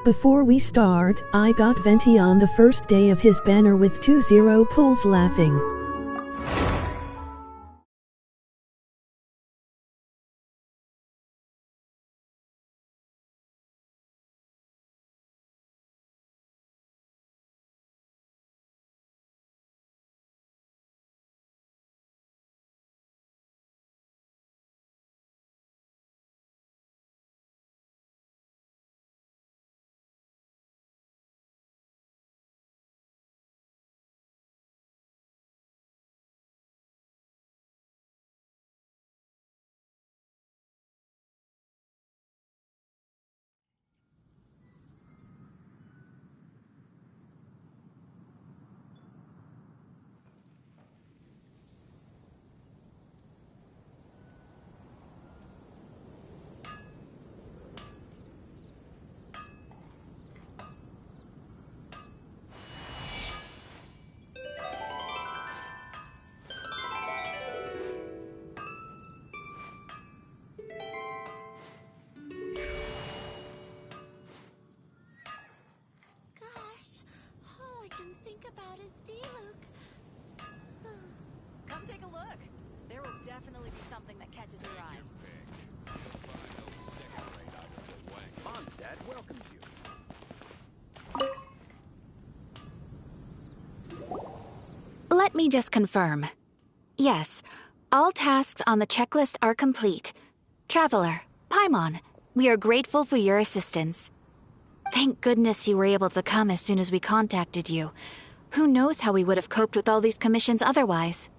Before we start, I got Venti on the first day of his banner with 2-0 pulls laughing. About his D-Luke. Come take a look. There will definitely be something that catches your eye. Mondstadt welcomes you. Let me just confirm. Yes, all tasks on the checklist are complete. Traveler, Paimon, we are grateful for your assistance. Thank goodness you were able to come as soon as we contacted you. Who knows how we would have coped with all these commissions otherwise?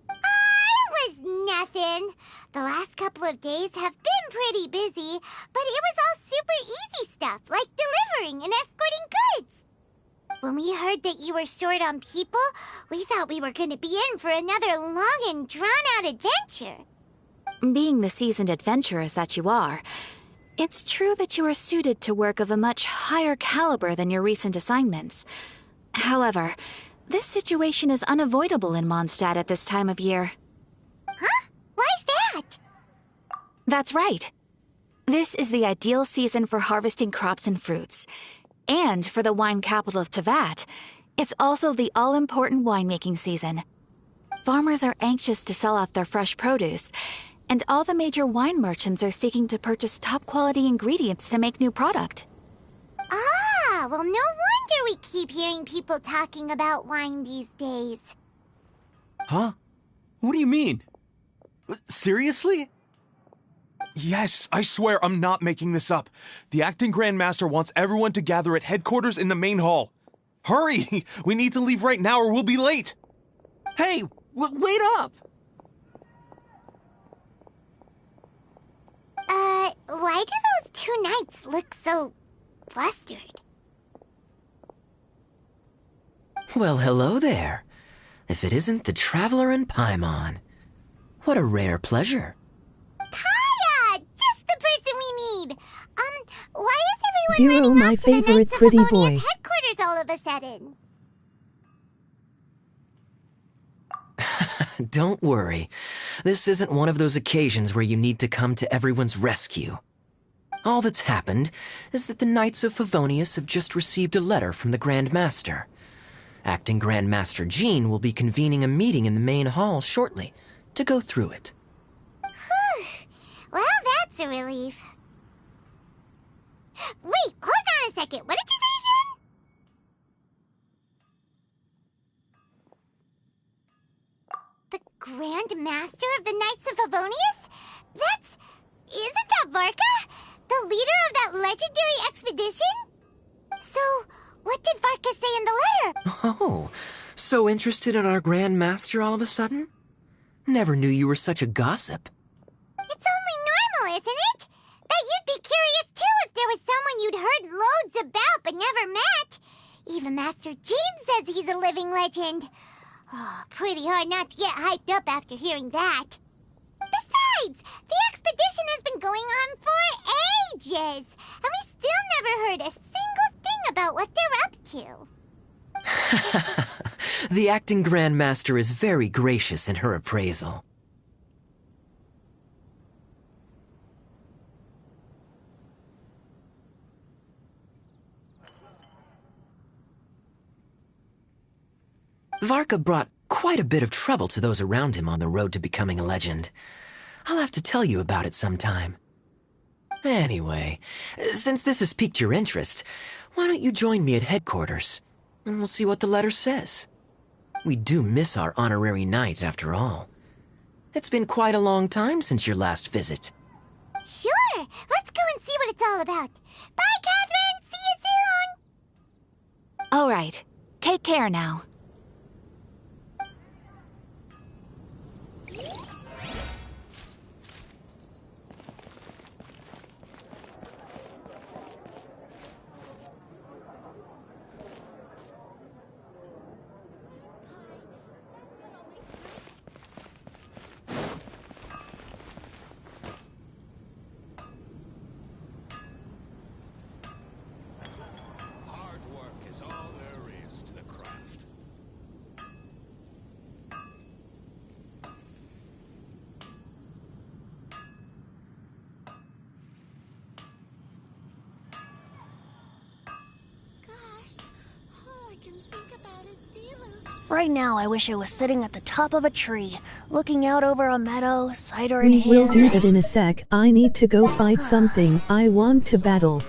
Was nothing. The last couple of days have been pretty busy, but it was all super easy stuff, like delivering and escorting goods. When we heard that you were short on people, we thought we were going to be in for another long and drawn-out adventure. Being the seasoned adventurers that you are, it's true that you are suited to work of a much higher caliber than your recent assignments. However, this situation is unavoidable in Mondstadt at this time of year. Huh? Why's that? That's right. This is the ideal season for harvesting crops and fruits. And for the wine capital of Teyvat, it's also the all-important winemaking season. Farmers are anxious to sell off their fresh produce, and all the major wine merchants are seeking to purchase top-quality ingredients to make new product. Ah, well, no wonder we keep hearing people talking about wine these days. Huh? What do you mean? Seriously? Yes, I swear I'm not making this up. The acting Grand Master wants everyone to gather at headquarters in the main hall. Hurry! We need to leave right now or we'll be late! Hey, wait up! Why do those two knights look so flustered? Well, hello there. If it isn't the Traveler and Paimon. What a rare pleasure. Kaya! Just the person we need! Why is everyone Zero, running my off to the favorite Knights of pretty Favonius boy. headquarters all of a sudden? Don't worry. This isn't one of those occasions where you need to come to everyone's rescue. All that's happened is that the Knights of Favonius have just received a letter from the Grand Master. Acting Grand Master Jean will be convening a meeting in the main hall shortly to go through it. Whew. Well, that's a relief. Wait, hold on a second. What did you say again? The Grand Master of the Knights of Favonius? Isn't that Varka? The leader of that legendary expedition? So, what did Varka say in the letter? Oh, so interested in our Grand Master all of a sudden? Never knew you were such a gossip. It's only normal, isn't it? Bet you'd be curious too if there was someone you'd heard loads about but never met. Even Master Jean says he's a living legend. Oh, pretty hard not to get hyped up after hearing that. Besides, the expedition has been going on for ages, and we still never heard a single thing about what they're up to. The acting Grand Master is very gracious in her appraisal. Varka brought quite a bit of trouble to those around him on the road to becoming a legend. I'll have to tell you about it sometime. Anyway, since this has piqued your interest, why don't you join me at headquarters, and we'll see what the letter says. We do miss our honorary knight, after all. It's been quite a long time since your last visit. Sure, let's go and see what it's all about. Bye, Catherine! See you soon! All right. Take care now. Hard work is all there is to the craft. Gosh, all I can think about is Dila. Right now, I wish I was sitting at the top of a tree, looking out over a meadow, cider in We hand. will do that in a sec. I need to go fight something. I want to battle.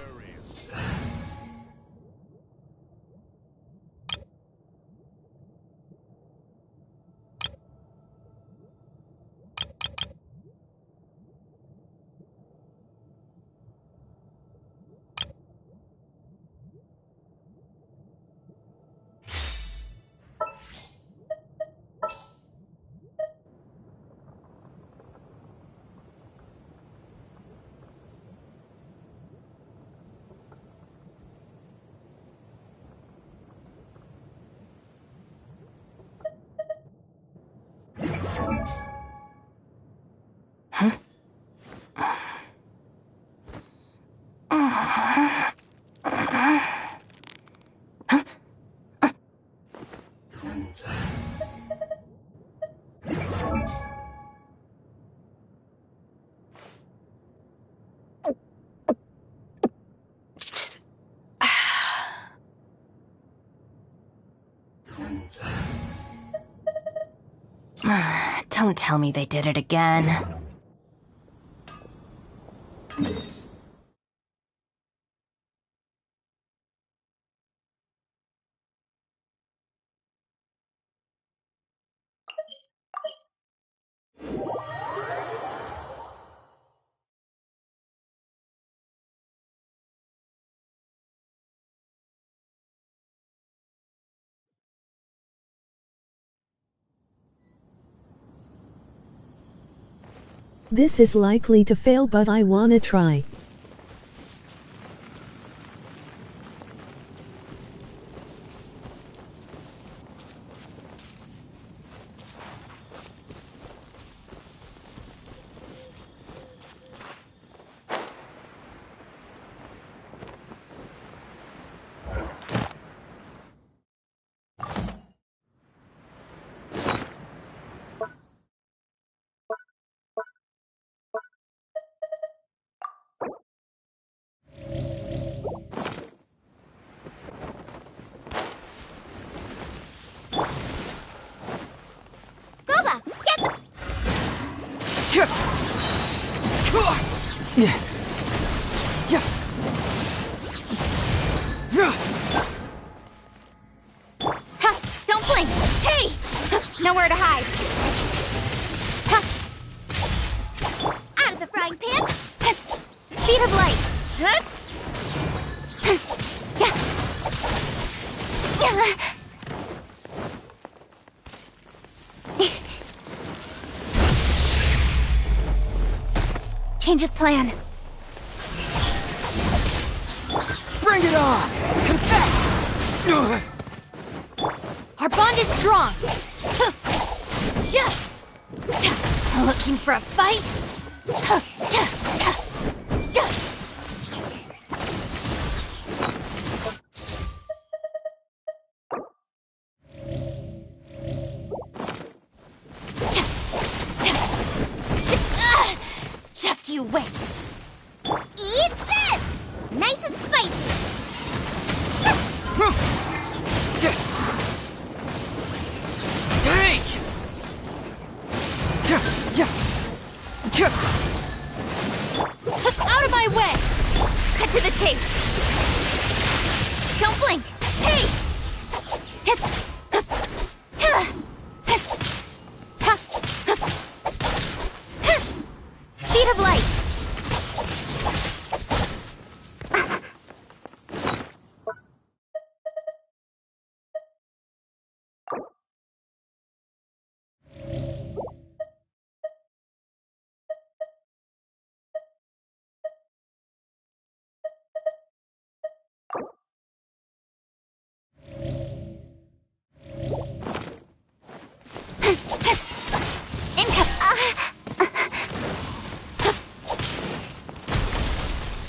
Don't tell me they did it again. This is likely to fail, but I wanna try. Gooba, get the... Ha! Don't blink! Hey! Nowhere to hide. Ha! Out of the frying pan! Speed of light. Huh? Change of plan. Bring it on! Confess! Our bond is strong. Looking for a fight? Just you wait. Eat this! Nice and spicy! Yeah. Yeah. Out of my way! Cut to the chase! Don't blink! Hey! Speed of light!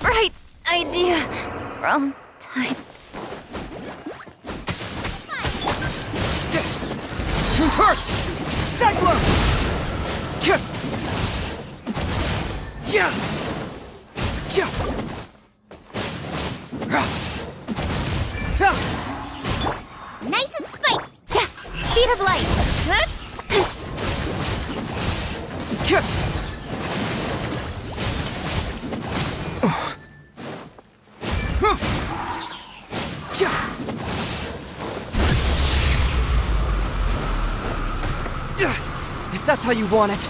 Right idea. Wrong time. Two turrets! Cyclone! Yeah. Yeah. Yeah. Nice and spike! Yeah! Speed of light! Yeah. If that's how you want it.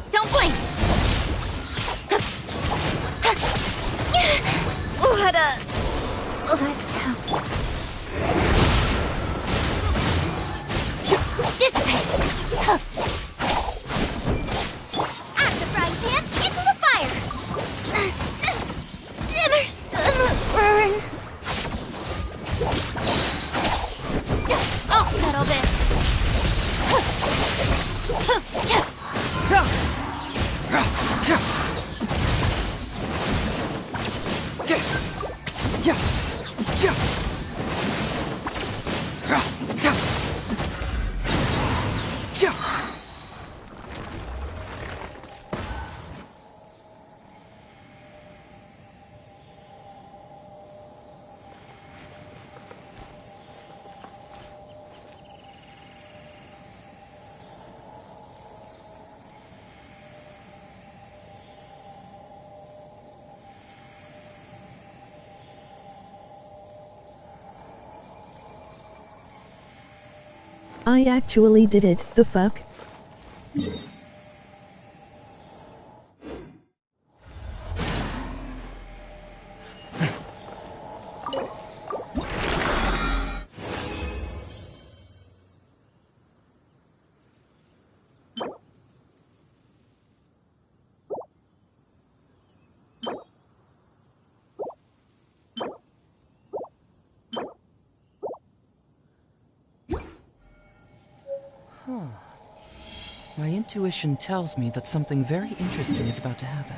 Don't blink! What a letdown. Dissipate! Out of the frying pan, into the fire! Dinner's gonna burn. I'll settle this! I actually did it, the fuck? My intuition tells me that something very interesting is about to happen.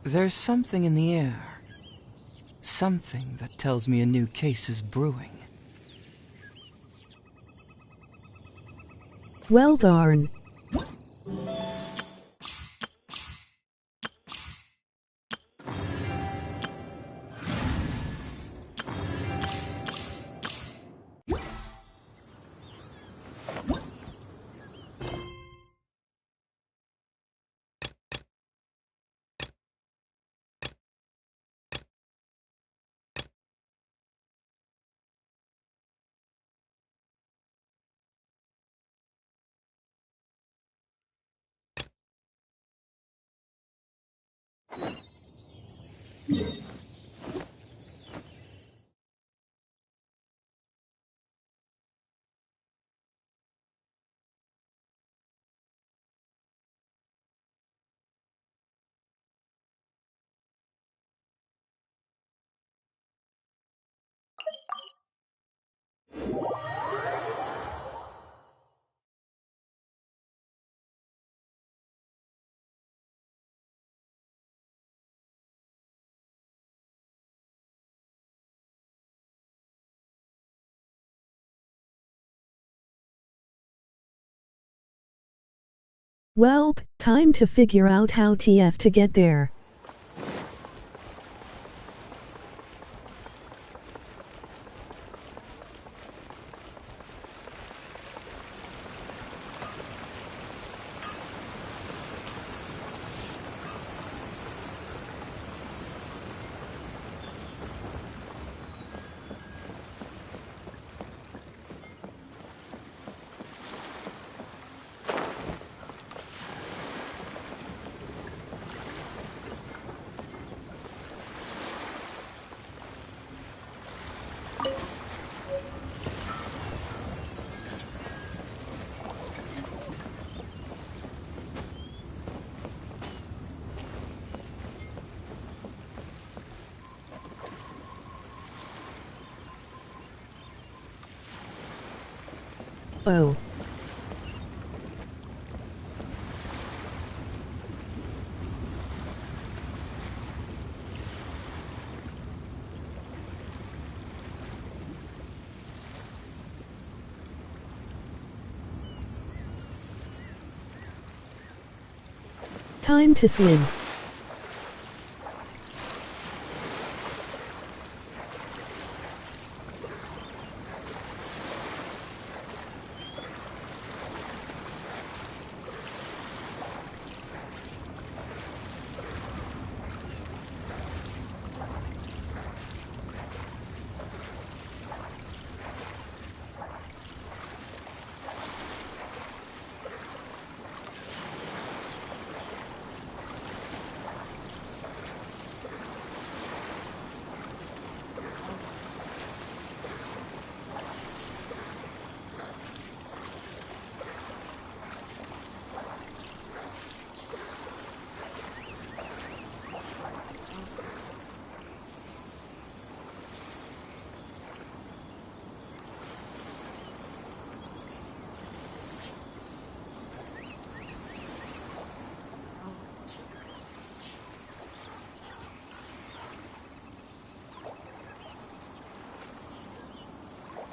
There's something in the air. Something that tells me a new case is brewing. Well darn. Well, time to figure out how TF to get there. Oh. Time to swim.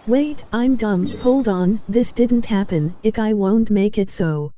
Wait, I'm dumb. Hold on, this didn't happen. I won't make it so.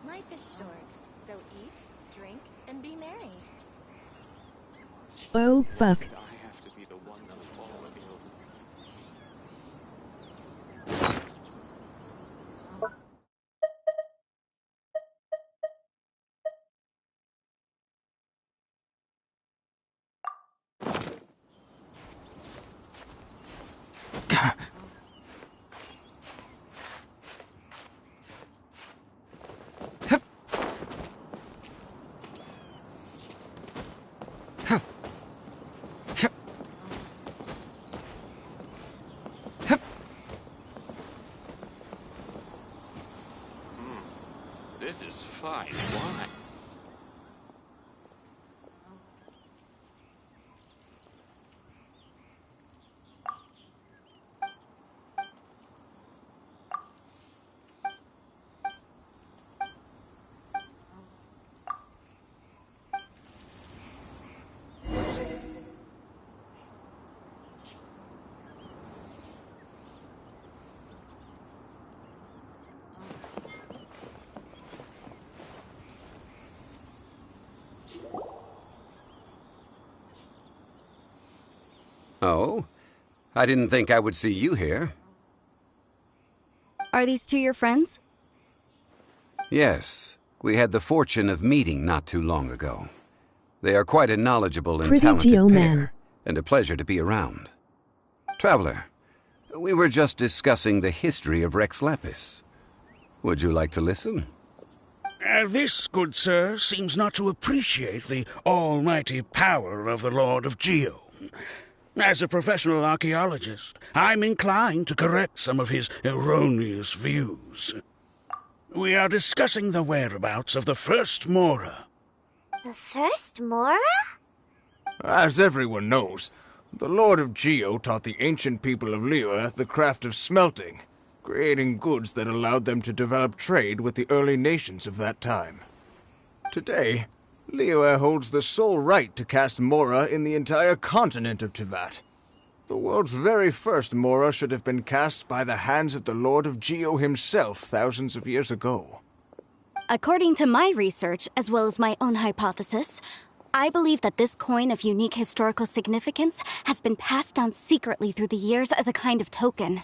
Life is short, so eat, drink, and be merry. Oh, fuck. I have to be the one to fall ill. This is fine wine. Oh? I didn't think I would see you here. Are these two your friends? Yes, we had the fortune of meeting not too long ago. They are quite a knowledgeable and Pretty talented Geo pair, man. and a pleasure to be around. Traveler, we were just discussing the history of Rex Lapis. Would you like to listen? This, good sir, seems not to appreciate the almighty power of the Lord of Geo. As a professional archaeologist, I'm inclined to correct some of his erroneous views. We are discussing the whereabouts of the first Mora. The first Mora? As everyone knows, the Lord of Geo taught the ancient people of Liyue the craft of smelting, creating goods that allowed them to develop trade with the early nations of that time. Today, Liyue holds the sole right to cast Mora in the entire continent of Teyvat. The world's very first Mora should have been cast by the hands of the Lord of Geo himself thousands of years ago. According to my research, as well as my own hypothesis, I believe that this coin of unique historical significance has been passed down secretly through the years as a kind of token.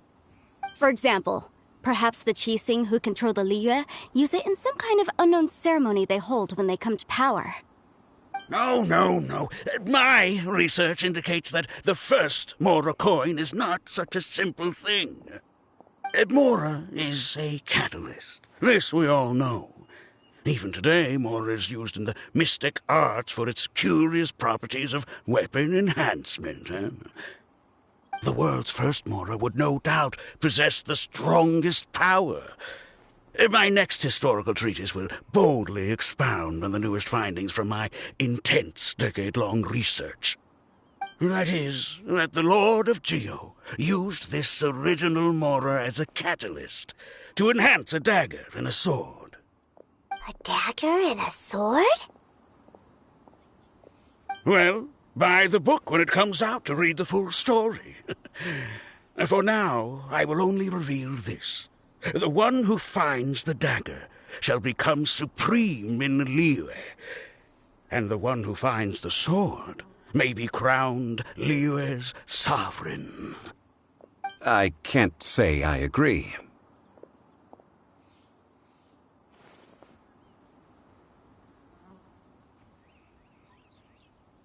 For example, perhaps the Qixing who control the Liyue use it in some kind of unknown ceremony they hold when they come to power. No. My research indicates that the first Mora coin is not such a simple thing. Mora is a catalyst. This we all know. Even today, Mora is used in the mystic arts for its curious properties of weapon enhancement. The world's first Mora would no doubt possess the strongest power. My next historical treatise will boldly expound on the newest findings from my intense decade-long research. That is, that the Lord of Geo used this original Mora as a catalyst to enhance a dagger and a sword. A dagger and a sword? Well, buy the book when it comes out to read the full story. For now, I will only reveal this. The one who finds the dagger shall become supreme in Liyue, and the one who finds the sword may be crowned Liyue's sovereign. I can't say I agree.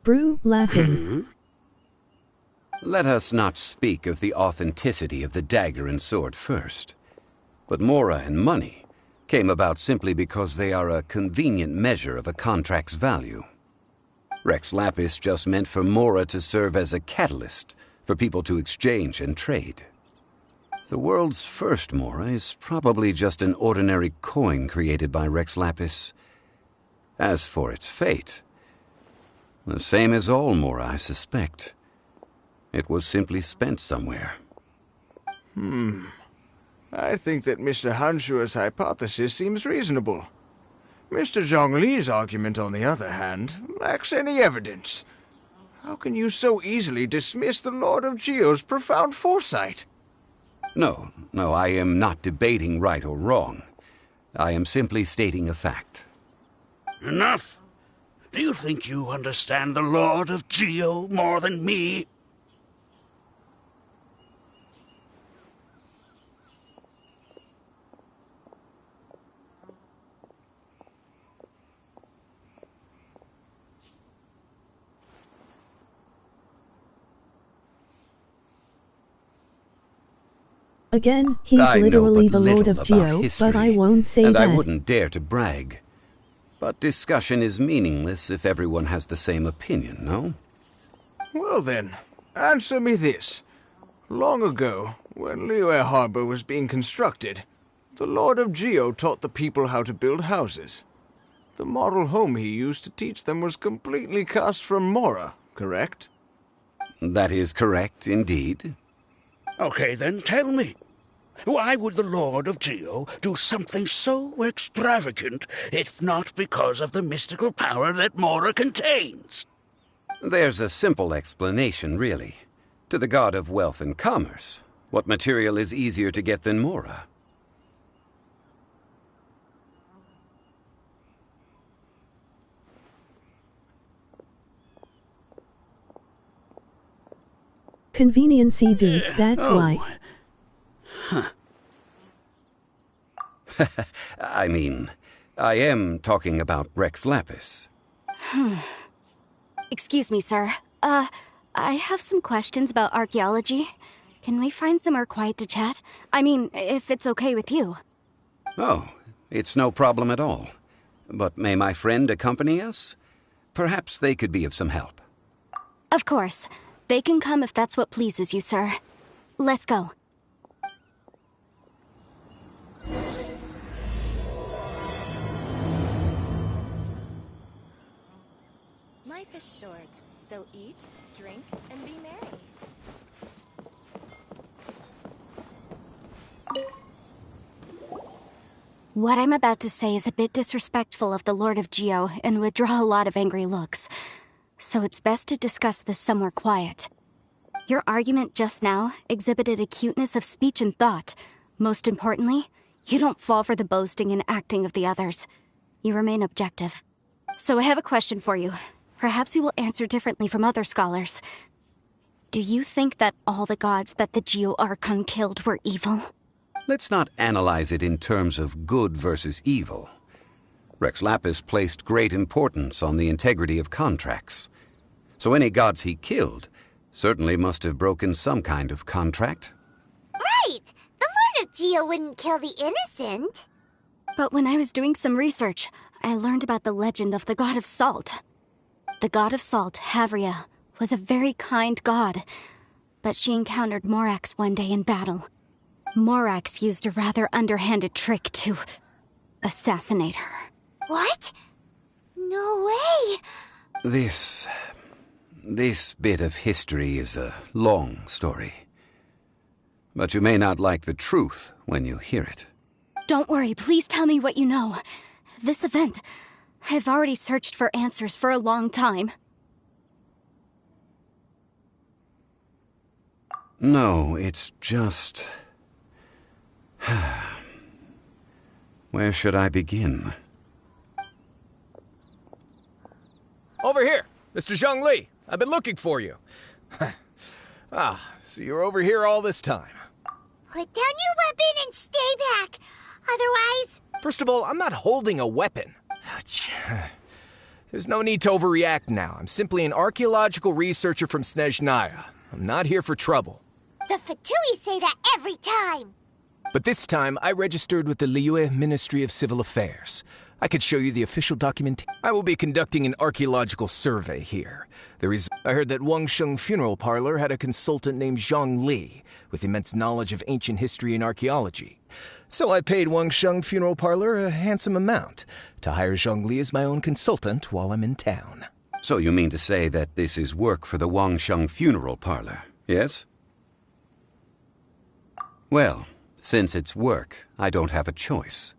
Brew laughing. Let us not speak of the authenticity of the dagger and sword first. But Mora and money came about simply because they are a convenient measure of a contract's value. Rex Lapis just meant for Mora to serve as a catalyst for people to exchange and trade. The world's first Mora is probably just an ordinary coin created by Rex Lapis. As for its fate, the same as all Mora, I suspect. It was simply spent somewhere. I think that Mr. Hanshua's hypothesis seems reasonable. Mr. Zhongli's argument, on the other hand, lacks any evidence. How can you so easily dismiss the Lord of Geo's profound foresight? No, I am not debating right or wrong. I am simply stating a fact. Enough! Do you think you understand the Lord of Geo more than me? Again, he's I literally know but the Lord little of about Geo, history, but I won't say and that. I wouldn't dare to brag. But discussion is meaningless if everyone has the same opinion, no? Well then, answer me this. Long ago, when Liyue Harbor was being constructed, the Lord of Geo taught the people how to build houses. The model home he used to teach them was completely cast from Mora, correct? That is correct, indeed. Okay, then tell me. Why would the Lord of Geo do something so extravagant, if not because of the mystical power that Mora contains? There's a simple explanation, really. To the god of wealth and commerce, what material is easier to get than Mora? Conveniency, dude, that's why. Huh. I mean, I am talking about Rex Lapis. Excuse me, sir. I have some questions about archaeology. Can we find somewhere quiet to chat? I mean, if it's okay with you. Oh, it's no problem at all. But may my friend accompany us? Perhaps they could be of some help. Of course. They can come if that's what pleases you, sir. Let's go. Life is short, so eat, drink, and be merry. What I'm about to say is a bit disrespectful of the Lord of Geo and would draw a lot of angry looks. So it's best to discuss this somewhere quiet. Your argument just now exhibited acuteness of speech and thought. Most importantly, you don't fall for the boasting and acting of the others. You remain objective. So I have a question for you. Perhaps you will answer differently from other scholars. Do you think that all the gods that the Geo Archon killed were evil? Let's not analyze it in terms of good versus evil. Rex Lapis placed great importance on the integrity of contracts. So any gods he killed certainly must have broken some kind of contract. Right! The Lord of Geo wouldn't kill the innocent. But when I was doing some research, I learned about the legend of the god of salt. The god of salt, Havria, was a very kind god, but she encountered Morax one day in battle. Morax used a rather underhanded trick to assassinate her. What? No way! This bit of history is a long story. But you may not like the truth when you hear it. Don't worry, please tell me what you know. This event, I've already searched for answers for a long time. No, it's just... Where should I begin? Over here, Mr. Zhongli. I've been looking for you. So you're over here all this time. Put down your weapon and stay back. Otherwise... First of all, I'm not holding a weapon. There's no need to overreact now. I'm simply an archaeological researcher from Snezhnaya. I'm not here for trouble. The Fatui say that every time. But this time, I registered with the Liyue Ministry of Civil Affairs. I could show you the official document. I will be conducting an archaeological survey here. I heard that Wangsheng Funeral Parlor had a consultant named Zhang Li, with immense knowledge of ancient history and archaeology. So I paid Wangsheng Funeral Parlor a handsome amount to hire Zhang Li as my own consultant while I'm in town. So you mean to say that this is work for the Wangsheng Funeral Parlor? Yes? Well, since it's work, I don't have a choice.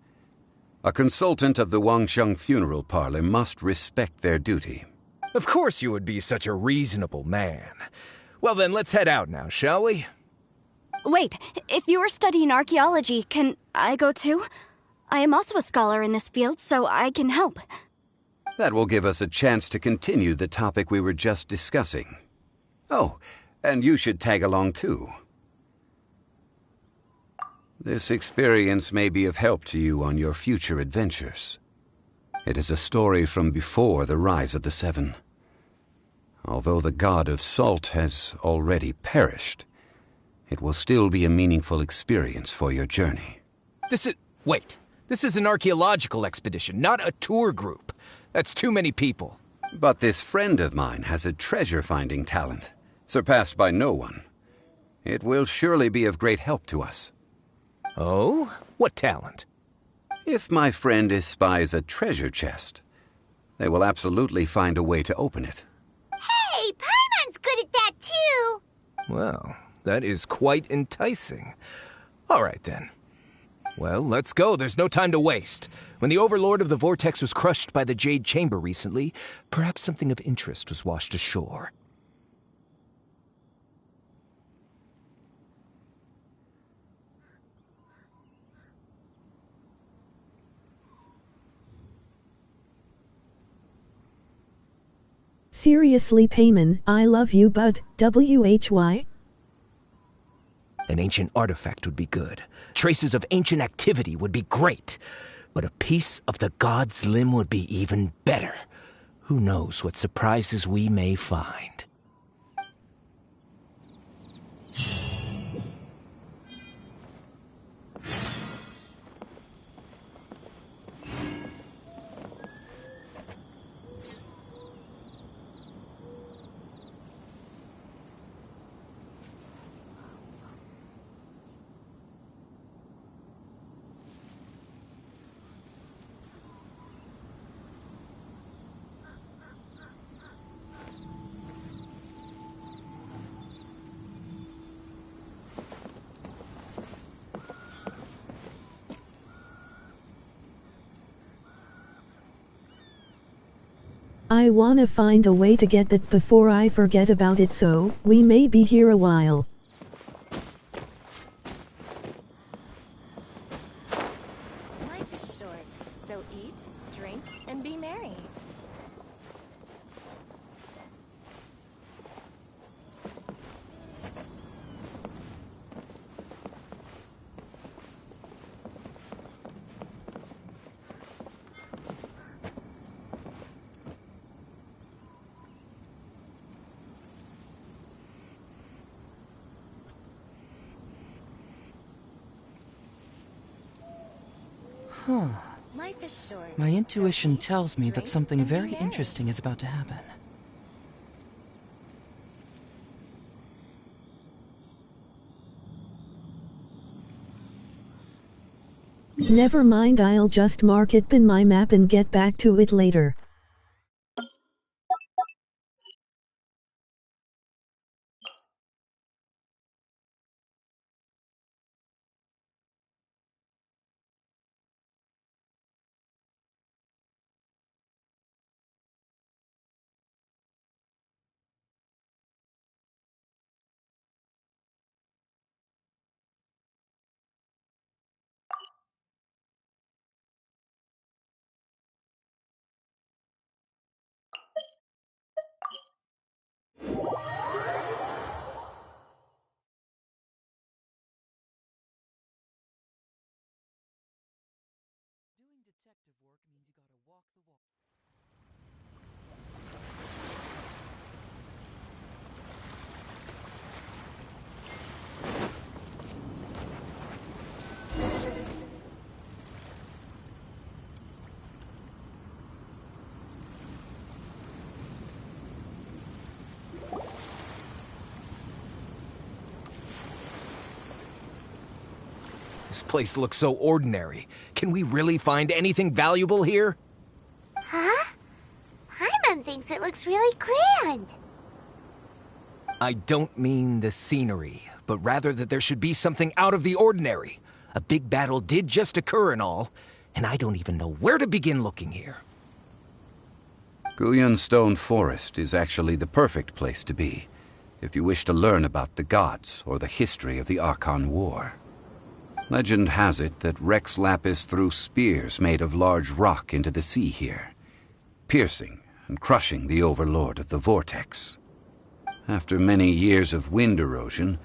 A consultant of the Wangsheng funeral parlor must respect their duty. Of course you would be such a reasonable man. Well then, let's head out now, shall we? Wait, if you are studying archaeology, can I go too? I am also a scholar in this field, so I can help. That will give us a chance to continue the topic we were just discussing. Oh, and you should tag along too. This experience may be of help to you on your future adventures. It is a story from before the rise of the Seven. Although the god of salt has already perished, it will still be a meaningful experience for your journey. Wait. This is an archaeological expedition, not a tour group. That's too many people. But this friend of mine has a treasure-finding talent, surpassed by no one. It will surely be of great help to us. Oh? What talent? If my friend espies a treasure chest, they will absolutely find a way to open it. Hey, Paimon's good at that too! Well, that is quite enticing. All right then. Well, let's go. There's no time to waste. When the Overlord of the Vortex was crushed by the Jade Chamber recently, perhaps something of interest was washed ashore. Seriously, Paimon, I love you, but why? An ancient artifact would be good. Traces of ancient activity would be great. But a piece of the god's limb would be even better. Who knows what surprises we may find. I wanna find a way to get that before I forget about it, so we may be here a while. Life is short, so eat, drink, and be merry. Huh. Life is short. My intuition tells me that drink, something and be very merry. interesting is about to happen. Never mind, I'll just mark it in my map and get back to it later. This place looks so ordinary. Can we really find anything valuable here? Huh? Paimon thinks it looks really grand. I don't mean the scenery, but rather that there should be something out of the ordinary. A big battle did just occur and all, and I don't even know where to begin looking here. Guyon Stone Forest is actually the perfect place to be, if you wish to learn about the gods or the history of the Archon War. Legend has it that Rex Lapis threw spears made of large rock into the sea here, piercing and crushing the overlord of the vortex. After many years of wind erosion,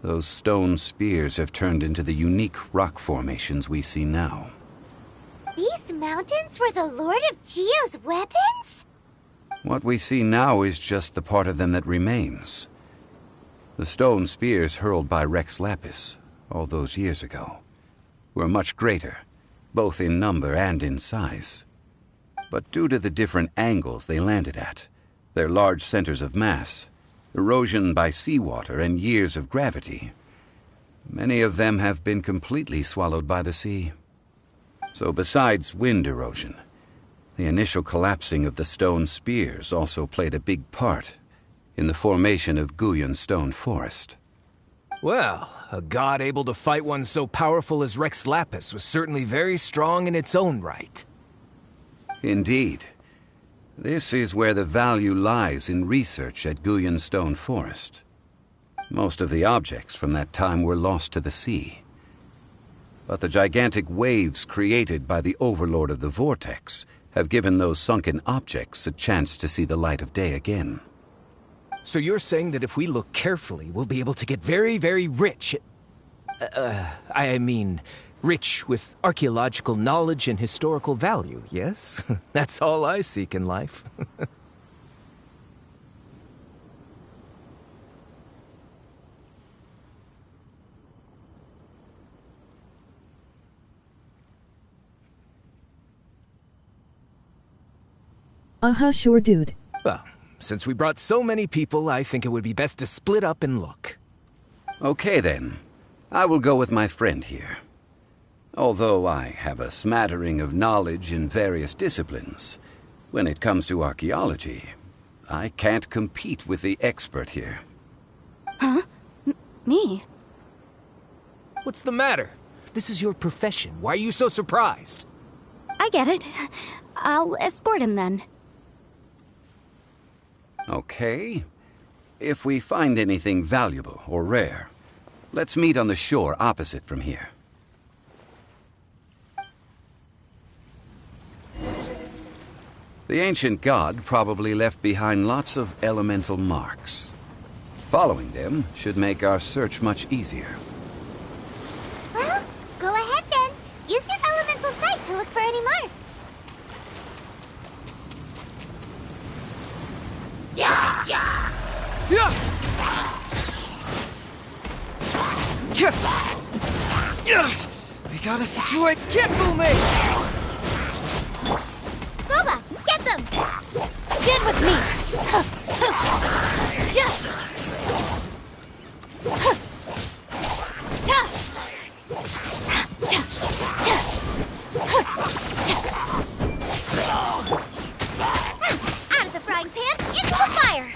those stone spears have turned into the unique rock formations we see now. These mountains were the Lord of Geo's weapons? What we see now is just the part of them that remains. The stone spears hurled by Rex Lapis all those years ago were much greater, both in number and in size. But due to the different angles they landed at, their large centers of mass, erosion by seawater, and years of gravity, many of them have been completely swallowed by the sea. So besides wind erosion, the initial collapsing of the stone spears also played a big part in the formation of Guyon Stone Forest. Well, a god able to fight one so powerful as Rex Lapis was certainly very strong in its own right. Indeed. This is where the value lies in research at Guyon Stone Forest. Most of the objects from that time were lost to the sea. But the gigantic waves created by the overlord of the vortex have given those sunken objects a chance to see the light of day again. So you're saying that if we look carefully, we'll be able to get very, very rich. I mean, rich with archaeological knowledge and historical value, yes? That's all I seek in life. Sure, dude. Well, since we brought so many people, I think it would be best to split up and look. Okay then. I will go with my friend here. Although I have a smattering of knowledge in various disciplines, when it comes to archaeology, I can't compete with the expert here. Huh? Me? What's the matter? This is your profession. Why are you so surprised? I get it. I'll escort him then. Okay. If we find anything valuable or rare, let's meet on the shore opposite from here. The ancient god probably left behind lots of elemental marks. Following them should make our search much easier. Well, go ahead then. Use your elemental sight to look for any marks. Yeah! We gotta situate Kitbume! Boba, get them! Get with me! Out of the frying pan, into the fire!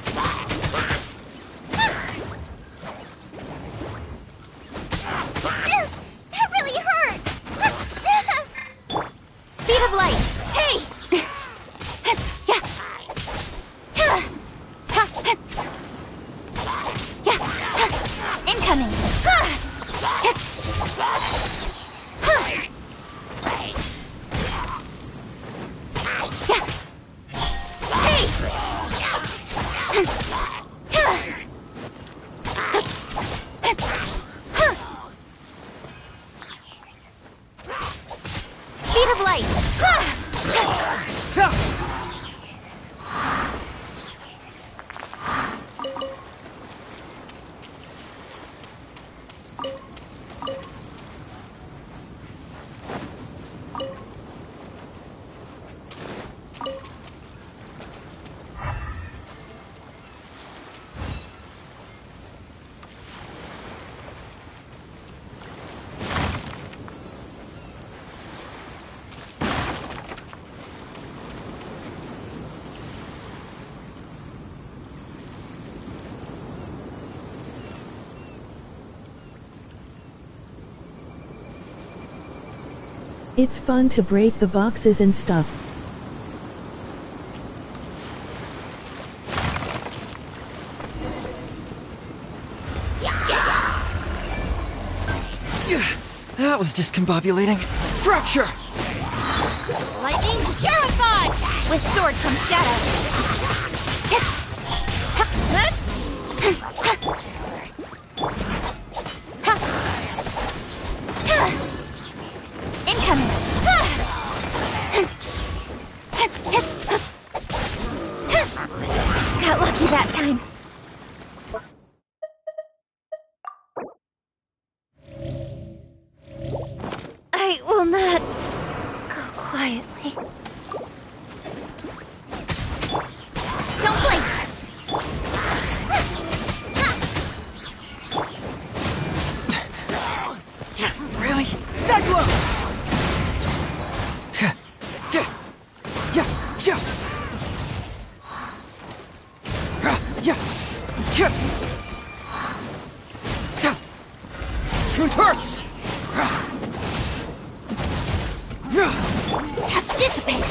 That really hurt! Speed of light! Hey! Incoming! Speed of light! It's fun to break the boxes and stuff. That was discombobulating. Fracture! Lightning purified! With sword comes shadow. Incoming! Got lucky that time. I will not go quietly. Don't blink! Really? Cyclone! Truth hurts! Dissipate!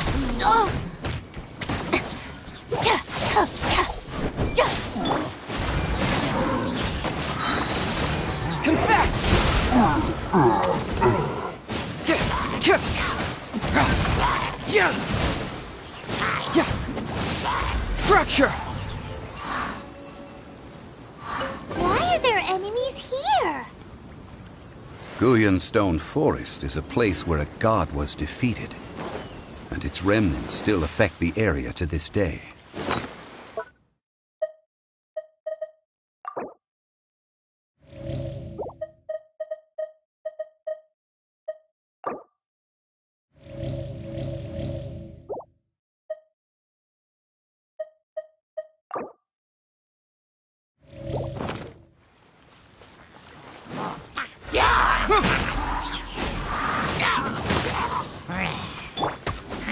Confess! Fracture! Why are there enemies here? Guyan Stone Forest is a place where a god was defeated, and its remnants still affect the area to this day.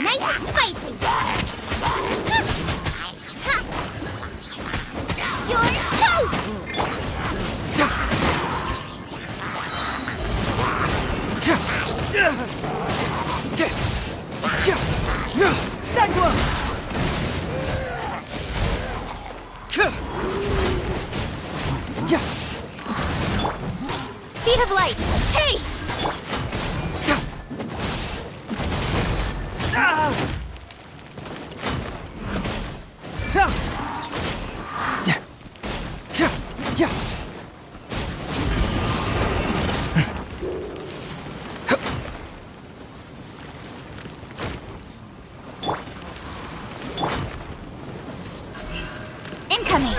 Nice and spicy. You're toast. Cyclone! Speed of light! Hey! Incoming!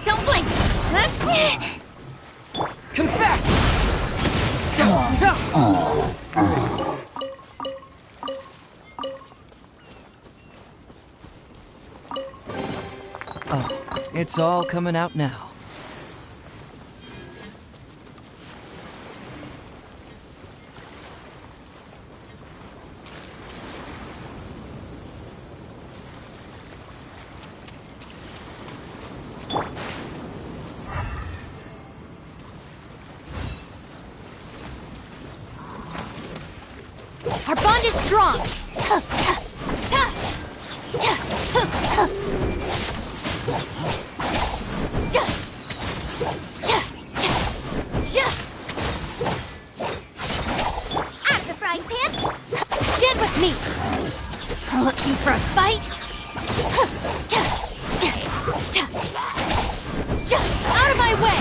Don't blink! Confess! Oh, it's all coming out now. Our bond is strong! Out of the frying pan. Stand with me! Looking for a fight? Out of my way!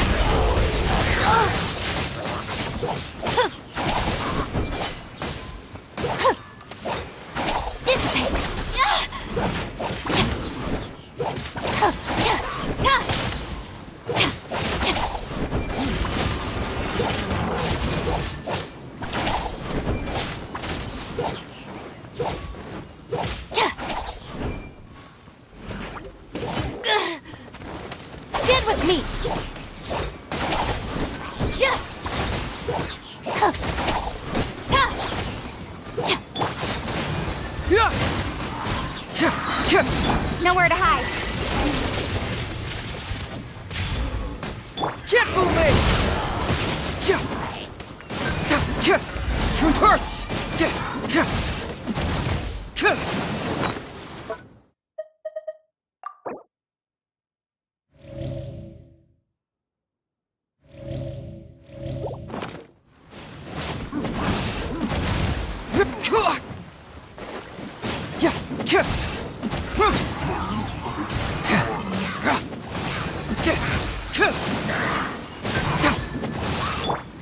with me! Nowhere to hide. Can't fool me! Truth hurts!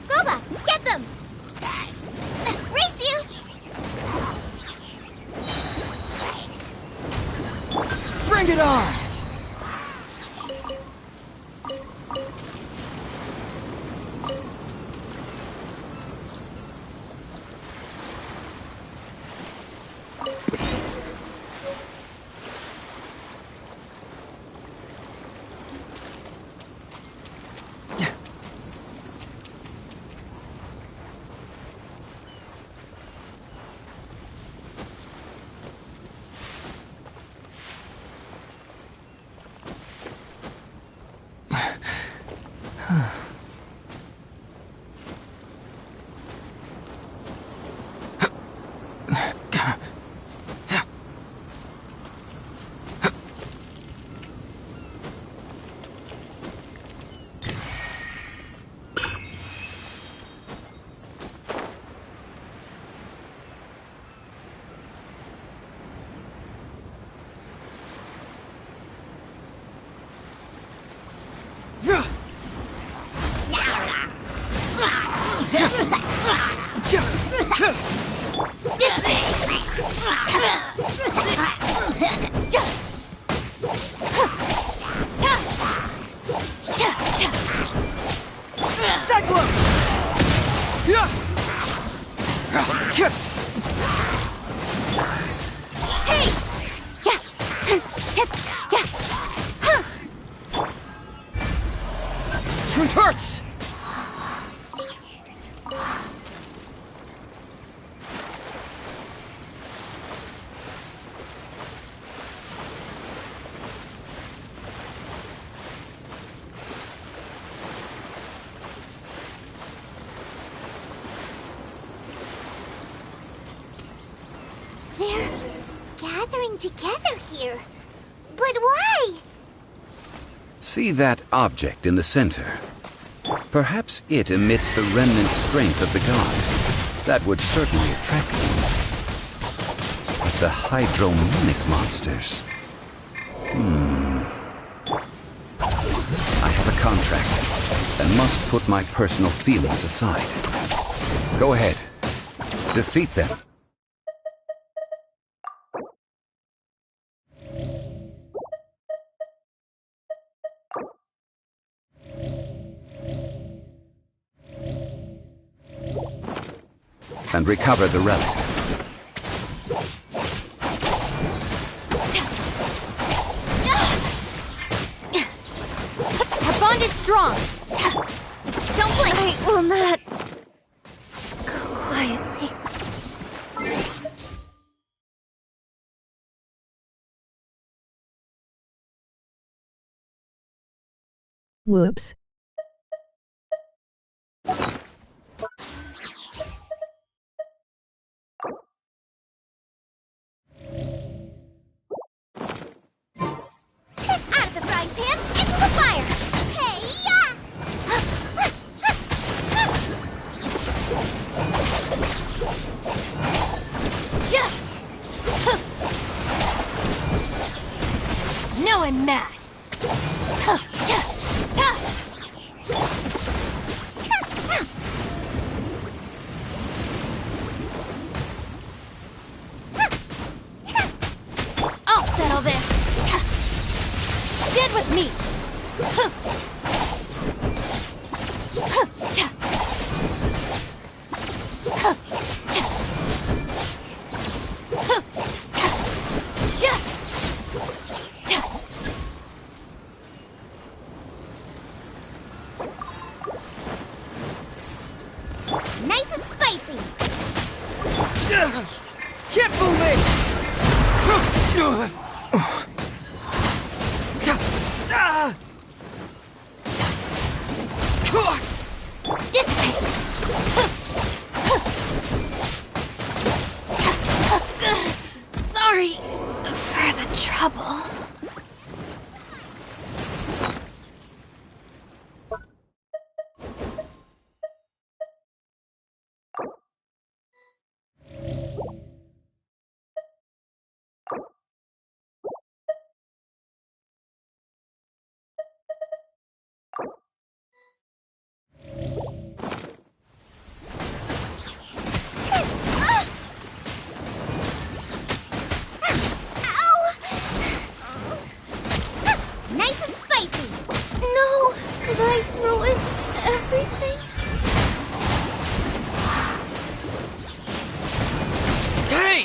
Gooba, get them! Race you! Bring it on! Truth hurts! They're gathering together here. But why? See that object in the center? Perhaps it emits the remnant strength of the god. That would certainly attract them. But the hydromonic monsters... I have a contract and must put my personal feelings aside. Go ahead. Defeat them. And recover the relic. Our bond is strong! Don't blink! I will not... go quietly. Whoops. Out of the frying pan, into the fire! Hey-ya! Now I'm mad! I'll settle this! Stand with me! trouble. Nice and spicy. No, did I ruin everything? Hey!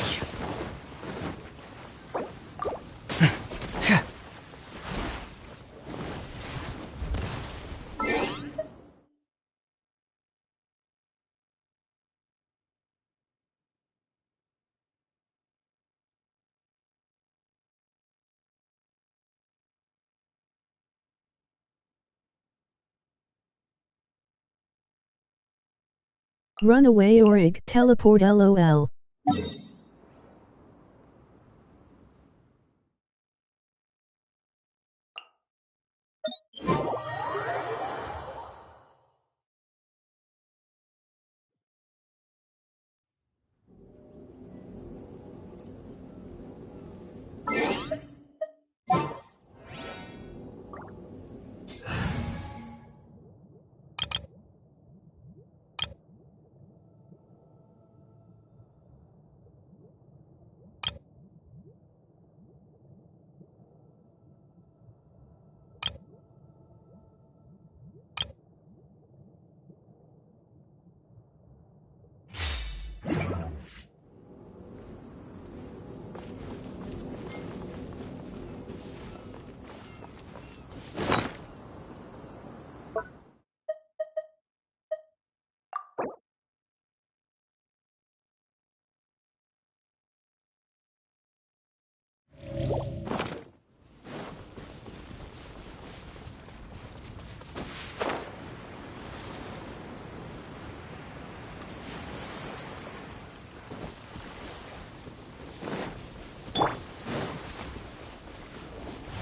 Run away Orig, teleport LOL.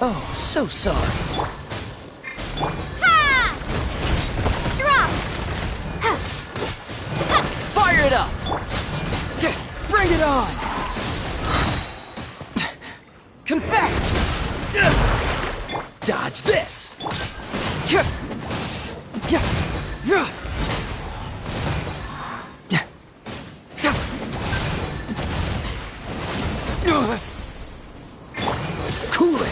Oh, so sorry. Ha! Drop! Fire it up! Bring it on! Confess! Dodge this! Cool it!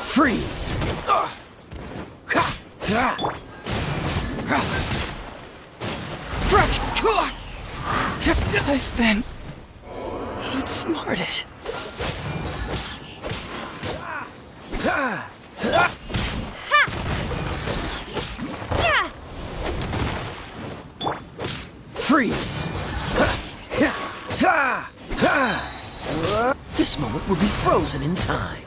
Freeze! I've been outsmarted. Freeze! This moment will be frozen in time.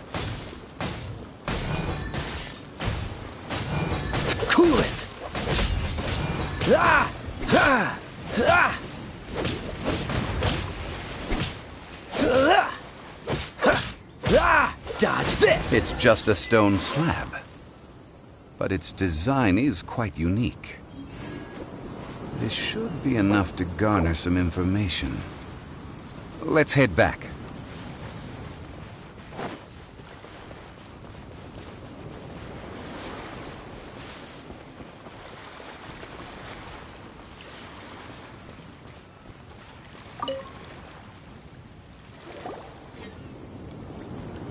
Cool it! Dodge this! It's just a stone slab. But its design is quite unique. This should be enough to garner some information. Let's head back.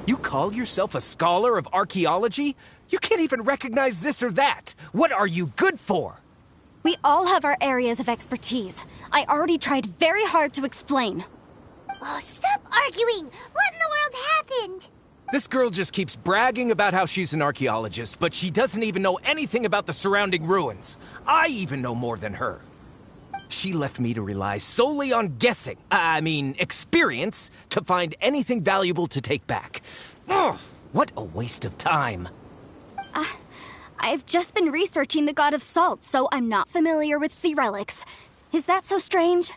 You call yourself a scholar of archaeology? You can't even recognize this or that. What are you good for? We all have our areas of expertise. I already tried very hard to explain. Oh, stop arguing! What in the world happened? This girl just keeps bragging about how she's an archaeologist, but she doesn't even know anything about the surrounding ruins. I even know more than her. She left me to rely solely on guessing, experience, to find anything valuable to take back. Ugh, what a waste of time. I've just been researching the god of salt, so I'm not familiar with sea relics. Is that so strange?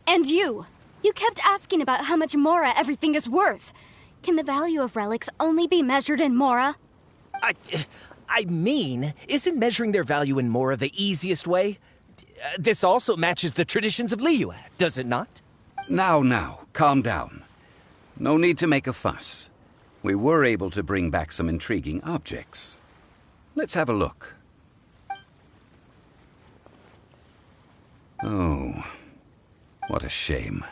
And you! You kept asking about how much Mora everything is worth. Can the value of relics only be measured in Mora? I mean, isn't measuring their value in Mora the easiest way? This also matches the traditions of Liyue, does it not? Now, calm down. No need to make a fuss. We were able to bring back some intriguing objects. Let's have a look. Oh, what a shame.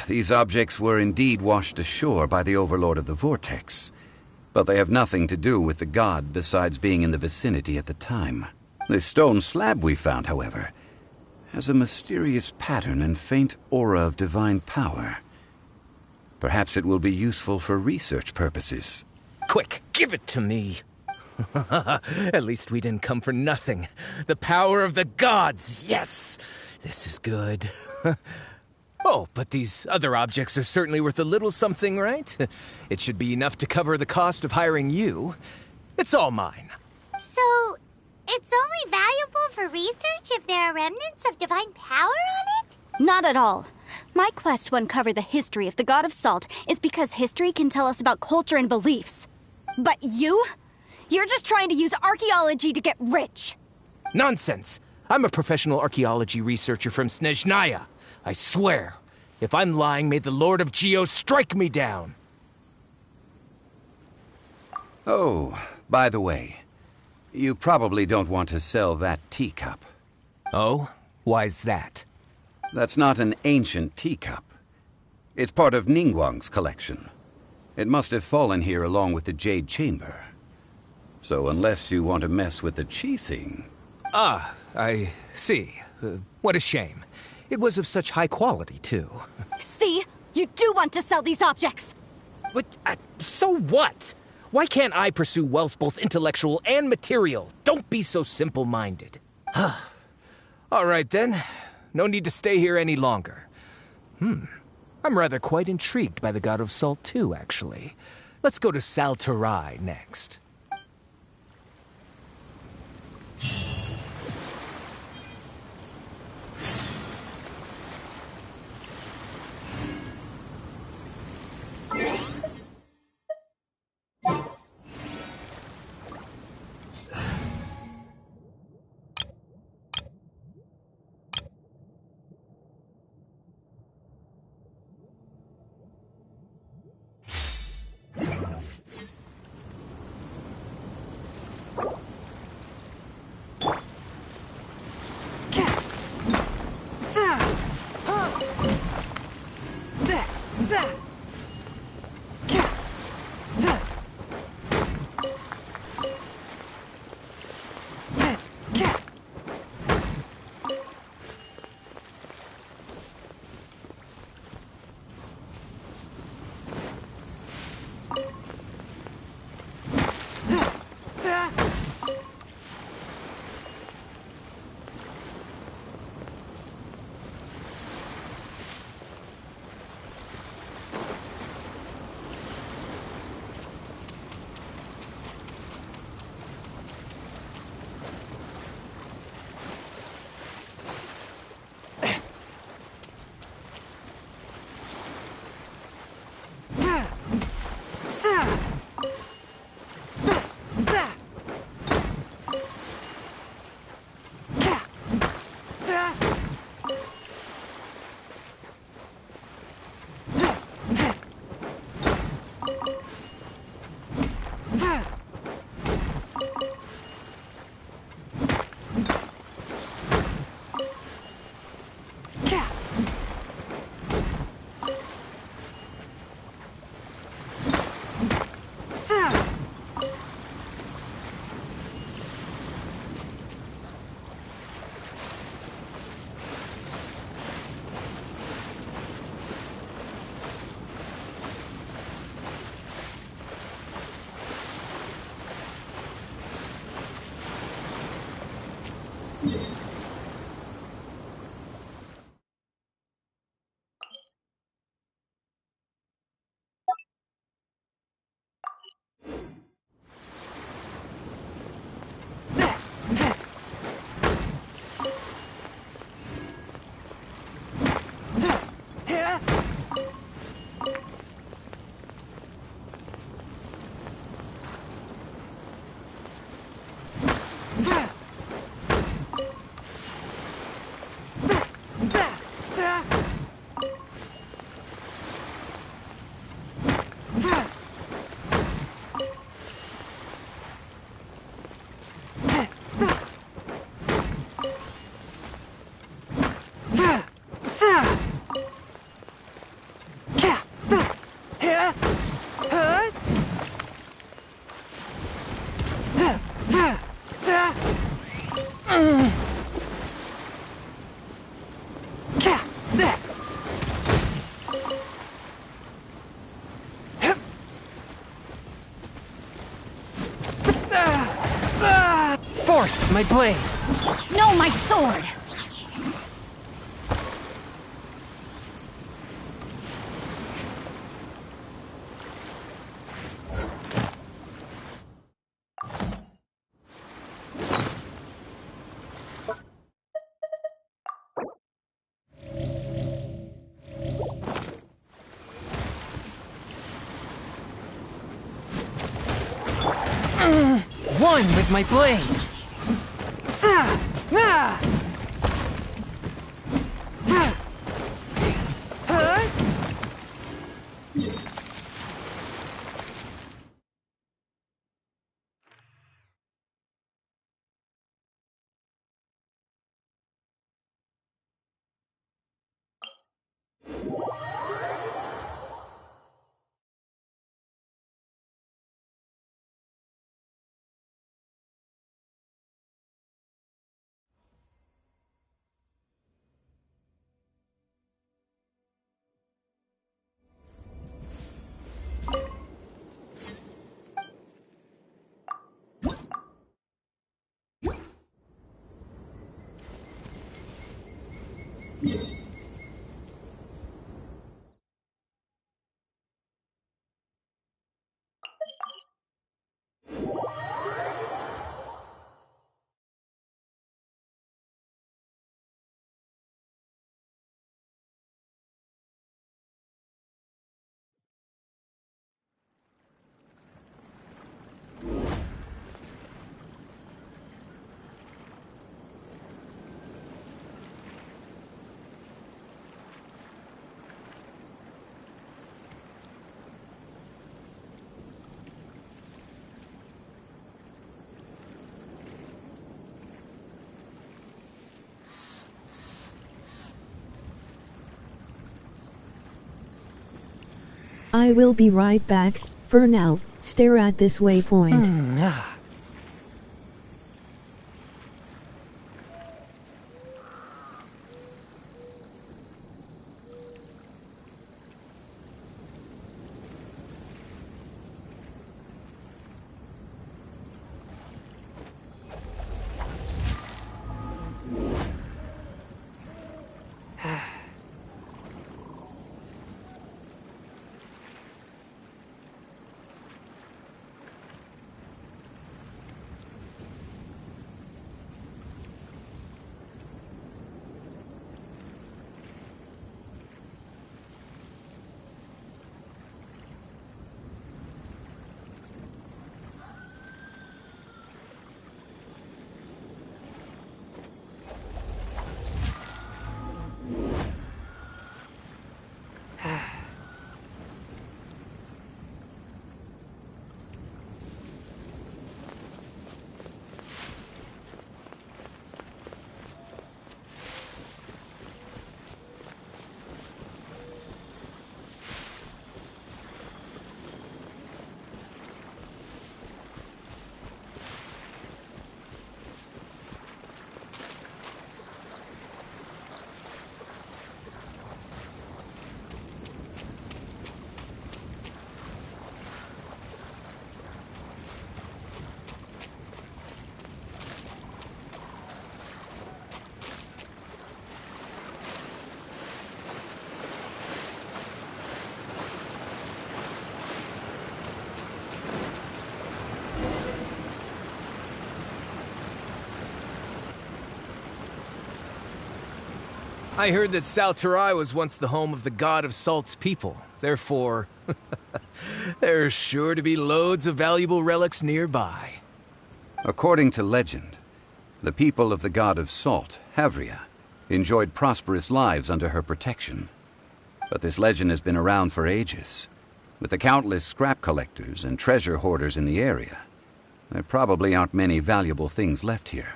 These objects were indeed washed ashore by the Overlord of the Vortex, but they have nothing to do with the god besides being in the vicinity at the time. This stone slab we found, however, has a mysterious pattern and faint aura of divine power. Perhaps it will be useful for research purposes. Quick, give it to me! At least we didn't come for nothing. The power of the gods, yes! This is good. Oh, but these other objects are certainly worth a little something, right? It should be enough to cover the cost of hiring you. It's all mine. So, it's only valuable for research if there are remnants of divine power on it? Not at all. My quest to uncover the history of the God of Salt is because history can tell us about culture and beliefs. But you? You're just trying to use archaeology to get rich. Nonsense! I'm a professional archaeology researcher from Snezhnaya. I swear, if I'm lying, may the Lord of Geo strike me down. Oh, by the way, you probably don't want to sell that teacup. Oh? Why's that? That's not an ancient teacup. It's part of Ningguang's collection. It must have fallen here along with the Jade Chamber. So unless you want to mess with the Qixing... Ah, I see. What a shame. It was of such high quality, too. See? You do want to sell these objects! But, so what? Why can't I pursue wealth both intellectual and material? Don't be so simple-minded. All right, then. No need to stay here any longer. I'm rather quite intrigued by the God of Salt, too, actually. Let's go to Saltarai next. my blade! No, my sword! One with my blade! I will be right back. For now, stare at this waypoint. I heard that Salterai was once the home of the god of Salt's people. Therefore, there's sure to be loads of valuable relics nearby. According to legend, the people of the god of Salt, Havria, enjoyed prosperous lives under her protection. But this legend has been around for ages. With the countless scrap collectors and treasure hoarders in the area, there probably aren't many valuable things left here.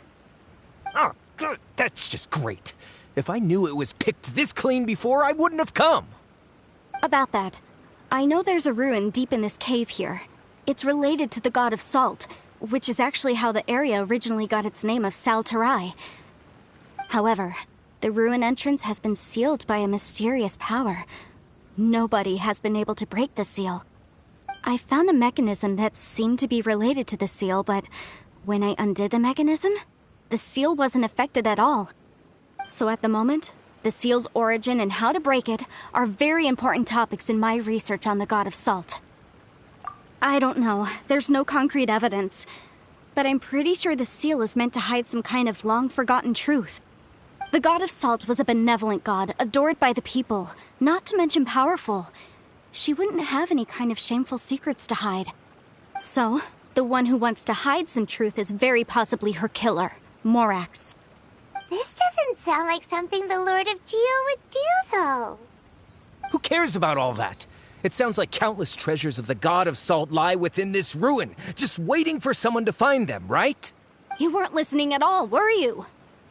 Oh, good. That's just great. If I knew it was picked this clean before, I wouldn't have come. About that, I know there's a ruin deep in this cave here. It's related to the god of Salt, which is actually how the area originally got its name of Salterai. However, the ruin entrance has been sealed by a mysterious power. Nobody has been able to break the seal. I found a mechanism that seemed to be related to the seal, but when I undid the mechanism, the seal wasn't affected at all. So at the moment, the seal's origin and how to break it are very important topics in my research on the God of Salt. I don't know, there's no concrete evidence, but I'm pretty sure the seal is meant to hide some kind of long-forgotten truth. The God of Salt was a benevolent god, adored by the people, not to mention powerful. She wouldn't have any kind of shameful secrets to hide. So, the one who wants to hide some truth is very possibly her killer, Morax. This doesn't sound like something the Lord of Geo would do, though. Who cares about all that? It sounds like countless treasures of the God of Salt lie within this ruin, just waiting for someone to find them, right? You weren't listening at all, were you?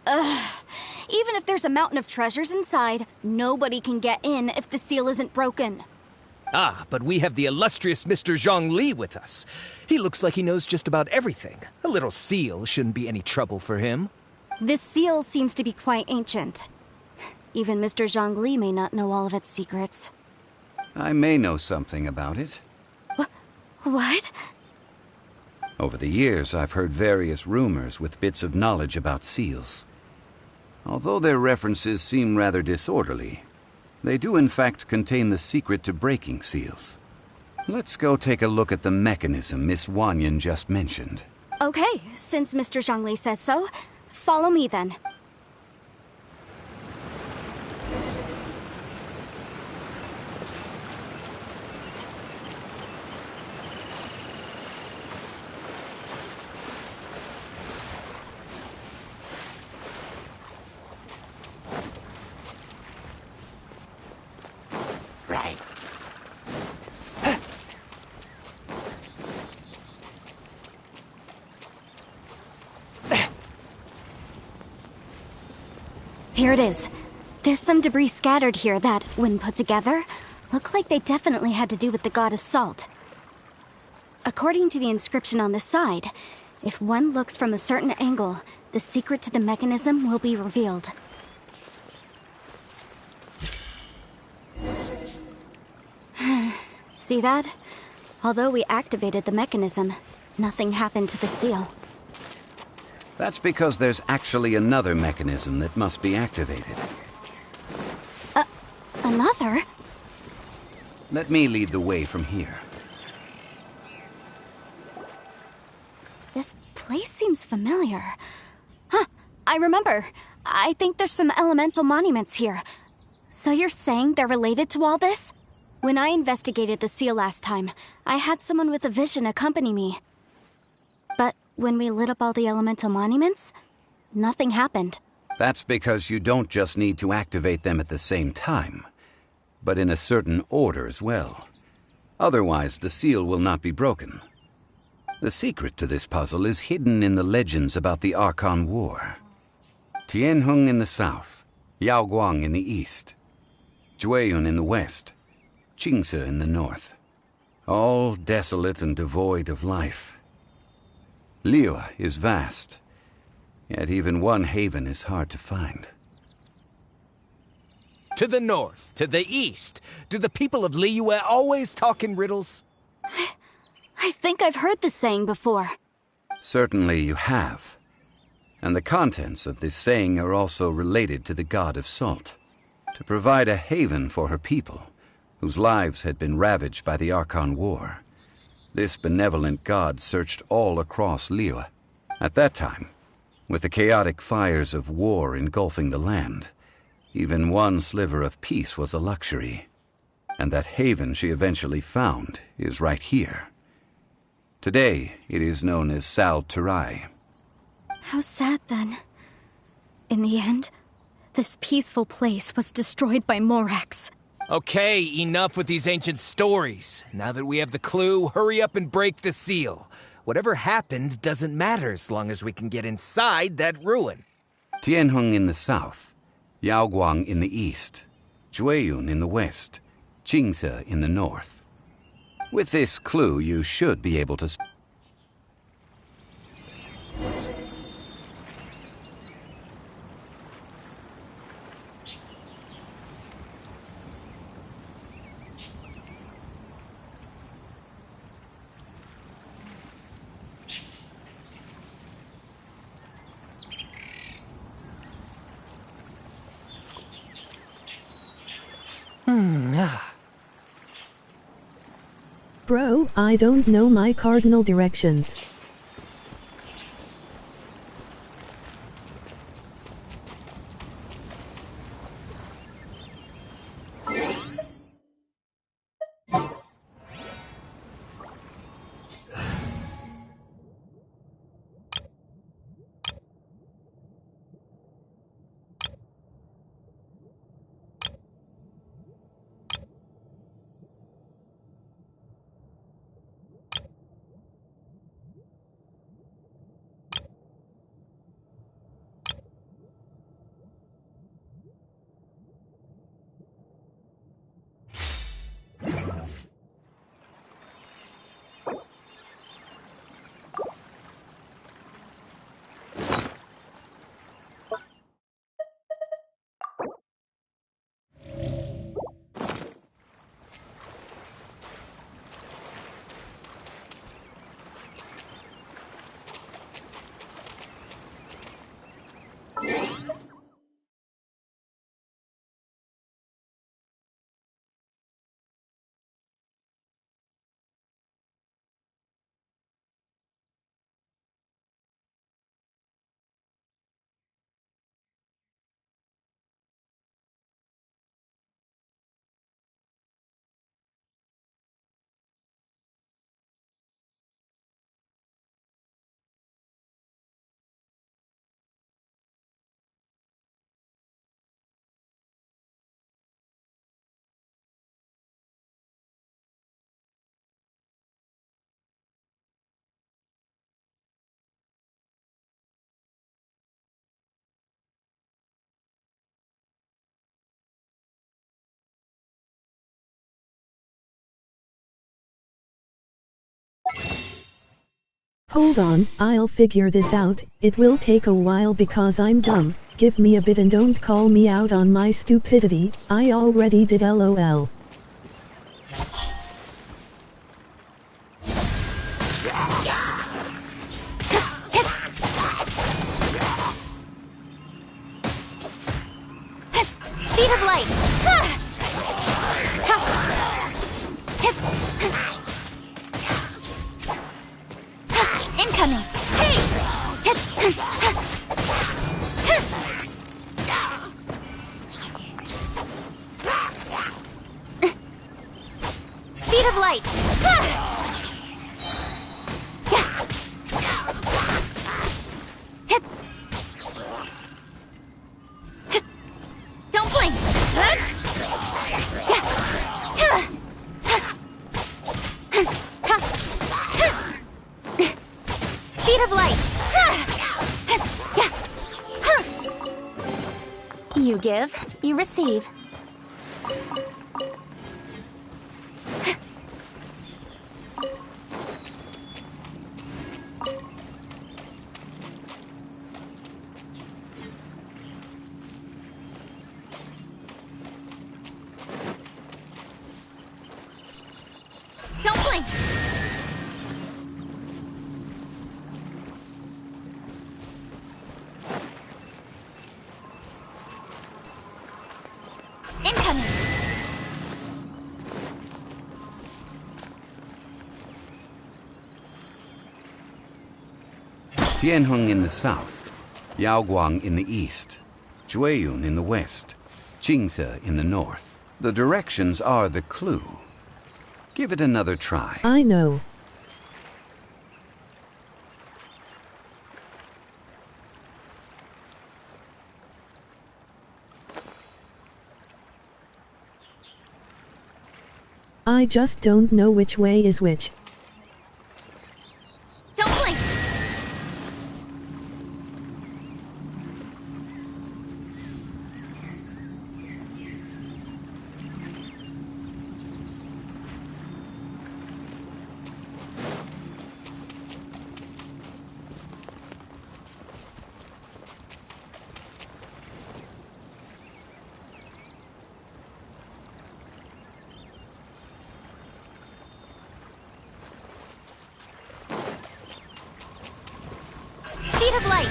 Even if there's a mountain of treasures inside, nobody can get in if the seal isn't broken. Ah, but we have the illustrious Mr. Zhongli with us. He looks like he knows just about everything. A little seal shouldn't be any trouble for him. This seal seems to be quite ancient. Even Mr. Zhongli may not know all of its secrets. I may know something about it. What? Over the years, I've heard various rumors with bits of knowledge about seals. Although their references seem rather disorderly, they do in fact contain the secret to breaking seals. Let's go take a look at the mechanism Miss Wanyan just mentioned. Okay, since Mr. Zhongli says so, follow me then. Right. Here it is. There's some debris scattered here that, when put together, look like they definitely had to do with the God of Salt. According to the inscription on the side, if one looks from a certain angle, the secret to the mechanism will be revealed. See that? Although we activated the mechanism, nothing happened to the seal. That's because there's actually another mechanism that must be activated. Another? Let me lead the way from here. This place seems familiar. Huh, I remember. I think there's some elemental monuments here. So you're saying they're related to all this? When I investigated the seal last time, I had someone with a vision accompany me. But when we lit up all the elemental monuments, nothing happened. That's because you don't just need to activate them at the same time, but in a certain order as well. Otherwise, the seal will not be broken. The secret to this puzzle is hidden in the legends about the Archon War. Tianheng in the south, Yaoguang in the east, Jueyun in the west, Qingce in the north. All desolate and devoid of life. Liyue is vast, yet even one haven is hard to find. To the north, to the east. Do the people of Liyue always talk in riddles? I think I've heard this saying before. Certainly you have. And the contents of this saying are also related to the God of Salt. To provide a haven for her people, whose lives had been ravaged by the Archon War, this benevolent god searched all across Liyue. At that time, with the chaotic fires of war engulfing the land, even one sliver of peace was a luxury. And that haven she eventually found is right here. Today, it is known as Sal Turai. How sad, then. In the end, this peaceful place was destroyed by Morax. Okay, enough with these ancient stories. Now that we have the clue, hurry up and break the seal. Whatever happened doesn't matter as long as we can get inside that ruin. Tianheng in the south, Yaoguang in the east, Jueyun in the west, Qingce in the north. With this clue, you should be able to... Bro, I don't know my cardinal directions. Hold on, I'll figure this out. It will take a while because I'm dumb. Give me a bit and don't call me out on my stupidity. I already did, LOL. Speed of light! Incoming! Speed of light! Don't blink! Speed of light! You give, you receive. Don't blink! Incoming! Tianheng in the south, Yaoguang in the east, Jueyun in the west, Qingse in the north. The directions are the clue. Give it another try. I know. I just don't know which way is which. Don't blink! Speed of light!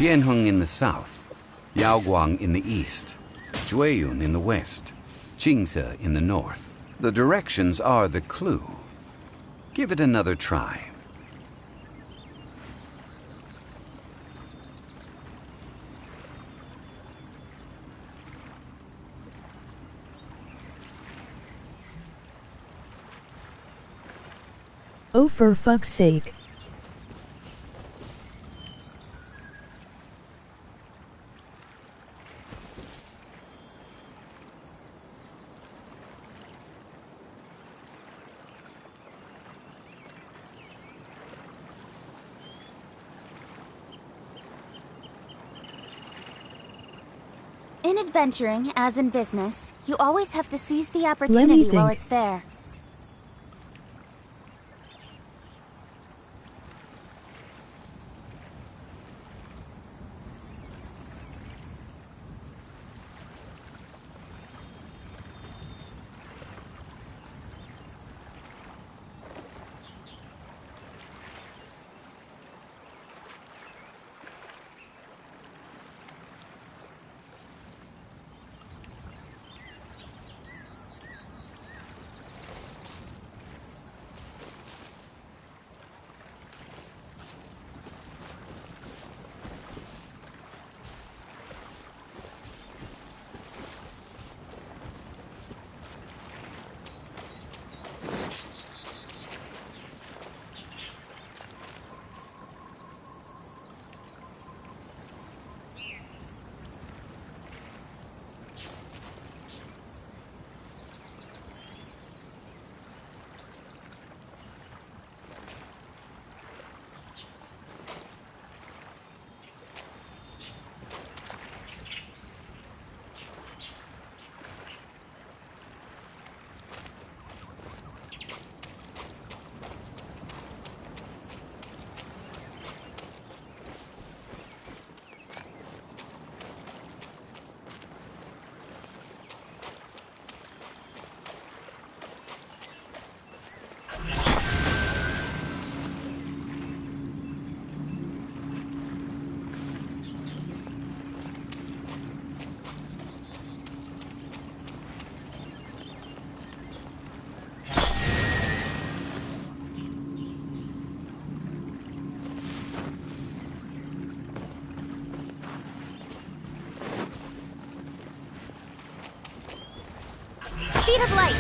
Tianheng in the south, Yaoguang in the east, Jueyun in the west, Qingse in the north. The directions are the clue. Give it another try. Oh, for fuck's sake. In adventuring, as in business, you always have to seize the opportunity while it's there. Speed of light!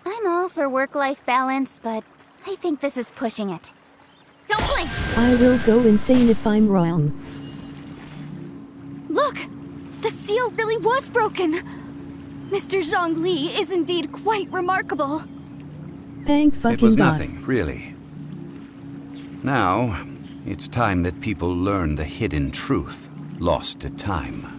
I'm all for work-life balance, but I think this is pushing it. Don't blink! I will go insane if I'm wrong. Look! The seal really was broken! Mr. Zhongli is indeed quite remarkable. Thank fucking God. It was God. nothing, really. Now, it's time that people learn the hidden truth, lost to time.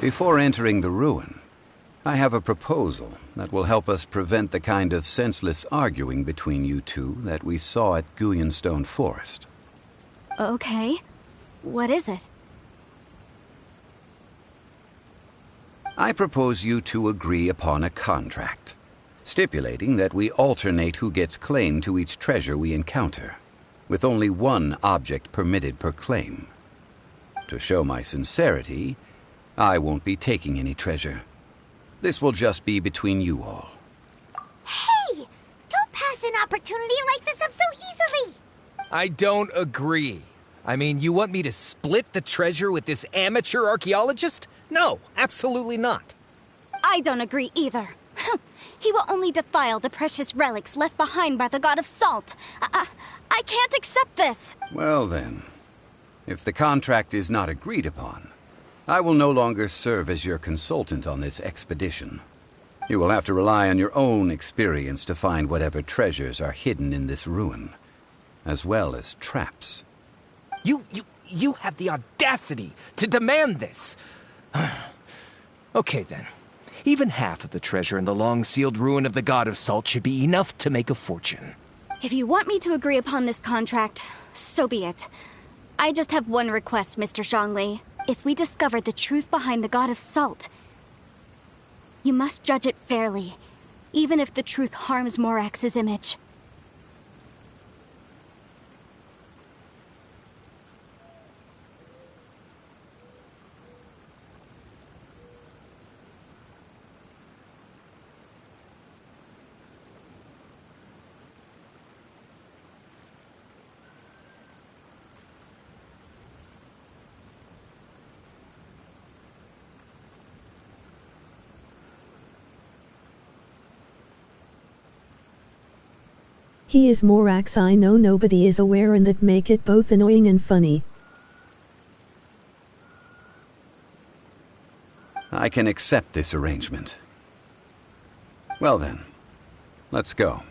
Before entering the ruin, I have a proposal that will help us prevent the kind of senseless arguing between you two that we saw at Guyonstone Forest. Okay. What is it? I propose you two agree upon a contract, stipulating that we alternate who gets claim to each treasure we encounter, with only one object permitted per claim. To show my sincerity, I won't be taking any treasure. This will just be between you all. Hey! Don't pass an opportunity like this up so easily! I don't agree. I mean, you want me to split the treasure with this amateur archaeologist? No, absolutely not. I don't agree either. He will only defile the precious relics left behind by the god of salt. I can't accept this. Well then, if the contract is not agreed upon, I will no longer serve as your consultant on this expedition. You will have to rely on your own experience to find whatever treasures are hidden in this ruin, as well as traps. You have the audacity to demand this! Okay then. Even half of the treasure in the long-sealed ruin of the God of Salt should be enough to make a fortune. If you want me to agree upon this contract, so be it. I just have one request, Mr. Zhongli. If we discover the truth behind the God of Salt, you must judge it fairly, even if the truth harms Morax's image. He is Morax I know nobody is aware and that make it both annoying and funny. I can accept this arrangement. Well then, let's go.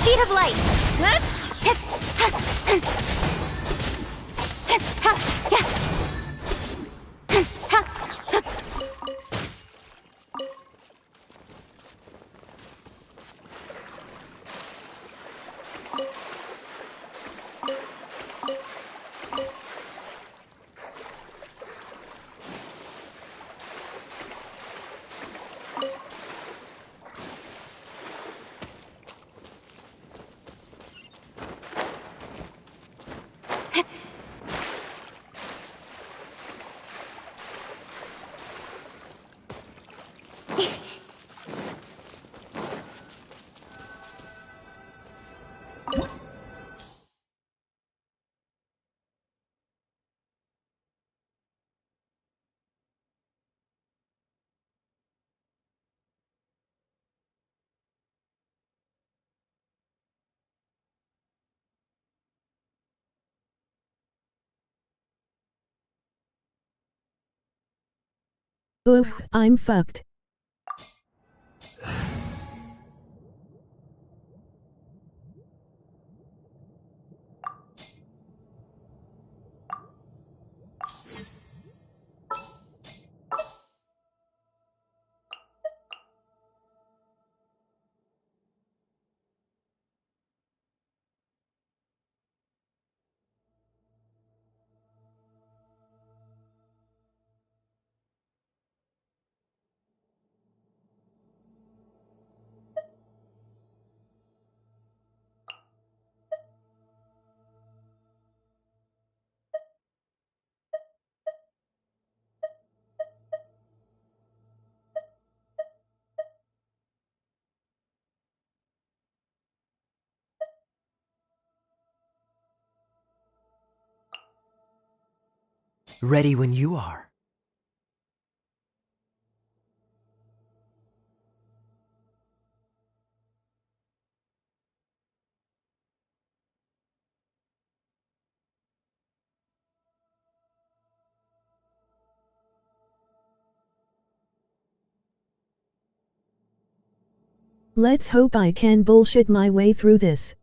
Speed of light! Oof, I'm fucked. Ready when you are. Let's hope I can bullshit my way through this.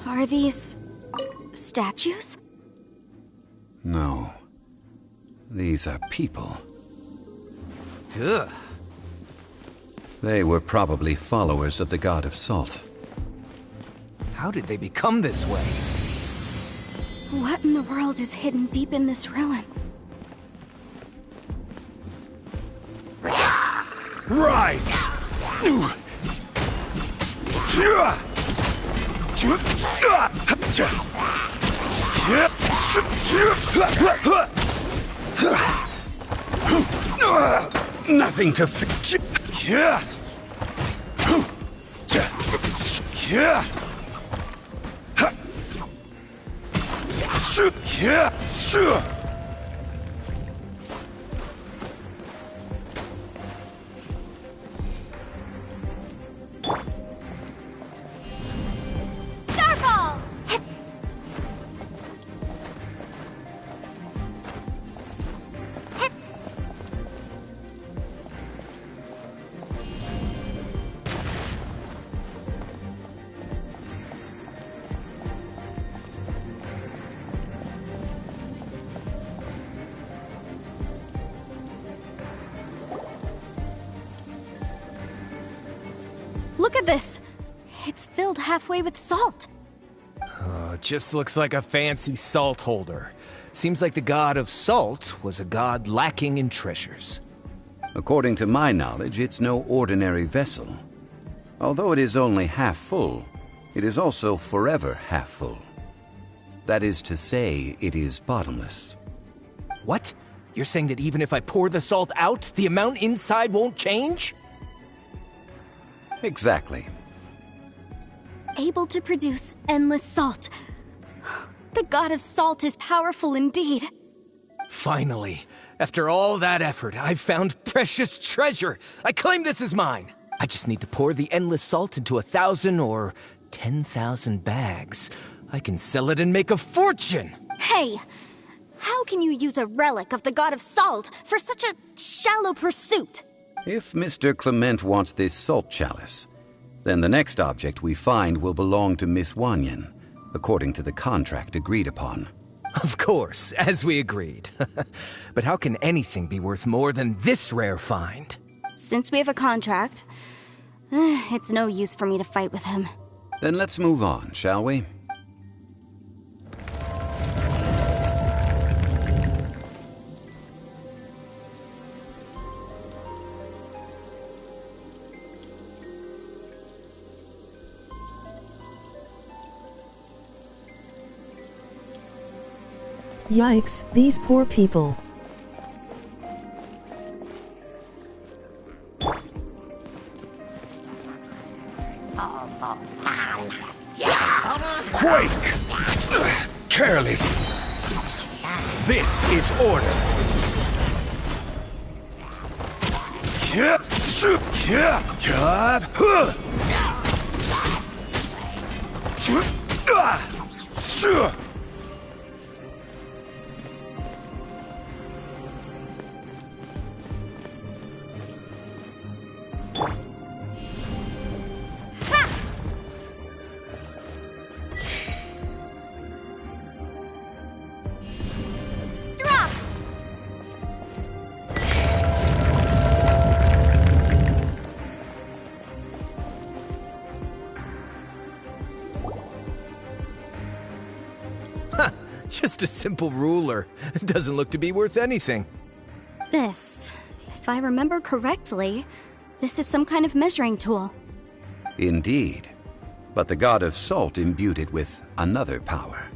Are these statues? No. These are people. Duh. They were probably followers of the god of salt. How did they become this way? What in the world is hidden deep in this ruin? Rise! Nothing to Starfall! Look at this! It's filled halfway with salt. It just looks like a fancy salt holder. Seems like the god of salt was a god lacking in treasures. According to my knowledge, it's no ordinary vessel. Although it is only half full, it is also forever half full. That is to say, it is bottomless. What? You're saying that even if I pour the salt out, the amount inside won't change? Exactly. Able to produce endless salt. The god of salt is powerful indeed. Finally, after all that effort, I've found precious treasure. I claim this as mine. I just need to pour the endless salt into 1,000 or 10,000 bags. I can sell it and make a fortune. Hey, how can you use a relic of the god of salt for such a shallow pursuit? If Mr. Clement wants this salt chalice, then the next object we find will belong to Miss Wanyan, according to the contract agreed upon. Of course, as we agreed. But how can anything be worth more than this rare find? Since we have a contract, it's no use for me to fight with him. Then let's move on, shall we? Yikes, these poor people. Quake! Careless! This is order! Just a simple ruler. It doesn't look to be worth anything. This, if I remember correctly, this is some kind of measuring tool. Indeed. But the god of salt imbued it with another power.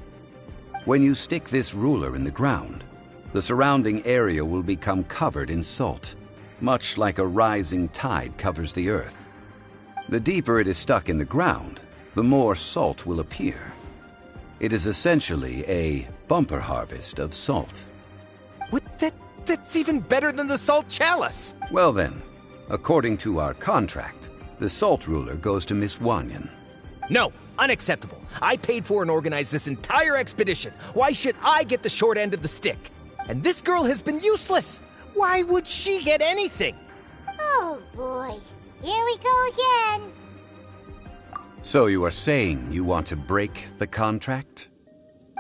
When you stick this ruler in the ground, the surrounding area will become covered in salt, much like a rising tide covers the earth. The deeper it is stuck in the ground, the more salt will appear. It is essentially a bumper harvest of salt. What? That's even better than the salt chalice! Well then, according to our contract, the salt ruler goes to Miss Wanyan. No, unacceptable. I paid for and organized this entire expedition. Why should I get the short end of the stick? And this girl has been useless! Why would she get anything? Oh boy, here we go again. So you are saying you want to break the contract?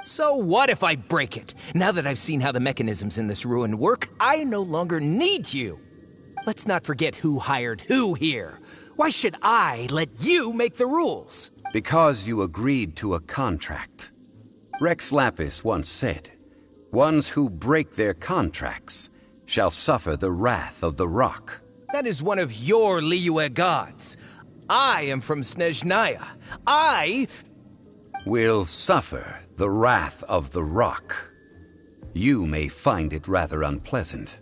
So what if I break it? Now that I've seen how the mechanisms in this ruin work, I no longer need you. Let's not forget who hired who here. Why should I let you make the rules? Because you agreed to a contract. Rex Lapis once said, "Ones who break their contracts shall suffer the wrath of the rock." That is one of your Liyue gods. I am from Snezhnaya. I will suffer the wrath of the rock. You may find it rather unpleasant.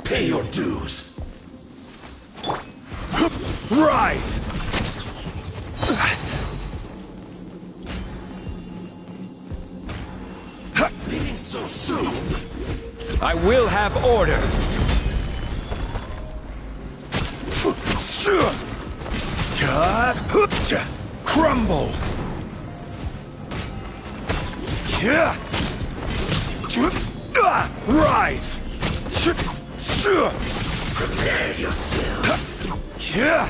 Pay your dues. Rise! Leaving so soon. I will have order. Crumble! Rise! Prepare yourself. You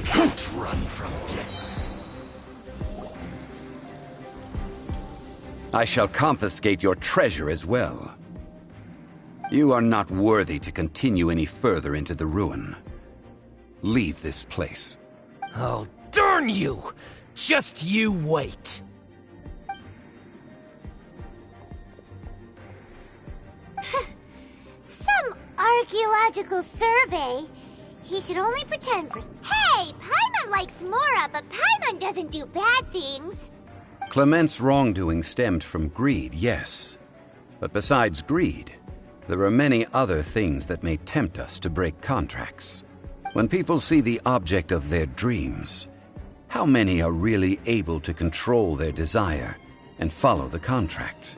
can't run from death. I shall confiscate your treasure as well. You are not worthy to continue any further into the ruin. Leave this place. Oh, darn you! Just you wait. Some archaeological survey? He could only pretend for... Hey! Paimon likes Mora, but Paimon doesn't do bad things. Clement's wrongdoing stemmed from greed, yes. But besides greed, there are many other things that may tempt us to break contracts. When people see the object of their dreams, how many are really able to control their desire and follow the contract?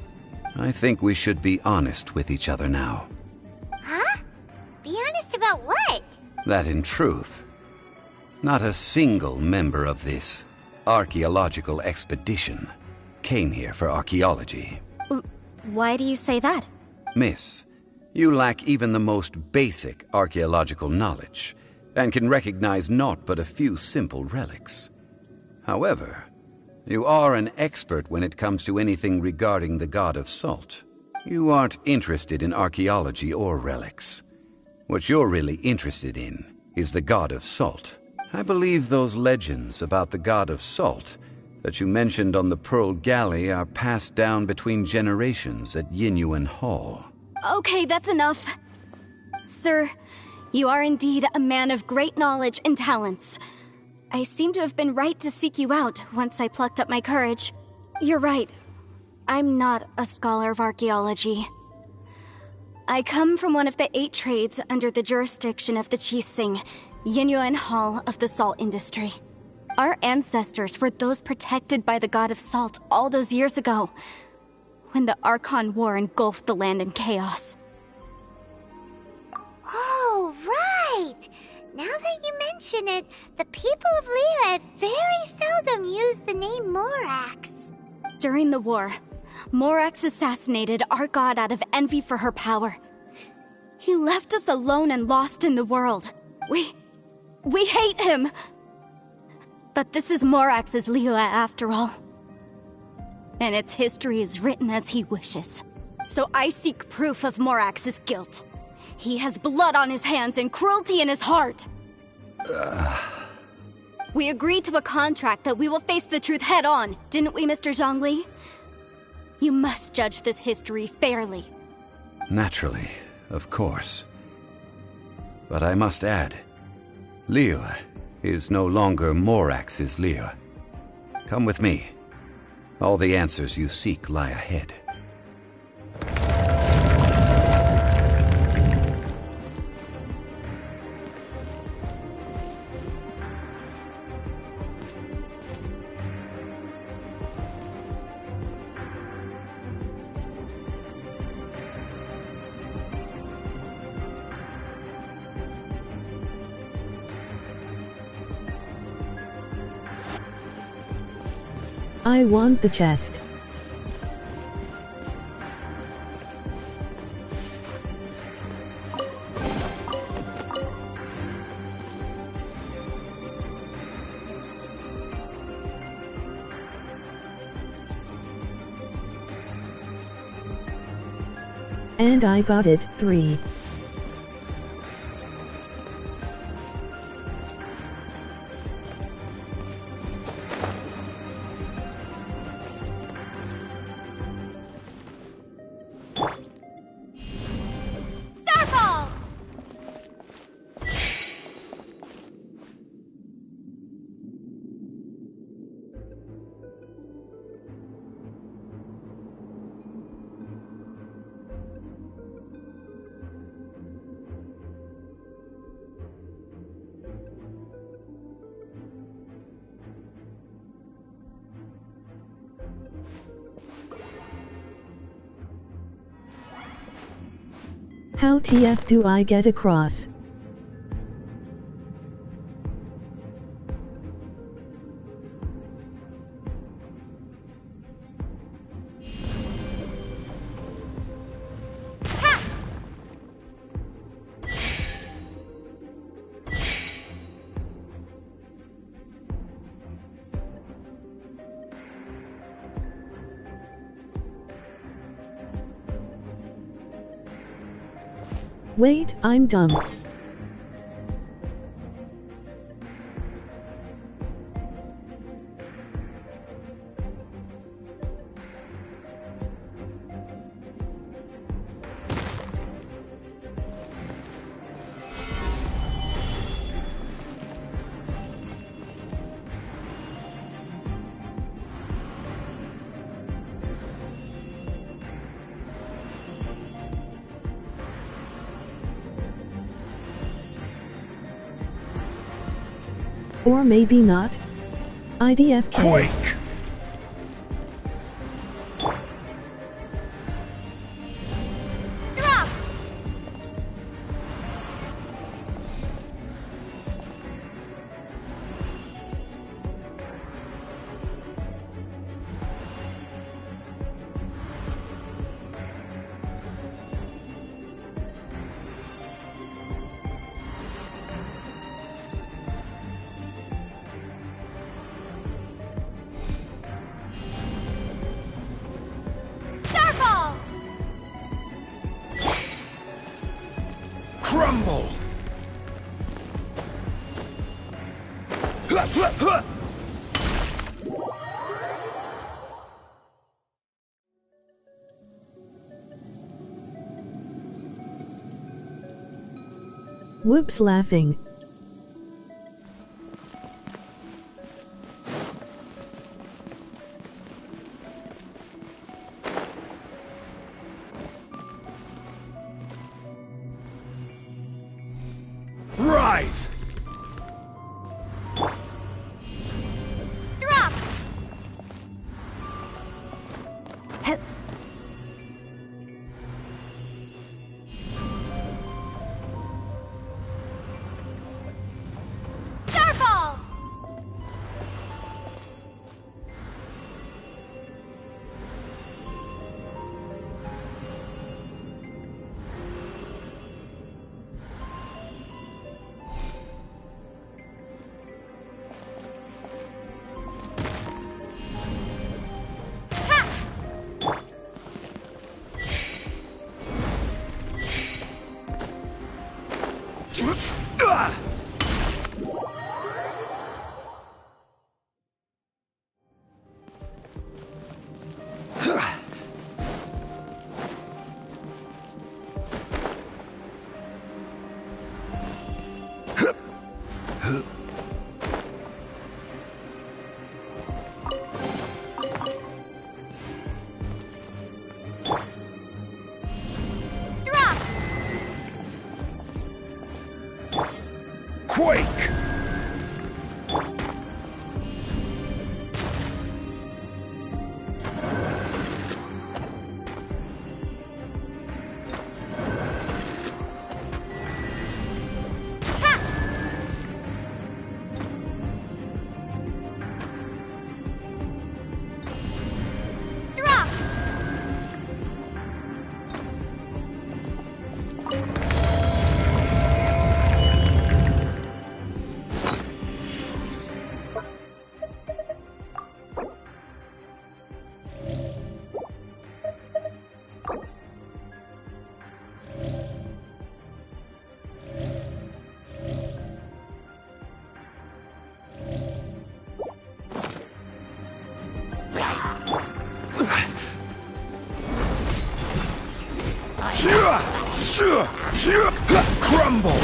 I think we should be honest with each other now. Huh? Be honest about what? That in truth, not a single member of this archaeological expedition came here for archaeology. Why do you say that? Miss, you lack even the most basic archaeological knowledge, and can recognize naught but a few simple relics. However, you are an expert when it comes to anything regarding the god of salt. You aren't interested in archaeology or relics. What you're really interested in is the god of salt. I believe those legends about the god of salt that you mentioned on the Pearl Galley are passed down between generations at Yinyuan Hall. Okay, that's enough. Sir, you are indeed a man of great knowledge and talents. I seem to have been right to seek you out once I plucked up my courage. You're right. I'm not a scholar of archaeology. I come from one of the 8 trades under the jurisdiction of the Qixing, Yinyuan Hall of the salt industry. Our ancestors were those protected by the god of salt all those years ago, when the Archon War engulfed the land in chaos. Oh, right! Now that you mention it, the people of Liyue very seldom use the name Morax. During the war, Morax assassinated our god out of envy for her power. He left us alone and lost in the world. We hate him! But this is Morax's Liyue after all. And its history is written as he wishes. So I seek proof of Morax's guilt. He has blood on his hands and cruelty in his heart. We agreed to a contract that we will face the truth head on, didn't we, Mr. Zhongli? You must judge this history fairly. Naturally, of course. But I must add, Liyue is no longer Morax's Liyue. Come with me. All the answers you seek lie ahead. I want the chest. And I got it, 3. Starfall! How TF do I get across? Wait, I'm dumb. Or maybe not. IDFK. Quake! Drop! Starfall! Crumble! Whoops, laughing. Rise! Drop! Starfall! Crumble!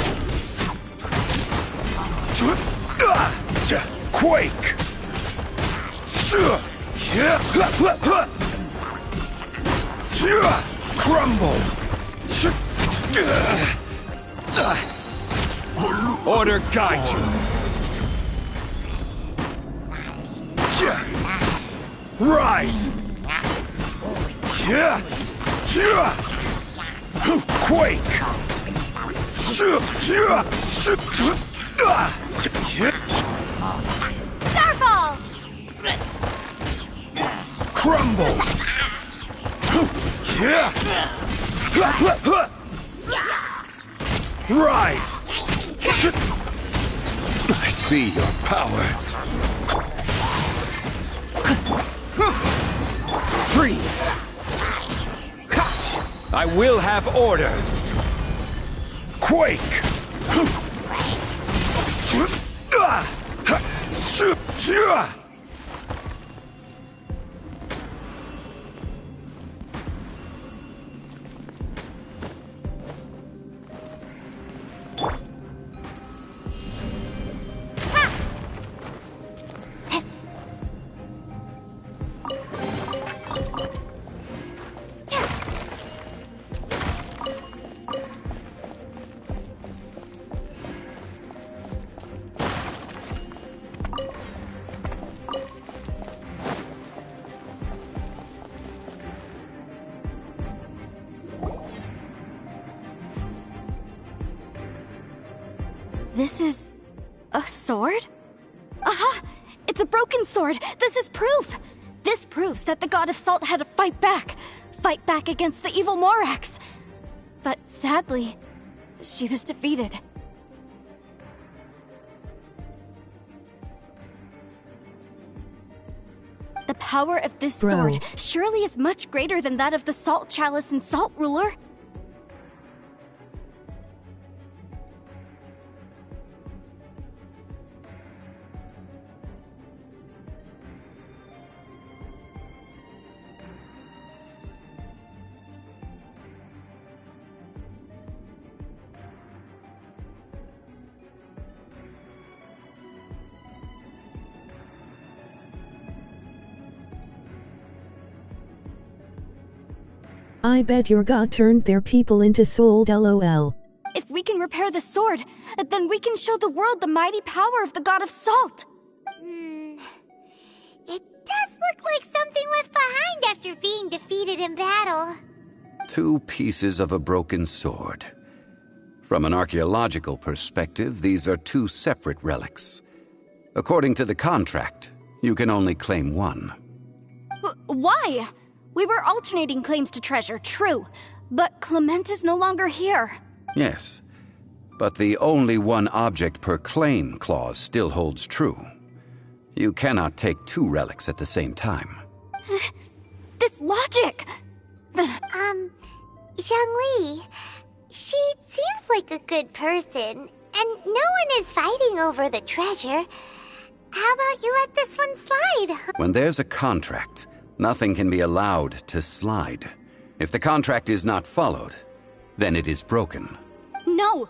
Quake! Crumble! Order guide you! Rise! Quake! Starfall! Crumble! Rise! I see your power. Freeze! I will have order. Quake! This is a sword? Aha! It's a broken sword! This is proof! This proves that the God of Salt had to fight back against the evil Morax. But sadly, she was defeated. The power of this sword surely is much greater than that of the Salt Chalice and Salt Ruler. I bet your god turned their people into sold lol. If we can repair the sword, then we can show the world the mighty power of the God of Salt. It does look like something left behind after being defeated in battle. 2 pieces of a broken sword. From an archaeological perspective, these are 2 separate relics. According to the contract, you can only claim one. Why? We were alternating claims to treasure, true, but Clement is no longer here. Yes, but the only one object per claim clause still holds true. You cannot take 2 relics at the same time. This logic! Zhongli, she seems like a good person, and no one is fighting over the treasure. How about you let this one slide? When there's a contract, nothing can be allowed to slide. If the contract is not followed, then it is broken. No!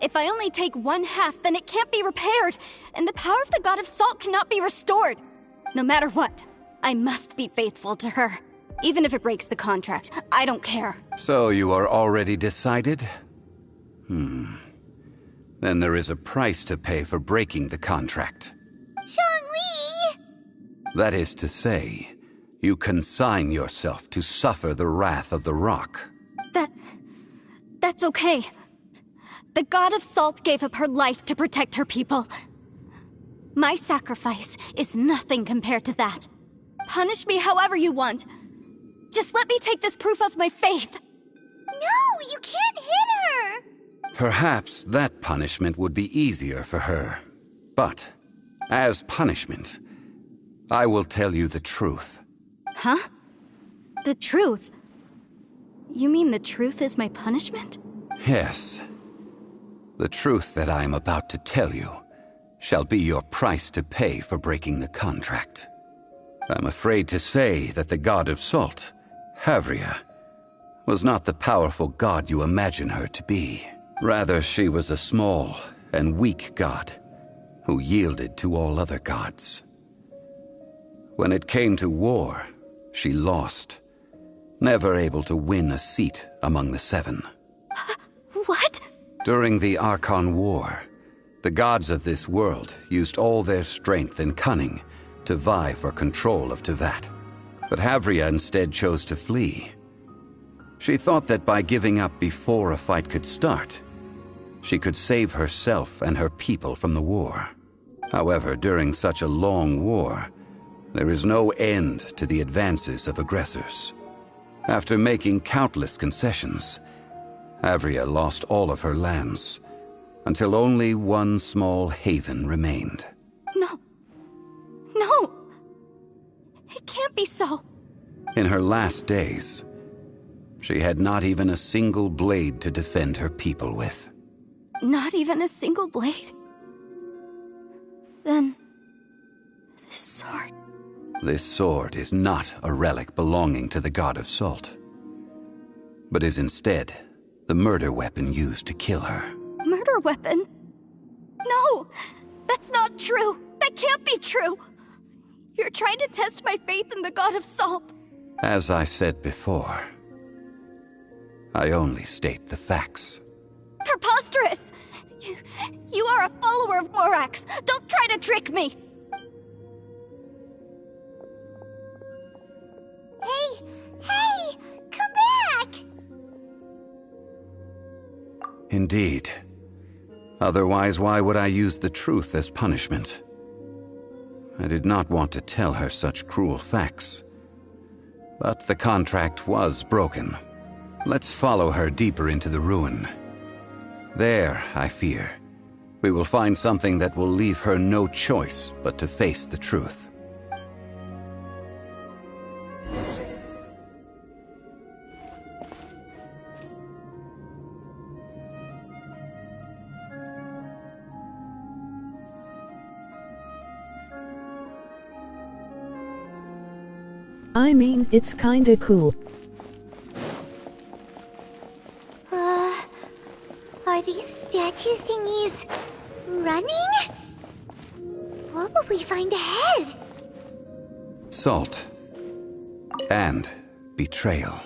If I only take 1/2, then it can't be repaired, and the power of the God of Salt cannot be restored. No matter what, I must be faithful to her. Even if it breaks the contract, I don't care. So you are already decided? Then there is a price to pay for breaking the contract. Zhongli! That is to say, you consign yourself to suffer the wrath of the rock. That's okay. The God of Salt gave up her life to protect her people. My sacrifice is nothing compared to that. Punish me however you want. Just let me take this proof of my faith. No, you can't hit her! Perhaps that punishment would be easier for her. But, as punishment, I will tell you the truth. Huh? The truth? You mean the truth is my punishment? Yes. The truth that I am about to tell you shall be your price to pay for breaking the contract. I'm afraid to say that the God of Salt, Havria, was not the powerful god you imagine her to be. Rather, she was a small and weak god who yielded to all other gods. When it came to war, she lost, never able to win a seat among the seven. What? During the Archon War, the gods of this world used all their strength and cunning to vie for control of Tevat. But Havria instead chose to flee. She thought that by giving up before a fight could start, she could save herself and her people from the war. However, during such a long war, there is no end to the advances of aggressors. After making countless concessions, Havria lost all of her lands, until only one small haven remained. No. No! It can't be so. In her last days, she had not even a single blade to defend her people with. Not even a single blade? Then, this sword... This sword is not a relic belonging to the god of salt, but is instead the murder weapon used to kill her. Murder weapon? No! That's not true! That can't be true! You're trying to test my faith in the god of salt! As I said before, I only state the facts. Preposterous! You are a follower of Morax! Don't try to trick me! Hey! Come back! Indeed. Otherwise, why would I use the truth as punishment? I did not want to tell her such cruel facts. But the contract was broken. Let's follow her deeper into the ruin. There, I fear, we will find something that will leave her no choice but to face the truth. I mean, it's kinda cool. Are these statue thingies running? What will we find ahead? Salt. And betrayal.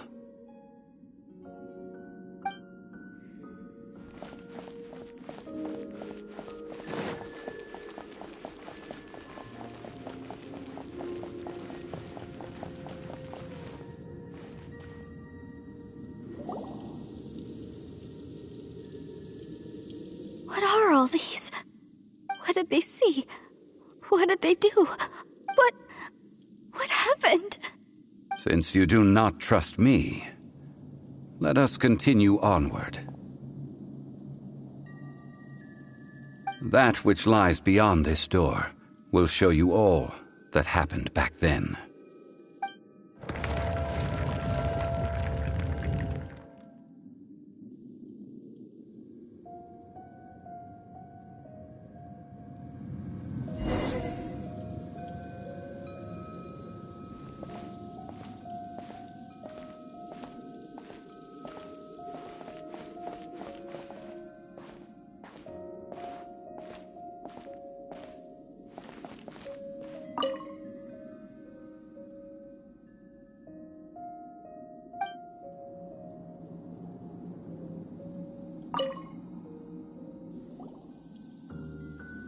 What are all these? What did they see? What did they do? What happened? Since you do not trust me, let us continue onward. That which lies beyond this door will show you all that happened back then.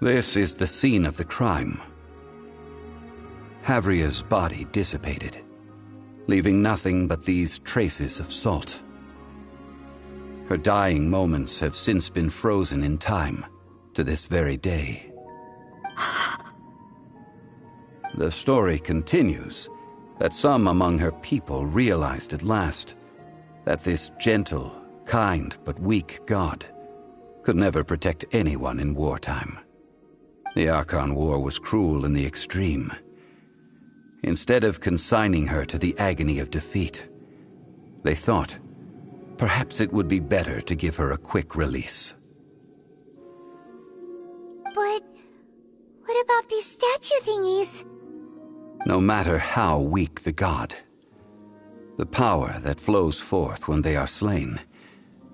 This is the scene of the crime. Havria's body dissipated, leaving nothing but these traces of salt. Her dying moments have since been frozen in time to this very day. The story continues that some among her people realized at last that this gentle, kind, but weak god could never protect anyone in wartime. The Archon War was cruel in the extreme. Instead of consigning her to the agony of defeat, they thought perhaps it would be better to give her a quick release. But what about these statue thingies? No matter how weak the god, The power that flows forth when they are slain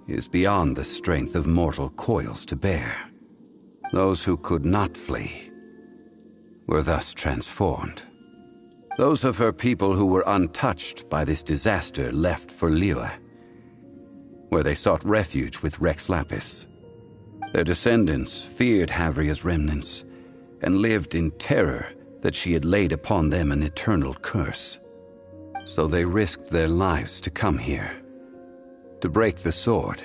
is beyond the strength of mortal coils to bear. Those who could not flee were thus transformed. Those of her people who were untouched by this disaster left for Liyue, where they sought refuge with Rex Lapis. Their descendants feared Havria's remnants and lived in terror that she had laid upon them an eternal curse. So they risked their lives to come here, to break the sword,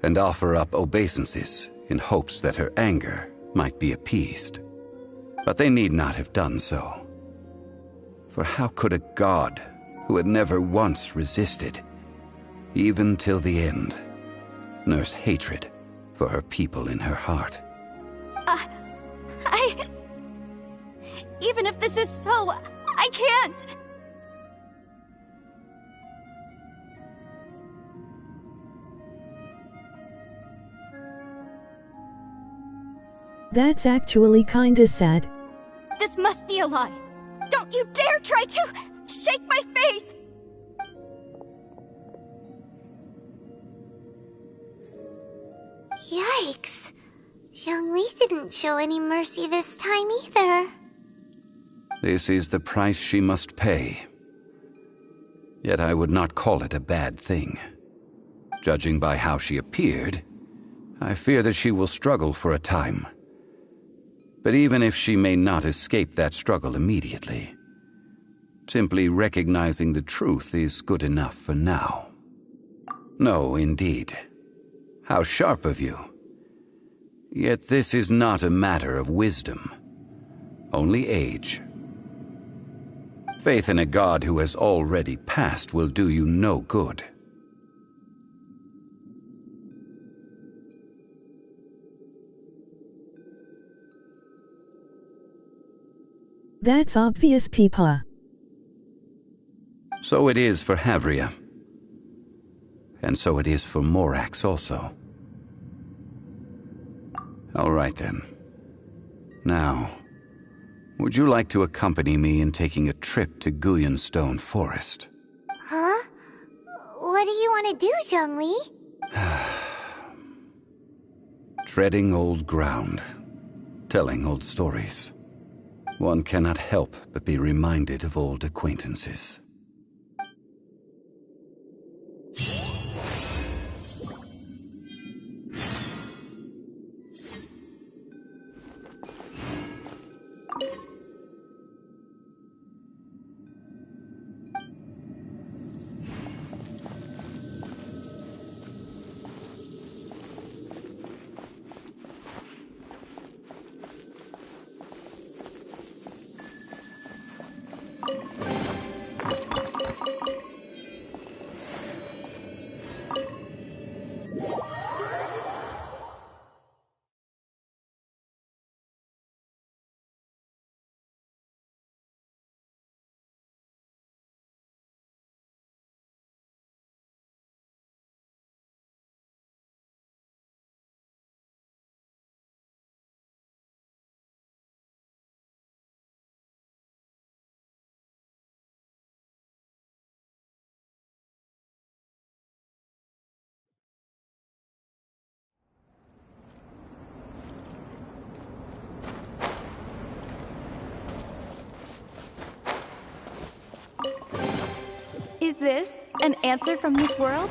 and offer up obeisances in hopes that her anger might be appeased. But they need not have done so. For how could a god who had never once resisted, even till the end, nurse hatred for her people in her heart? Even if this is so, I can't! That's actually kinda sad. This must be a lie! Don't you dare try to shake my faith! Yikes. Zhongli didn't show any mercy this time either. This is the price she must pay. Yet I would not call it a bad thing. Judging by how she appeared, I fear that she will struggle for a time. But even if she may not escape that struggle immediately, simply recognizing the truth is good enough for now. No, indeed. How sharp of you. Yet this is not a matter of wisdom, only age. Faith in a god who has already passed will do you no good. That's obvious, Peepa. So it is for Havria. And so it is for Morax also. All right then. Now, would you like to accompany me in taking a trip to Guyonstone Forest? Huh? What do you want to do, Zhongli? Treading old ground, telling old stories. One cannot help but be reminded of old acquaintances. Is this an answer from this world?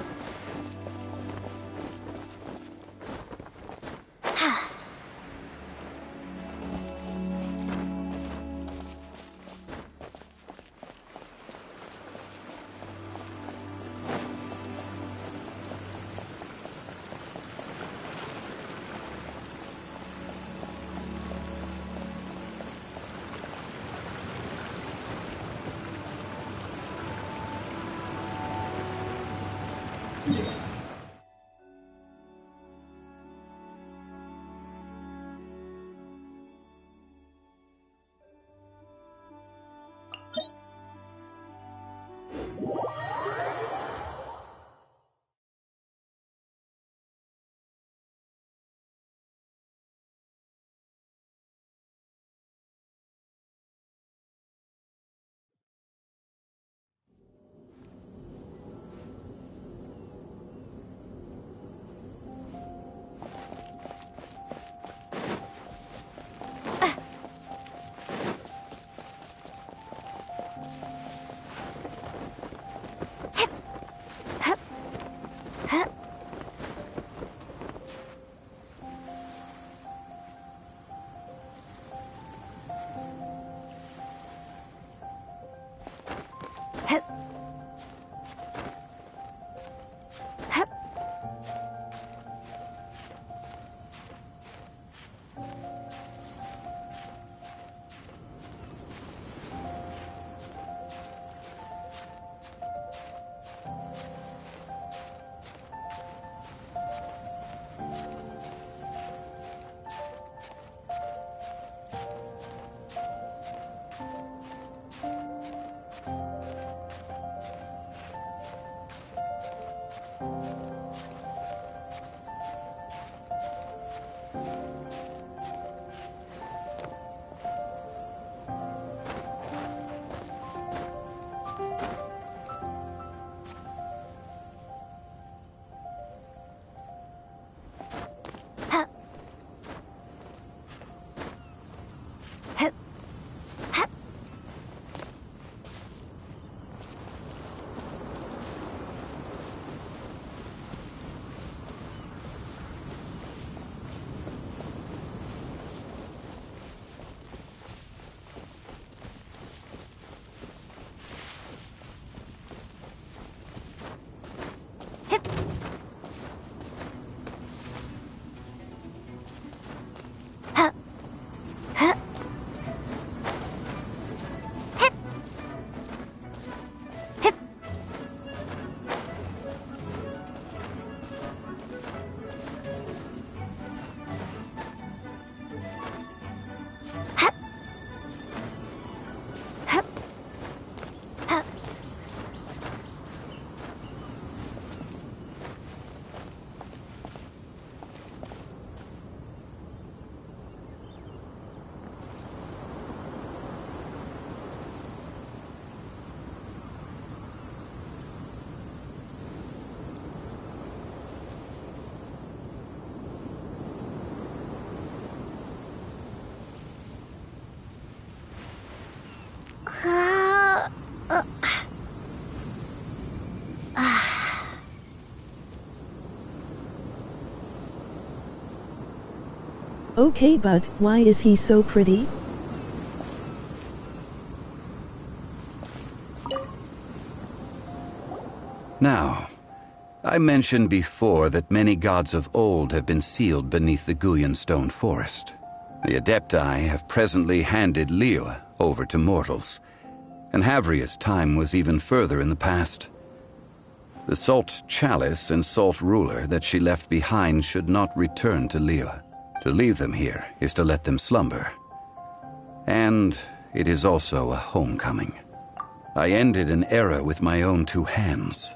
Okay, but why is he so pretty? Now, I mentioned before that many gods of old have been sealed beneath the Guyan stone forest. The Adepti have presently handed Liyue over to mortals, and Havria's time was even further in the past. The Salt Chalice and Salt Ruler that she left behind should not return to Liyue. To leave them here is to let them slumber. And it is also a homecoming. I ended an era with my own two hands.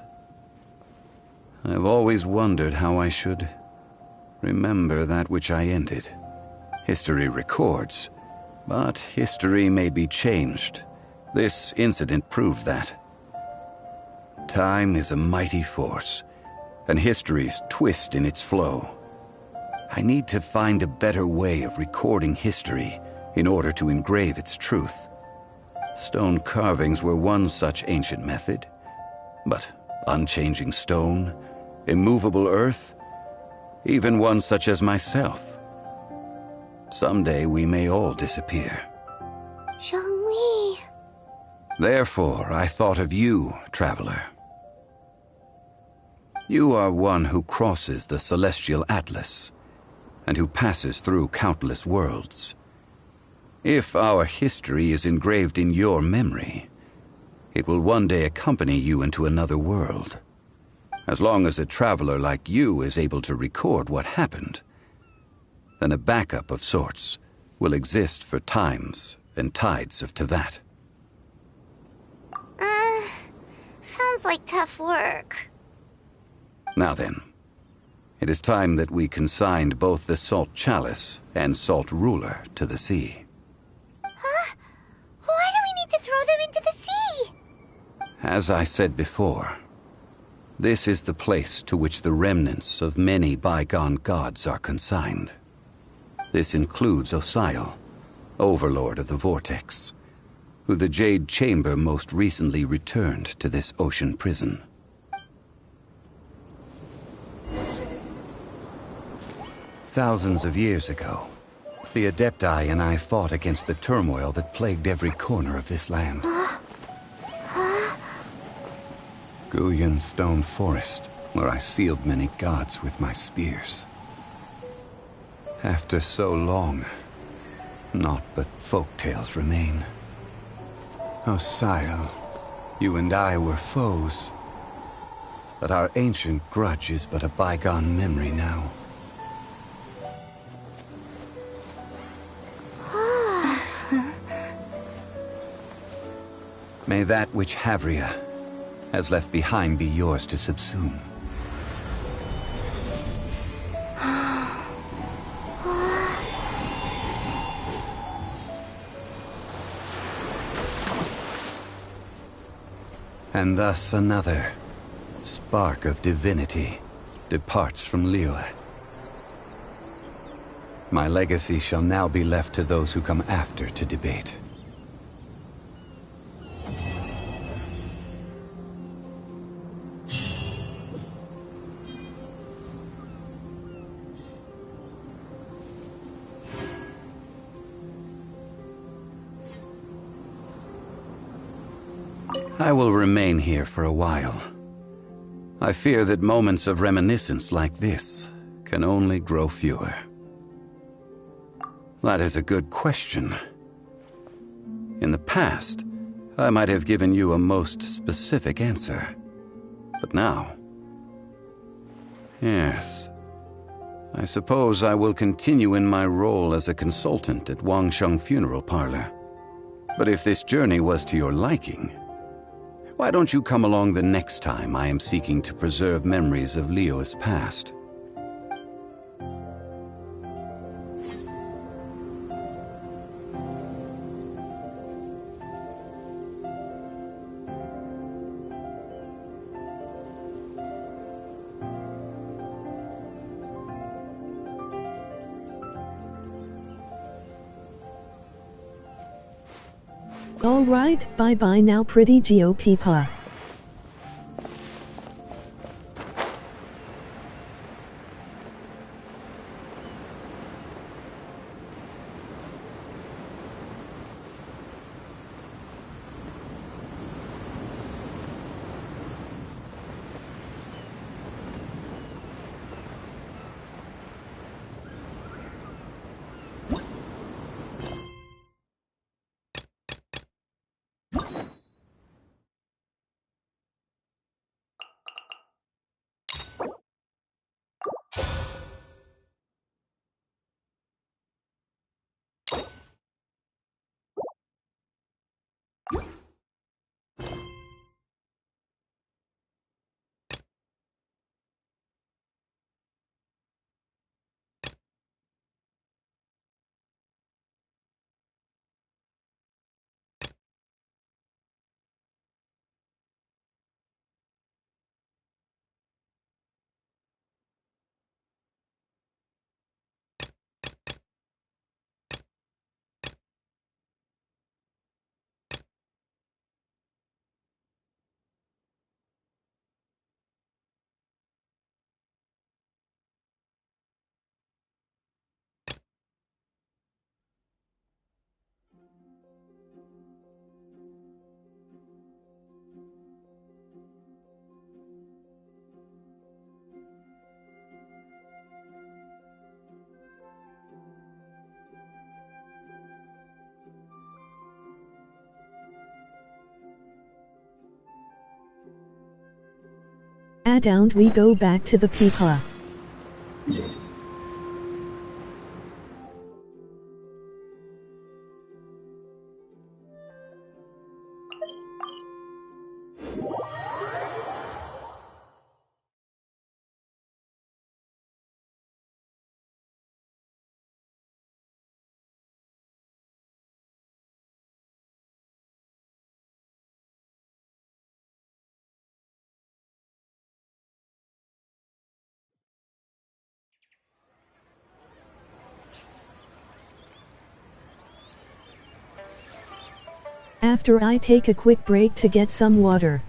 I've always wondered how I should remember that which I ended. History records, but history may be changed. This incident proved that. Time is a mighty force, and history's twist in its flow. I need to find a better way of recording history in order to engrave its truth. Stone carvings were one such ancient method, but unchanging stone, immovable earth, even one such as myself. Someday we may all disappear. Zhongli. Therefore, I thought of you, traveler. You are one who crosses the celestial atlas, and who passes through countless worlds. If our history is engraved in your memory, it will one day accompany you into another world. As long as a traveler like you is able to record what happened, then a backup of sorts will exist for times and tides of Tevat. Sounds like tough work. Now then, it is time that we consigned both the Salt Chalice and Salt Ruler to the sea. Huh? Why do we need to throw them into the sea? As I said before, this is the place to which the remnants of many bygone gods are consigned. This includes Osial, Overlord of the Vortex, who the Jade Chamber most recently returned to this ocean prison. Thousands of years ago, the Adepti and I fought against the turmoil that plagued every corner of this land. Guyan Stone Forest, where I sealed many gods with my spears. After so long, naught but folk tales remain. Osial, you and I were foes, but our ancient grudge is but a bygone memory now. May that which Havria has left behind be yours to subsume. And thus another spark of divinity departs from Liyue. My legacy shall now be left to those who come after to debate. I will remain here for a while. I fear that moments of reminiscence like this can only grow fewer. That is a good question. In the past, I might have given you a most specific answer. But now... yes. I suppose I will continue in my role as a consultant at Wangsheng Funeral Parlor. But if this journey was to your liking, why don't you come along the next time I am seeking to preserve memories of Liyue's past? Alright, bye-bye now pretty GOP pa. Why don't we go back to the Peepa? After I take a quick break to get some water.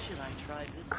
Should I try this?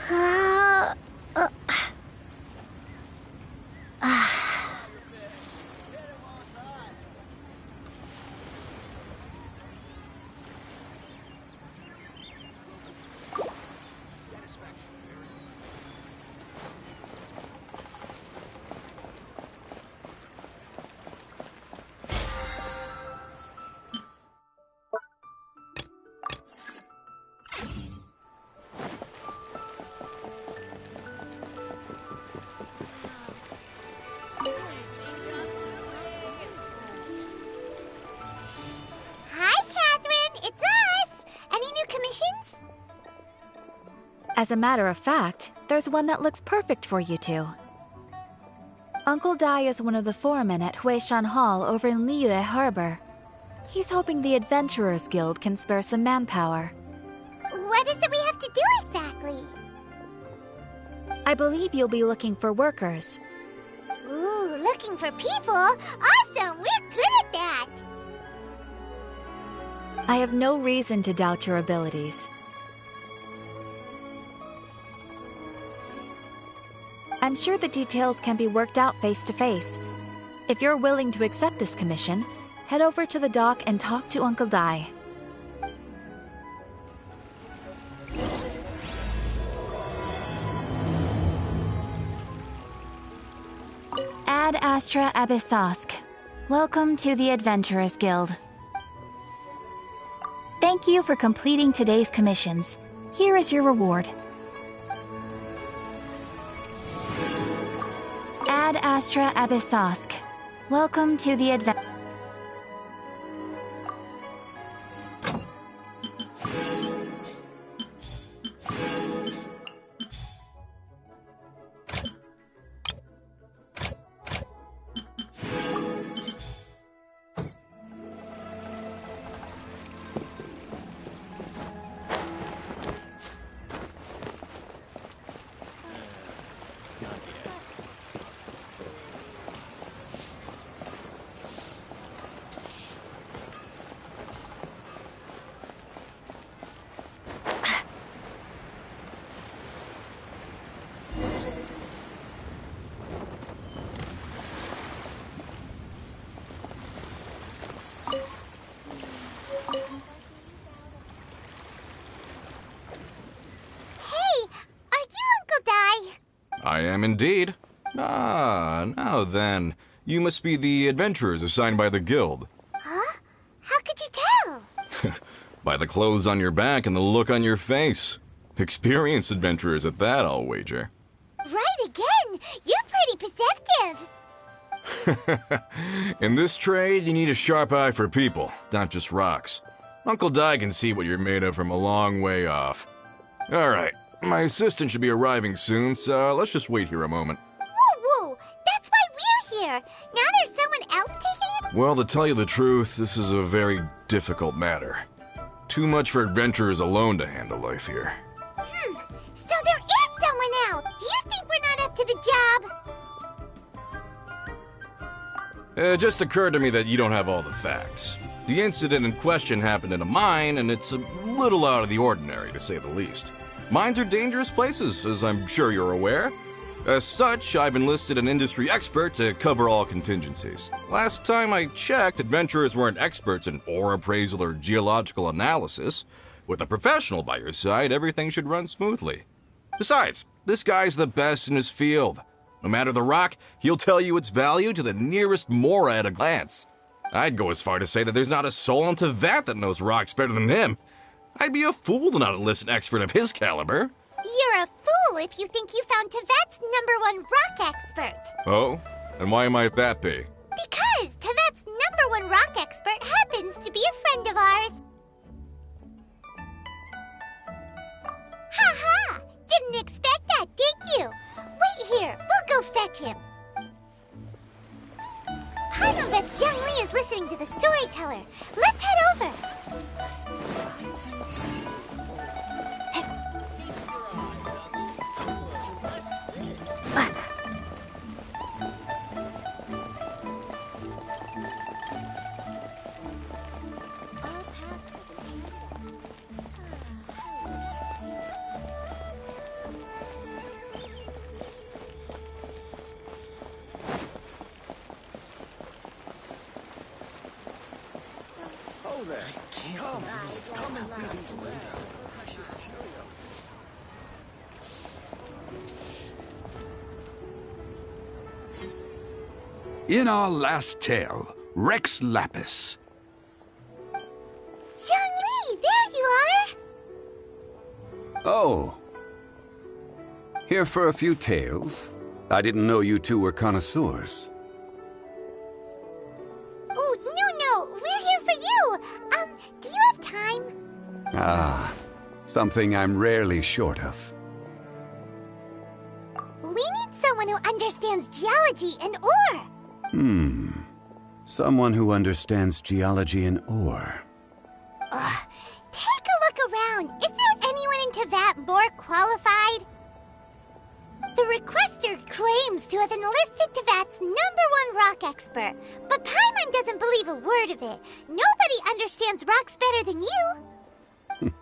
As a matter of fact, there's one that looks perfect for you two. Uncle Dai is one of the foremen at Huishan Hall over in Liyue Harbor. He's hoping the Adventurers Guild can spare some manpower. What is it we have to do exactly? I believe you'll be looking for workers. Ooh, looking for people? Awesome! We're good at that! I have no reason to doubt your abilities. I'm sure the details can be worked out face to face. If you're willing to accept this commission, head over to the dock and talk to Uncle Dai. Ad Astra Abyssosk. Welcome to the Adventurers Guild. Thank you for completing today's commissions. Here is your reward. Ad Astra Abyssosk. Welcome to the I am indeed. Ah, now then. You must be the adventurers assigned by the guild. Huh? How could you tell? By the clothes on your back and the look on your face. Experienced adventurers at that, I'll wager. Right again! You're pretty perceptive! In this trade, you need a sharp eye for people, not just rocks. Uncle Di can see what you're made of from a long way off. Alright, my assistant should be arriving soon, so let's just wait here a moment. Woo woo! That's why we're here! Now there's someone else taking it? Well, to tell you the truth, this is a very difficult matter. Too much for adventurers alone to handle life here. So there is someone else! Do you think we're not up to the job? It just occurred to me that you don't have all the facts. The incident in question happened in a mine, and it's a little out of the ordinary, to say the least. Mines are dangerous places, as I'm sure you're aware. As such, I've enlisted an industry expert to cover all contingencies. Last time I checked, adventurers weren't experts in ore appraisal or geological analysis. With a professional by your side, everything should run smoothly. Besides, this guy's the best in his field. No matter the rock, he'll tell you its value to the nearest mora at a glance. I'd go as far to say that there's not a soul in Tevat that knows rocks better than him. I'd be a fool to not enlist an expert of his caliber. You're a fool if you think you found Tevat's #1 rock expert. Oh? And why might that be? Because Tevat's #1 rock expert happens to be a friend of ours. Ha-ha! Didn't expect that, did you? Wait here, we'll go fetch him. Paimon bets Young Lee is listening to the storyteller. Let's head over. In our last tale, Rex Lapis. Young Lee, there you are! Oh. Here for a few tales? I didn't know you two were connoisseurs. Oh, no, we're here for you! Do you have time? Ah, something I'm rarely short of. We need someone who understands geology and ore. Someone who understands geology and ore. Take a look around. Is there anyone in Tevat more qualified? The requester claims to have enlisted Tevat's #1 rock expert, but Paimon doesn't believe a word of it. Nobody understands rocks better than you.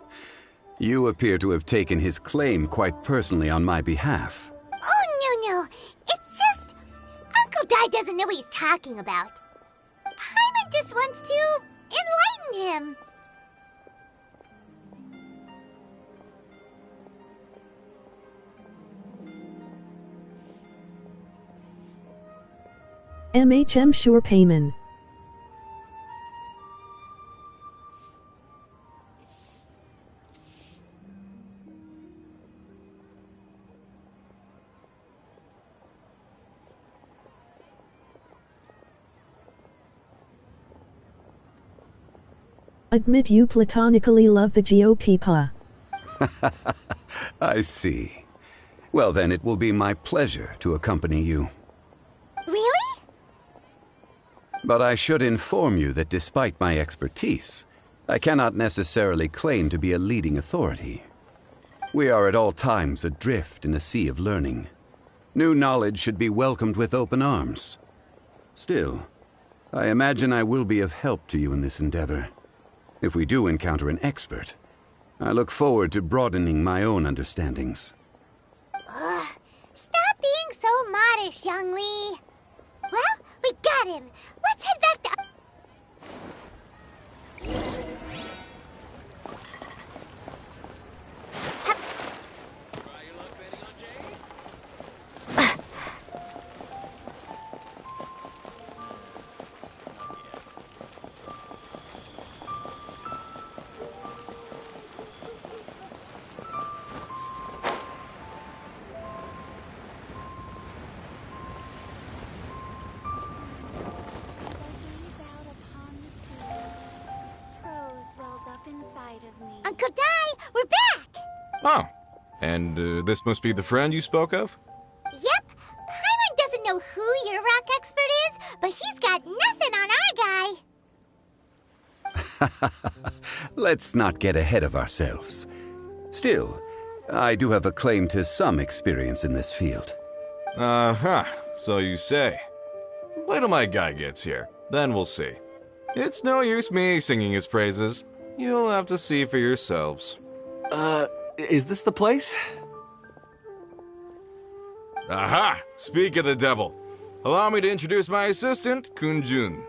You appear to have taken his claim quite personally on my behalf. Oh, no. It's just... Uncle Di doesn't know what he's talking about. Paimon just wants to enlighten him. MHM Sure Payman. Admit you platonically love the GOP pa. I see. Well then, it will be my pleasure to accompany you. Really? But I should inform you that despite my expertise, I cannot necessarily claim to be a leading authority. We are at all times adrift in a sea of learning. New knowledge should be welcomed with open arms. Still, I imagine I will be of help to you in this endeavor. If we do encounter an expert, I look forward to broadening my own understandings. Stop being so modest, Young Lee. Well, we got him. Let's head back to... Uncle Dai, we're back! Oh, and this must be the friend you spoke of? Yep. Paimon doesn't know who your rock expert is, but he's got nothing on our guy. Let's not get ahead of ourselves. Still, I do have a claim to some experience in this field. Uh-huh, so you say. Wait till my guy gets here, then we'll see. It's no use me singing his praises. You'll have to see for yourselves. Is this the place? Aha! Speak of the devil. Allow me to introduce my assistant, Kun-jun.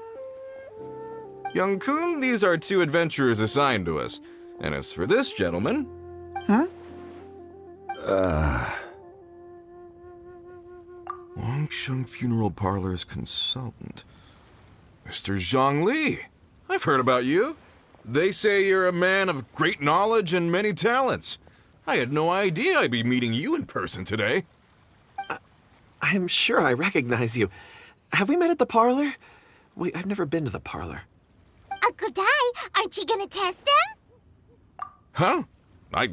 Young Kun, these are 2 adventurers assigned to us. And as for this gentleman... Wangsheng Funeral Parlor's consultant. Mr. Zhang Li. I've heard about you. They say you're a man of great knowledge and many talents. I had no idea I'd be meeting you in person today. I'm sure I recognize you. Have we met at the parlor? Wait, I've never been to the parlor. Uncle Dai, aren't you gonna test them? Huh? I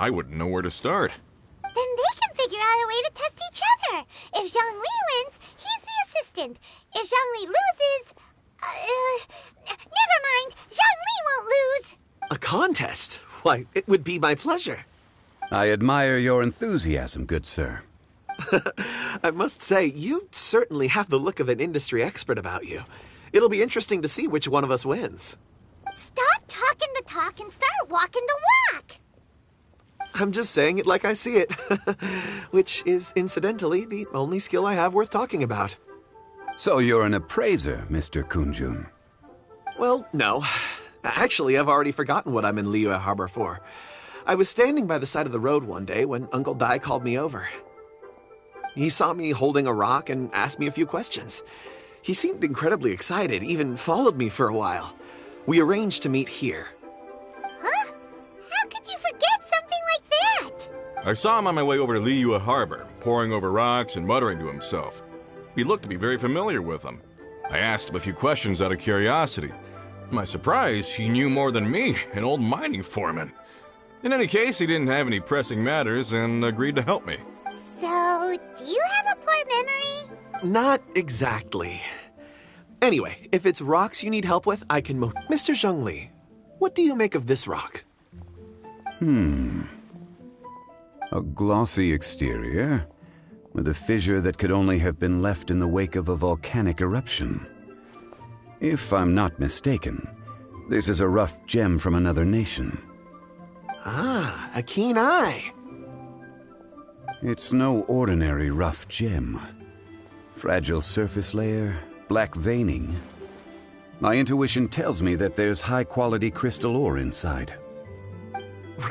wouldn't know where to start. Then they can figure out a way to test each other. If Zhang Li wins, he's the assistant. If Zhang Li loses... never mind. Zhang Li won't lose. A contest? Why, it would be my pleasure. I admire your enthusiasm, good sir. I must say, you certainly have the look of an industry expert about you. It'll be interesting to see which one of us wins. Stop talking the talk and start walking the walk. I'm just saying it like I see it. Which is, incidentally, the only skill I have worth talking about. So you're an appraiser, Mr. Kun-jun? Well, no. Actually, I've already forgotten what I'm in Liyue Harbor for. I was standing by the side of the road one day when Uncle Dai called me over. He saw me holding a rock and asked me a few questions. He seemed incredibly excited, even followed me for a while. We arranged to meet here. Huh? How could you forget something like that? I saw him on my way over to Liyue Harbor, poring over rocks and muttering to himself. He looked to be very familiar with them. I asked him a few questions out of curiosity. To my surprise, he knew more than me, an old mining foreman. In any case, he didn't have any pressing matters and agreed to help me. So, do you have a poor memory? Not exactly. Anyway, if it's rocks you need help with, I can Mr. Zhang Li, what do you make of this rock? A glossy exterior, with a fissure that could only have been left in the wake of a volcanic eruption. If I'm not mistaken, this is a rough gem from another nation. Ah, a keen eye. It's no ordinary rough gem. Fragile surface layer, black veining. My intuition tells me that there's high-quality crystal ore inside.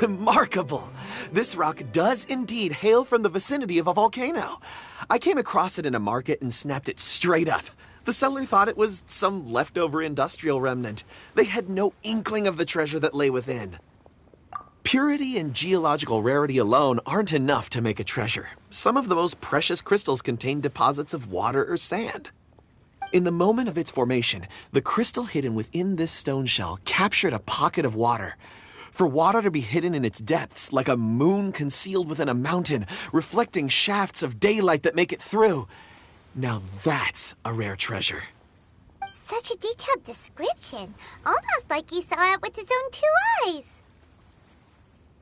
Remarkable! This rock does indeed hail from the vicinity of a volcano. I came across it in a market and snapped it straight up. The seller thought it was some leftover industrial remnant. They had no inkling of the treasure that lay within. Purity and geological rarity alone aren't enough to make a treasure. Some of the most precious crystals contain deposits of water or sand. In the moment of its formation, the crystal hidden within this stone shell captured a pocket of water. For water to be hidden in its depths, like a moon concealed within a mountain, reflecting shafts of daylight that make it through. Now that's a rare treasure. Such a detailed description. Almost like he saw it with his own 2 eyes.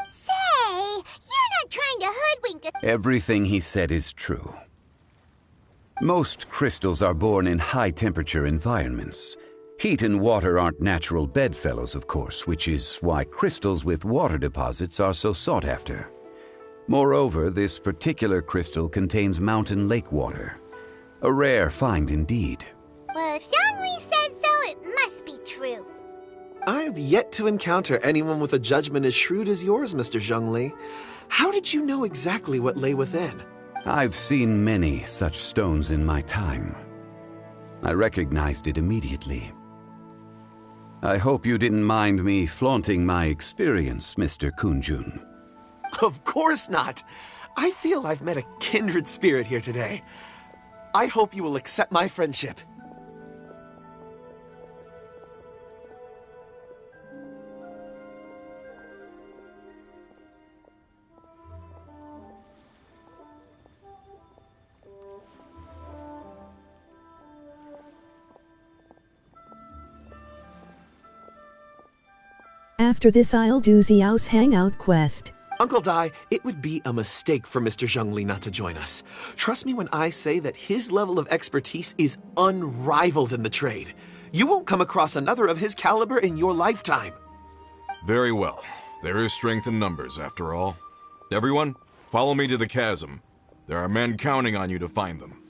Say, you're not trying to hoodwink us. Everything he said is true. Most crystals are born in high-temperature environments. Heat and water aren't natural bedfellows, of course, which is why crystals with water deposits are so sought after. Moreover, this particular crystal contains mountain lake water. A rare find indeed. Well, if Zhang Li says so, it must be true. I've yet to encounter anyone with a judgment as shrewd as yours, Mr. Zhang Li. How did you know exactly what lay within? I've seen many such stones in my time. I recognized it immediately. I hope you didn't mind me flaunting my experience, Mr. Kun-jun. Of course not. I feel I've met a kindred spirit here today. I hope you will accept my friendship. After this I'll do Xiao's hangout quest. Uncle Dai, it would be a mistake for Mr. Zhongli not to join us. Trust me when I say that his level of expertise is unrivaled in the trade. You won't come across another of his caliber in your lifetime. Very well. There is strength in numbers, after all. Everyone, follow me to the chasm. There are men counting on you to find them.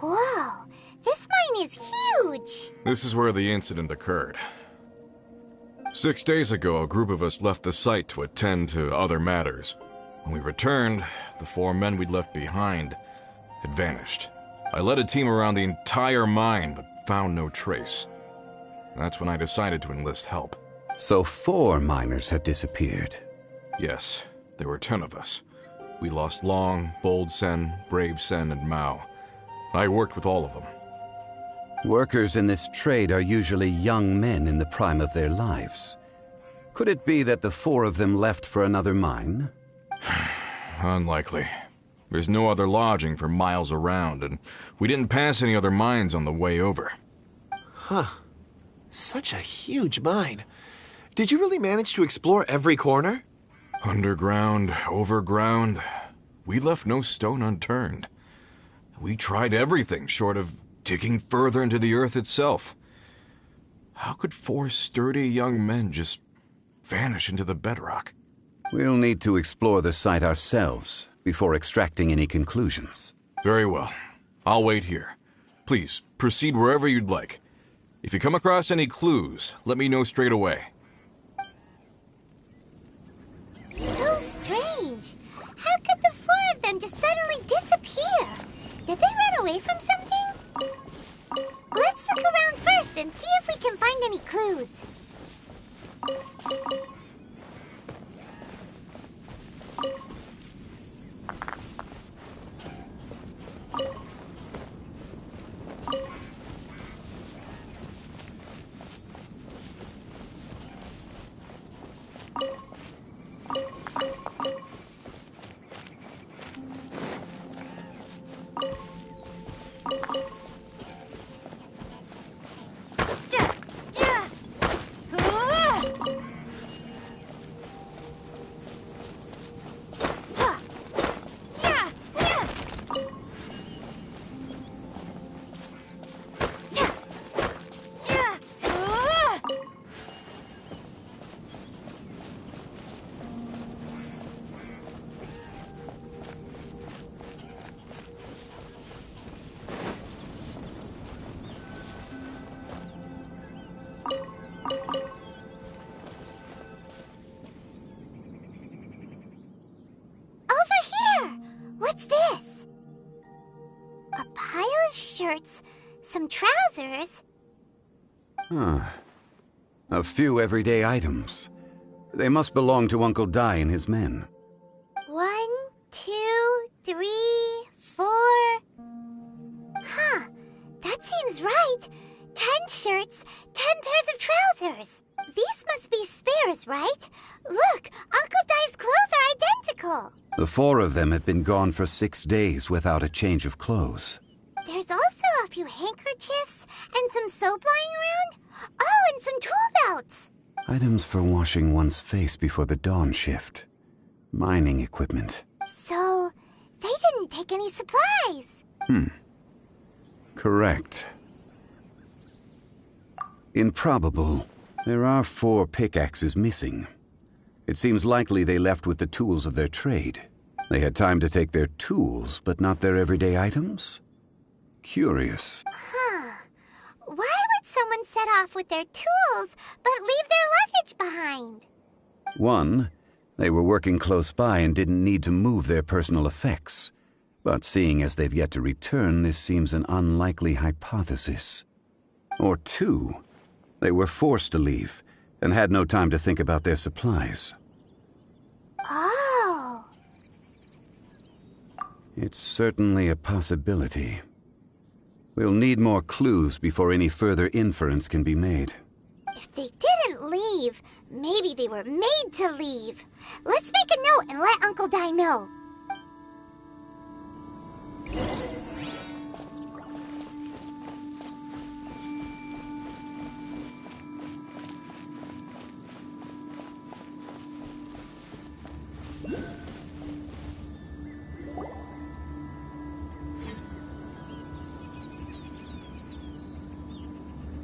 Whoa, this mine is huge! This is where the incident occurred. 6 days ago, a group of us left the site to attend to other matters. When we returned, the 4 men we'd left behind had vanished. I led a team around the entire mine, but found no trace. That's when I decided to enlist help. So 4 miners have disappeared. Yes, there were 10 of us. We lost Long, Bold Sen, Brave Sen, and Mao. I worked with all of them. Workers in this trade are usually young men in the prime of their lives. Could it be that the 4 of them left for another mine? Unlikely. There's no other lodging for miles around, and we didn't pass any other mines on the way over. Huh. Such a huge mine. Did you really manage to explore every corner? Underground, overground. We left no stone unturned. We tried everything short of digging further into the earth itself. How could 4 sturdy young men just vanish into the bedrock? We'll need to explore the site ourselves before extracting any conclusions. Very well. I'll wait here. Please, proceed wherever you'd like. If you come across any clues, let me know straight away. So strange. How could the 4 of them just suddenly disappear? Did they run away from something? Let's look around first and see if we can find any clues. What's this? A pile of shirts, some trousers. A few everyday items. They must belong to Uncle Dai and his men. 1, 2, 3, 4. Huh, that seems right. 10 shirts, 10 pairs of trousers. These must be spares, right? Look, Uncle Dai's clothes are identical. The 4 of them have been gone for 6 days without a change of clothes. There's also a few handkerchiefs and some soap lying around. Oh, and some tool belts. Items for washing one's face before the dawn shift. Mining equipment. So, they didn't take any supplies. Correct. Improbable. There are 4 pickaxes missing. It seems likely they left with the tools of their trade. They had time to take their tools, but not their everyday items? Curious. Huh. Why would someone set off with their tools, but leave their luggage behind? 1, they were working close by and didn't need to move their personal effects. But seeing as they've yet to return, this seems an unlikely hypothesis. Or 2, they were forced to leave and had no time to think about their supplies. Oh. It's certainly a possibility. We'll need more clues before any further inference can be made. If they didn't leave, maybe they were made to leave. Let's make a note and let Uncle Dai know.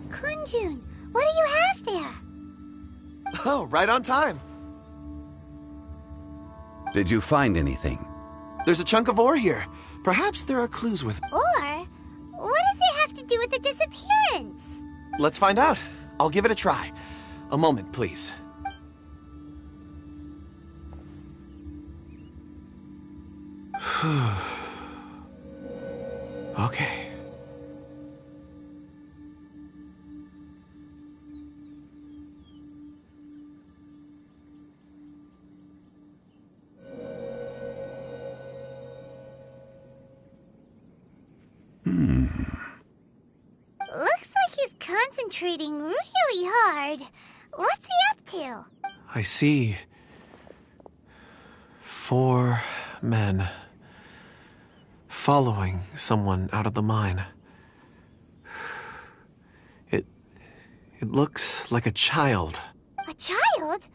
Kunjun, what do you have there? Oh, right on time. Did you find anything? There's a chunk of ore here. Perhaps there are clues with it. Or, what does it have to do with the disappearance? Let's find out. I'll give it a try. A moment, please. Okay. Looks like he's concentrating really hard. What's he up to? I see 4 men following someone out of the mine. It looks like a child. A child?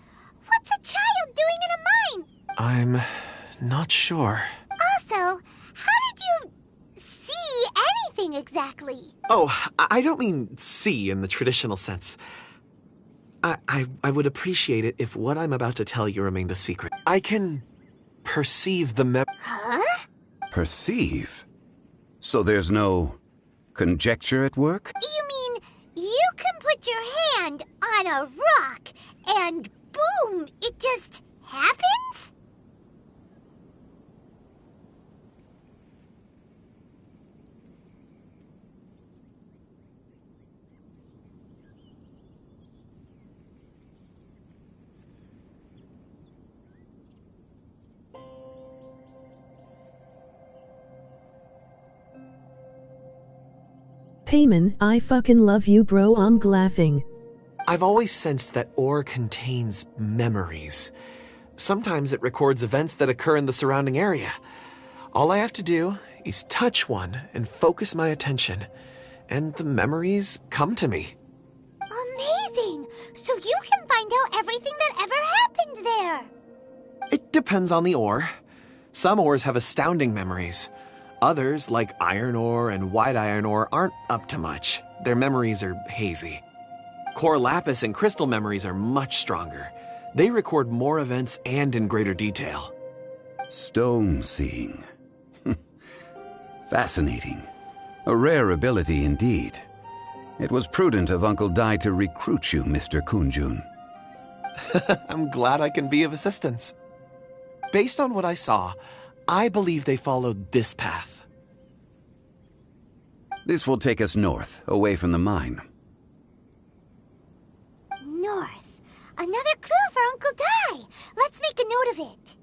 What's a child doing in a mine? I'm not sure. Also, how did you see anything exactly? Oh, I don't mean see in the traditional sense. I would appreciate it if what I'm about to tell you remained a secret. I can perceive the Huh? Perceive? So there's no conjecture at work? You mean you can put your hand on a rock and boom, it just happens? Payman, I fucking love you, bro. I'm laughing. I've always sensed that ore contains memories. Sometimes it records events that occur in the surrounding area. All I have to do is touch one and focus my attention, and the memories come to me. Amazing! So you can find out everything that ever happened there. It depends on the ore. Some ores have astounding memories. Others, like iron ore and white iron ore, aren't up to much. Their memories are hazy. Core lapis and crystal memories are much stronger. They record more events and in greater detail. Stone seeing. Fascinating. A rare ability indeed. It was prudent of Uncle Dai to recruit you, Mr. Kunjun. I'm glad I can be of assistance. Based on what I saw, I believe they followed this path. This will take us north, away from the mine. North. Another clue for Uncle Dai. Let's make a note of it.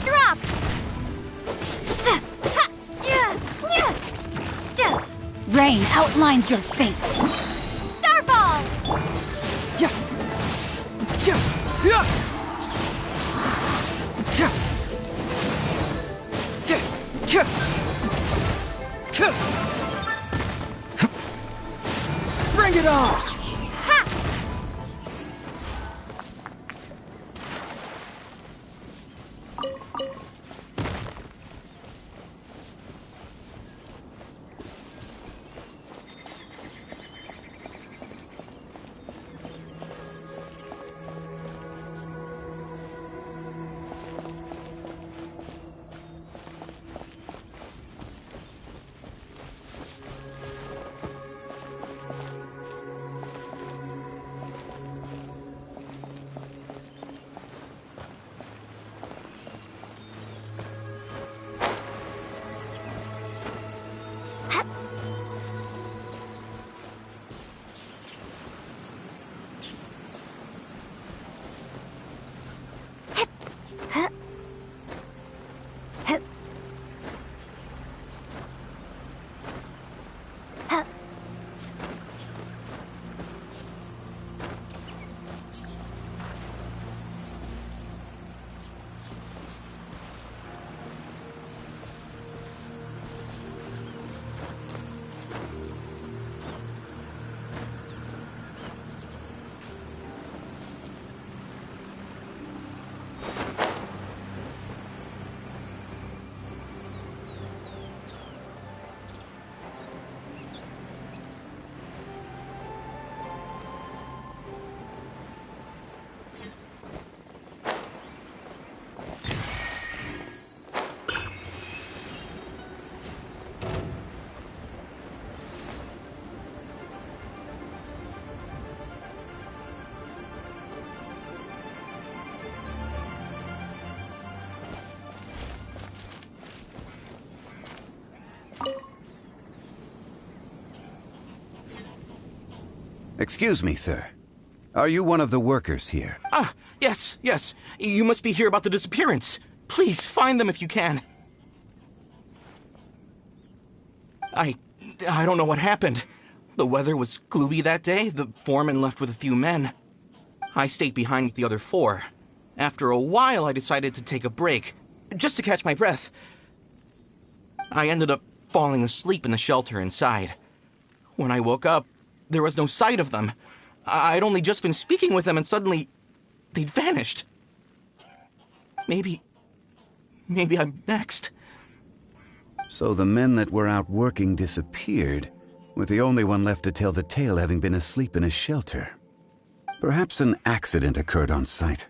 Drop! Rain outlines your fate. Starball! Bring it on! Excuse me, sir. Are you one of the workers here? Ah, yes. You must be here about the disappearance. Please, find them if you can. I don't know what happened. The weather was gloomy that day. The foreman left with a few men. I stayed behind with the other 4. After a while, I decided to take a break, just to catch my breath. I ended up falling asleep in the shelter inside. When I woke up, there was no sight of them. I'd only just been speaking with them and suddenly they'd vanished. Maybe I'm next. So the men that were out working disappeared, with the only one left to tell the tale having been asleep in a shelter. Perhaps an accident occurred on site.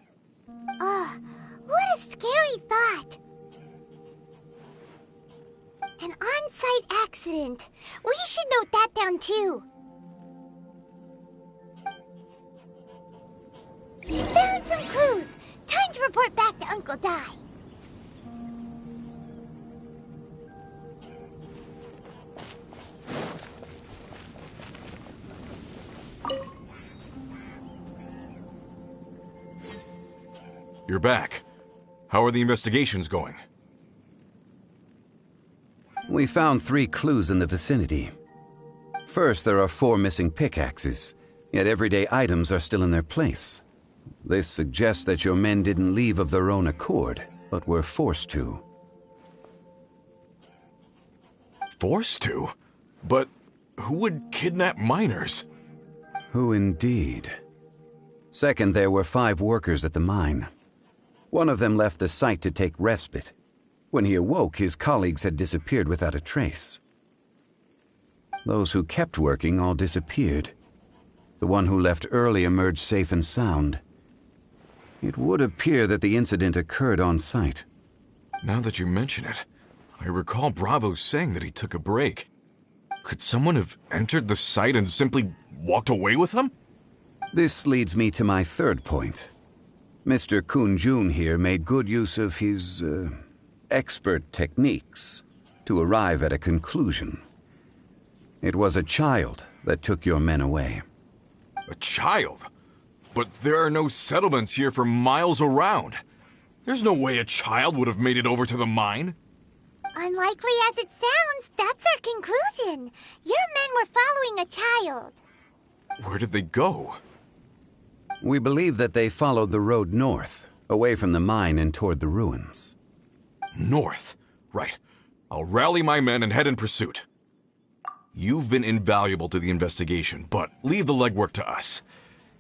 What a scary thought. An on-site accident. We should note that down too. We found some clues. Time to report back to Uncle Di. You're back. How are the investigations going? We found 3 clues in the vicinity. First, there are 4 missing pickaxes, yet everyday items are still in their place. This suggests that your men didn't leave of their own accord, but were forced to. Forced to? But who would kidnap miners? Who indeed? Second, there were 5 workers at the mine. One of them left the site to take respite. When he awoke, his colleagues had disappeared without a trace. Those who kept working all disappeared. The one who left early emerged safe and sound. It would appear that the incident occurred on site. Now that you mention it, I recall Bravo saying that he took a break. Could someone have entered the site and simply walked away with him? This leads me to my third point. Mr. Kun-jun here made good use of his, expert techniques to arrive at a conclusion. It was a child that took your men away. A child? But there are no settlements here for miles around. There's no way a child would have made it over to the mine. Unlikely as it sounds, that's our conclusion. Your men were following a child. Where did they go? We believe that they followed the road north, away from the mine and toward the ruins. North? Right. I'll rally my men and head in pursuit. You've been invaluable to the investigation, but leave the legwork to us.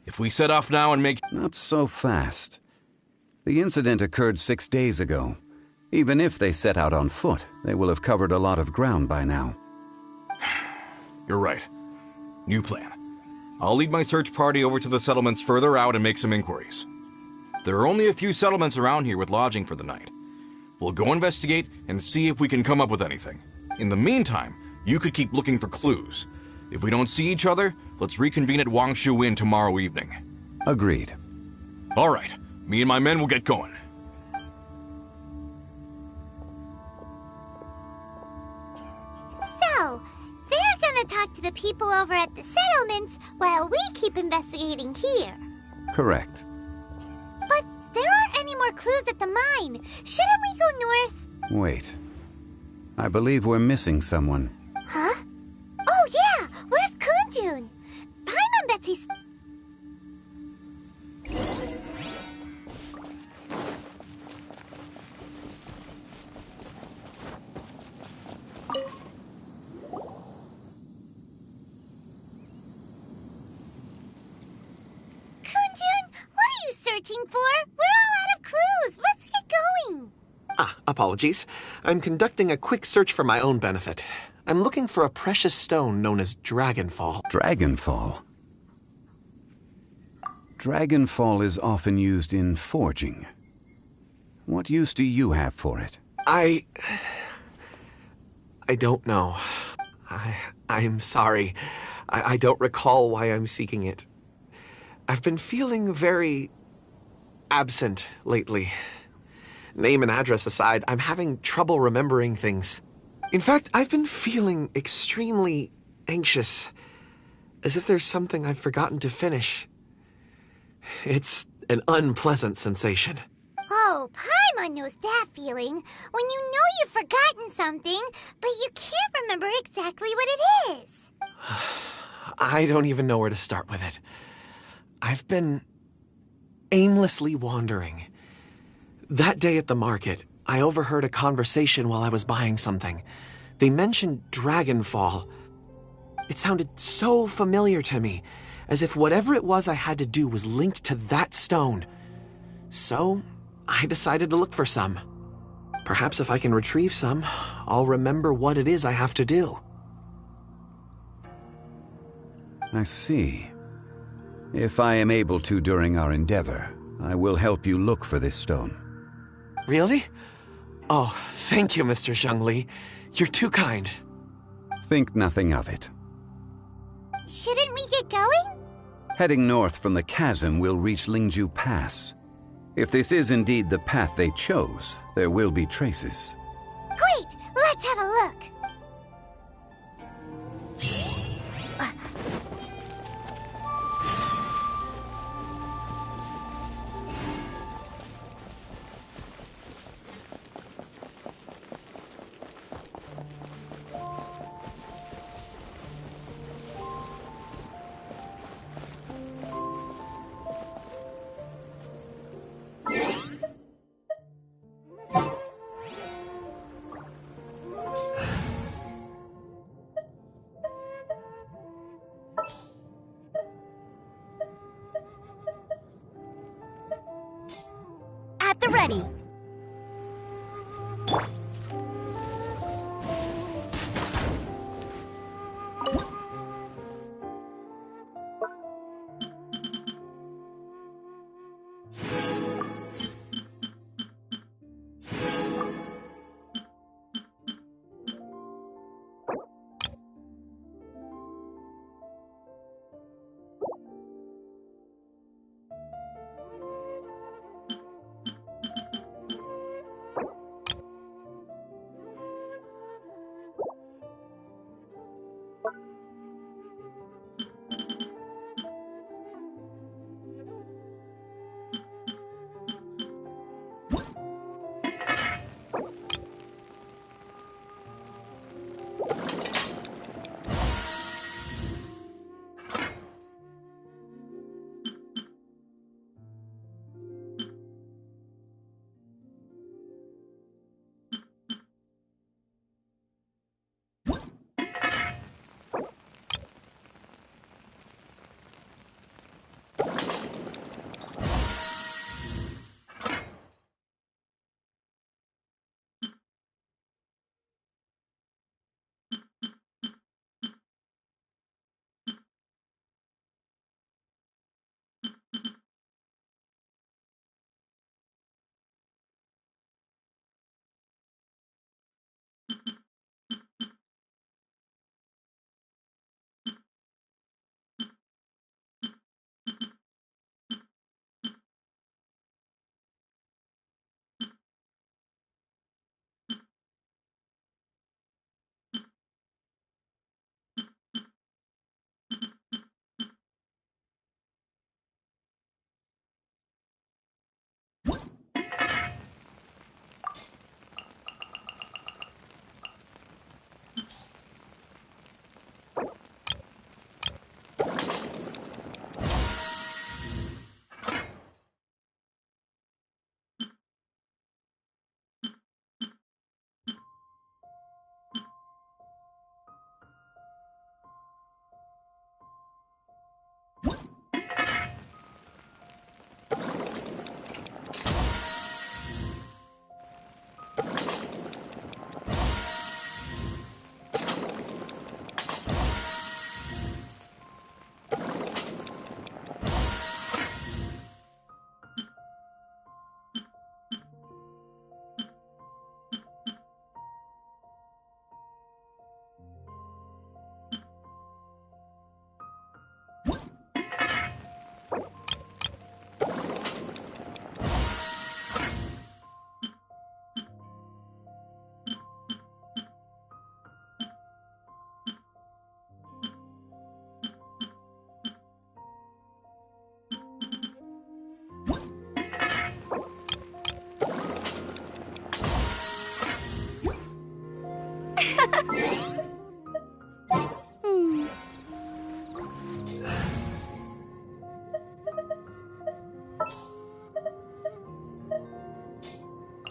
If we set off now and make... Not so fast. The incident occurred 6 days ago. Even if they set out on foot, they will have covered a lot of ground by now. You're right. New plan. I'll lead my search party over to the settlements further out and make some inquiries. There are only a few settlements around here with lodging for the night. We'll go investigate and see if we can come up with anything. In the meantime, you could keep looking for clues. If we don't see each other, let's reconvene at Wangshu Inn tomorrow evening. Agreed. All right. Me and my men will get going. So, they're gonna talk to the people over at the settlements while we keep investigating here. Correct. But there aren't any more clues at the mine. Shouldn't we go north? Wait. I believe we're missing someone. Huh? Oh yeah! Where's Kunjun? Paimon Betsy's... Searching for? We're all out of clues. Let's get going. Apologies. I'm conducting a quick search for my own benefit. I'm looking for a precious stone known as Dragonfall. Dragonfall? Dragonfall is often used in forging. What use do you have for it? I don't know. I'm sorry. I don't recall why I'm seeking it. I've been feeling very absent lately. Name and address aside, I'm having trouble remembering things. In fact, I've been feeling extremely anxious, as if there's something I've forgotten to finish. It's an unpleasant sensation. Oh, Paimon knows that feeling, when you know you've forgotten something, but you can't remember exactly what it is. I don't even know where to start with it. I've been aimlessly wandering. That day at the market, I overheard a conversation while I was buying something. They mentioned Dragonfall. It sounded so familiar to me, as if whatever it was I had to do was linked to that stone. So, I decided to look for some. Perhaps if I can retrieve some, I'll remember what it is I have to do. I see. If I am able to during our endeavor, I will help you look for this stone. Really? Oh, thank you, Mr. Zhongli. You're too kind. Think nothing of it. Shouldn't we get going? Heading north from the chasm, we'll reach Lingju Pass. If this is indeed the path they chose, there will be traces. Great! Let's have a look. At the ready.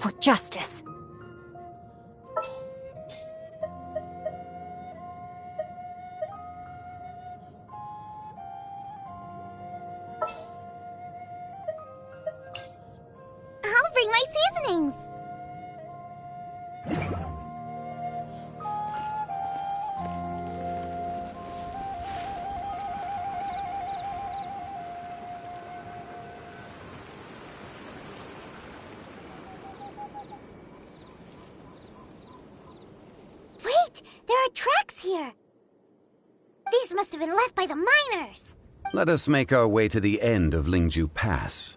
For justice. I'll bring my seasonings. Wait, there are tracks here. These must have been left by the miners. Let us make our way to the end of Lingju Pass.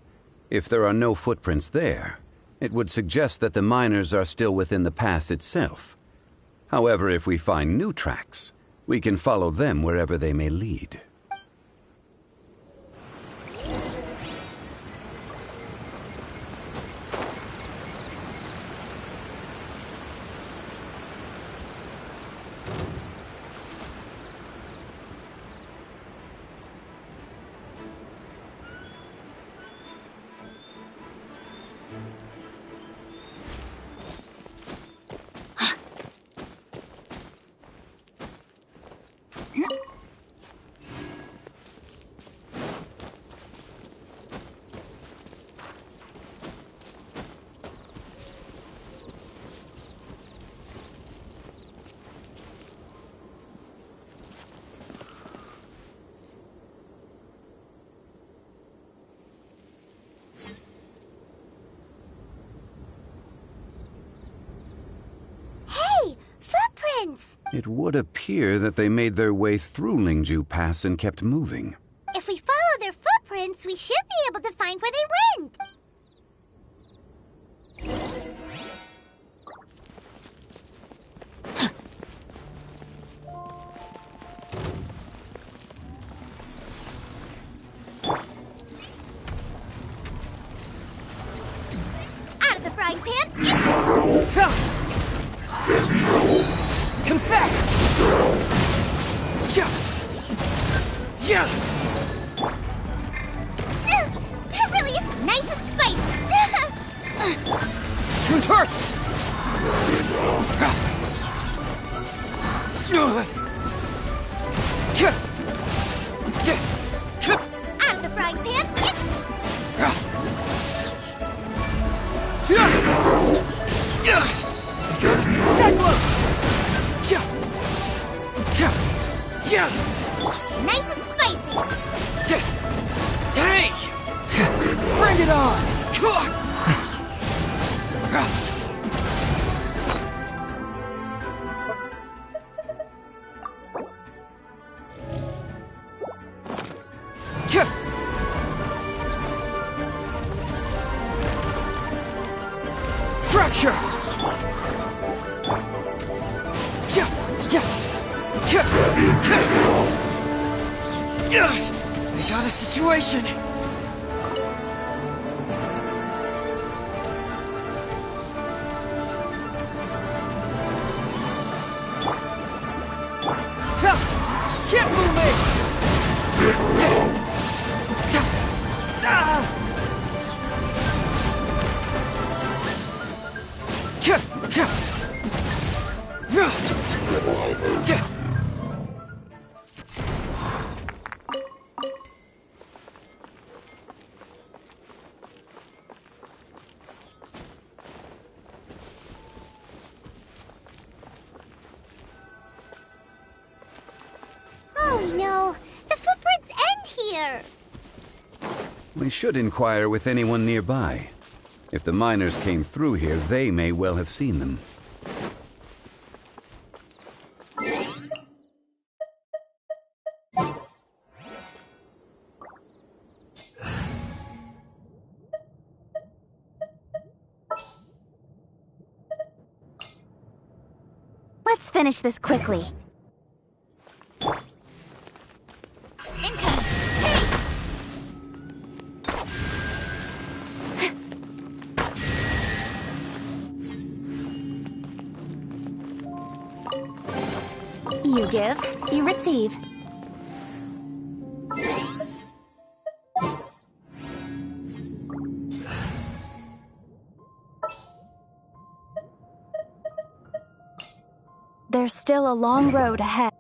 If there are no footprints there, it would suggest that the miners are still within the pass itself. However, if we find new tracks, we can follow them wherever they may lead. It would appear that they made their way through Lingju Pass and kept moving. If we follow their footprints, we should be able to find where they went. Out of the frying pan. Confess! Yeah! Yeah! They're really nice and spicy. Truth hurts! Out of the frying pan. Nice and spicy. Hey! Bring it on! Fracture! We got a situation! Can't move me! Oh no, the footprints end here. We should inquire with anyone nearby. If the miners came through here, they may well have seen them. Let's finish this quickly. You give, you receive. There's still a long road ahead.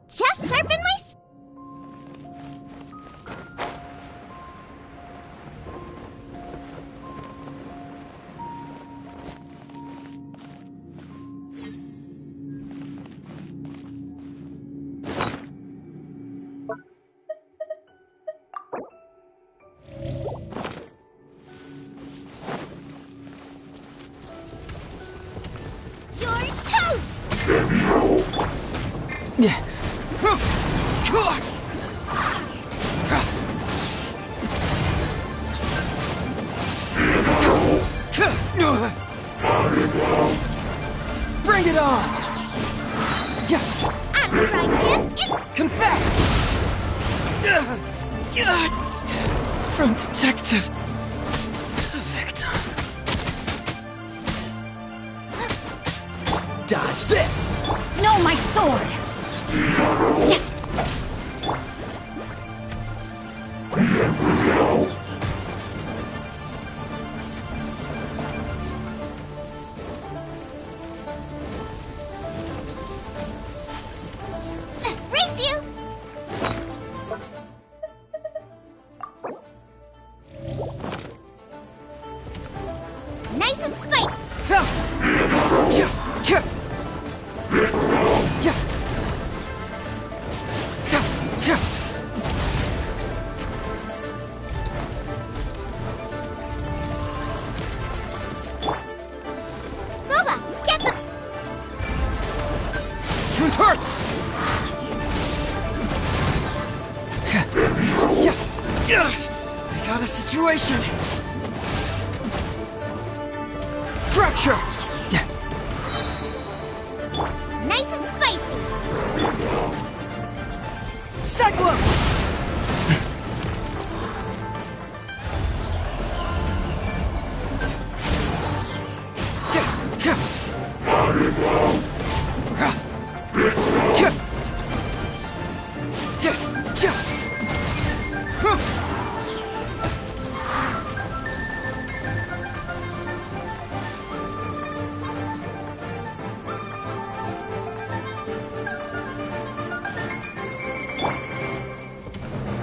Just sharpen my Bring it on! I'm right, it's Confess! From detective to victim. Dodge this! No, my sword! race you! Nice and spiked! Boba, get the... Truth hurts! I got a situation. Fracture! Nice and spicy! Cyclone!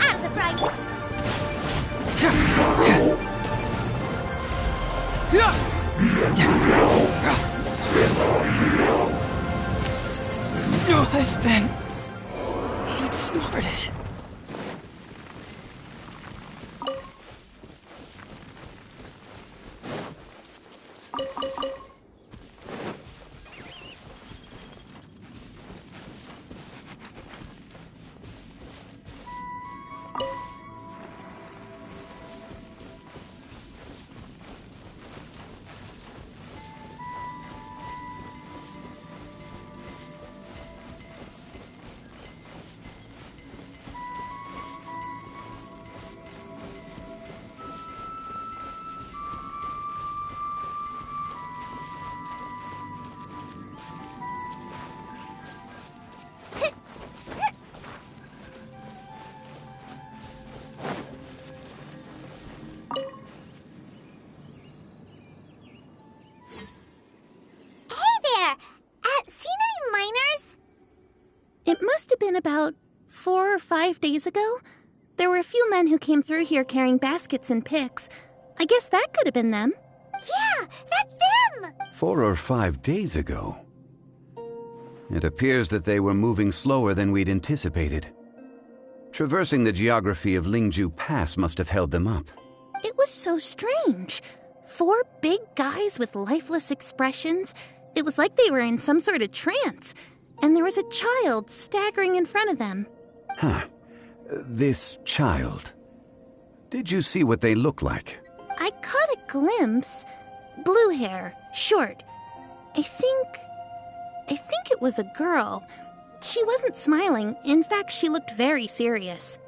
Out of the frying pan! I've been outsmarted. It must have been about 4 or 5 days ago. There were a few men who came through here carrying baskets and picks. I guess that could have been them. Yeah, that's them! 4 or 5 days ago. It appears that they were moving slower than we'd anticipated. Traversing the geography of Lingju Pass must have held them up. It was so strange. 4 big guys with lifeless expressions. It was like they were in some sort of trance. And there was a child staggering in front of them. Huh. This child. Did you see what they look like? I caught a glimpse. Blue hair, short. I think it was a girl. She wasn't smiling. In fact, she looked very serious.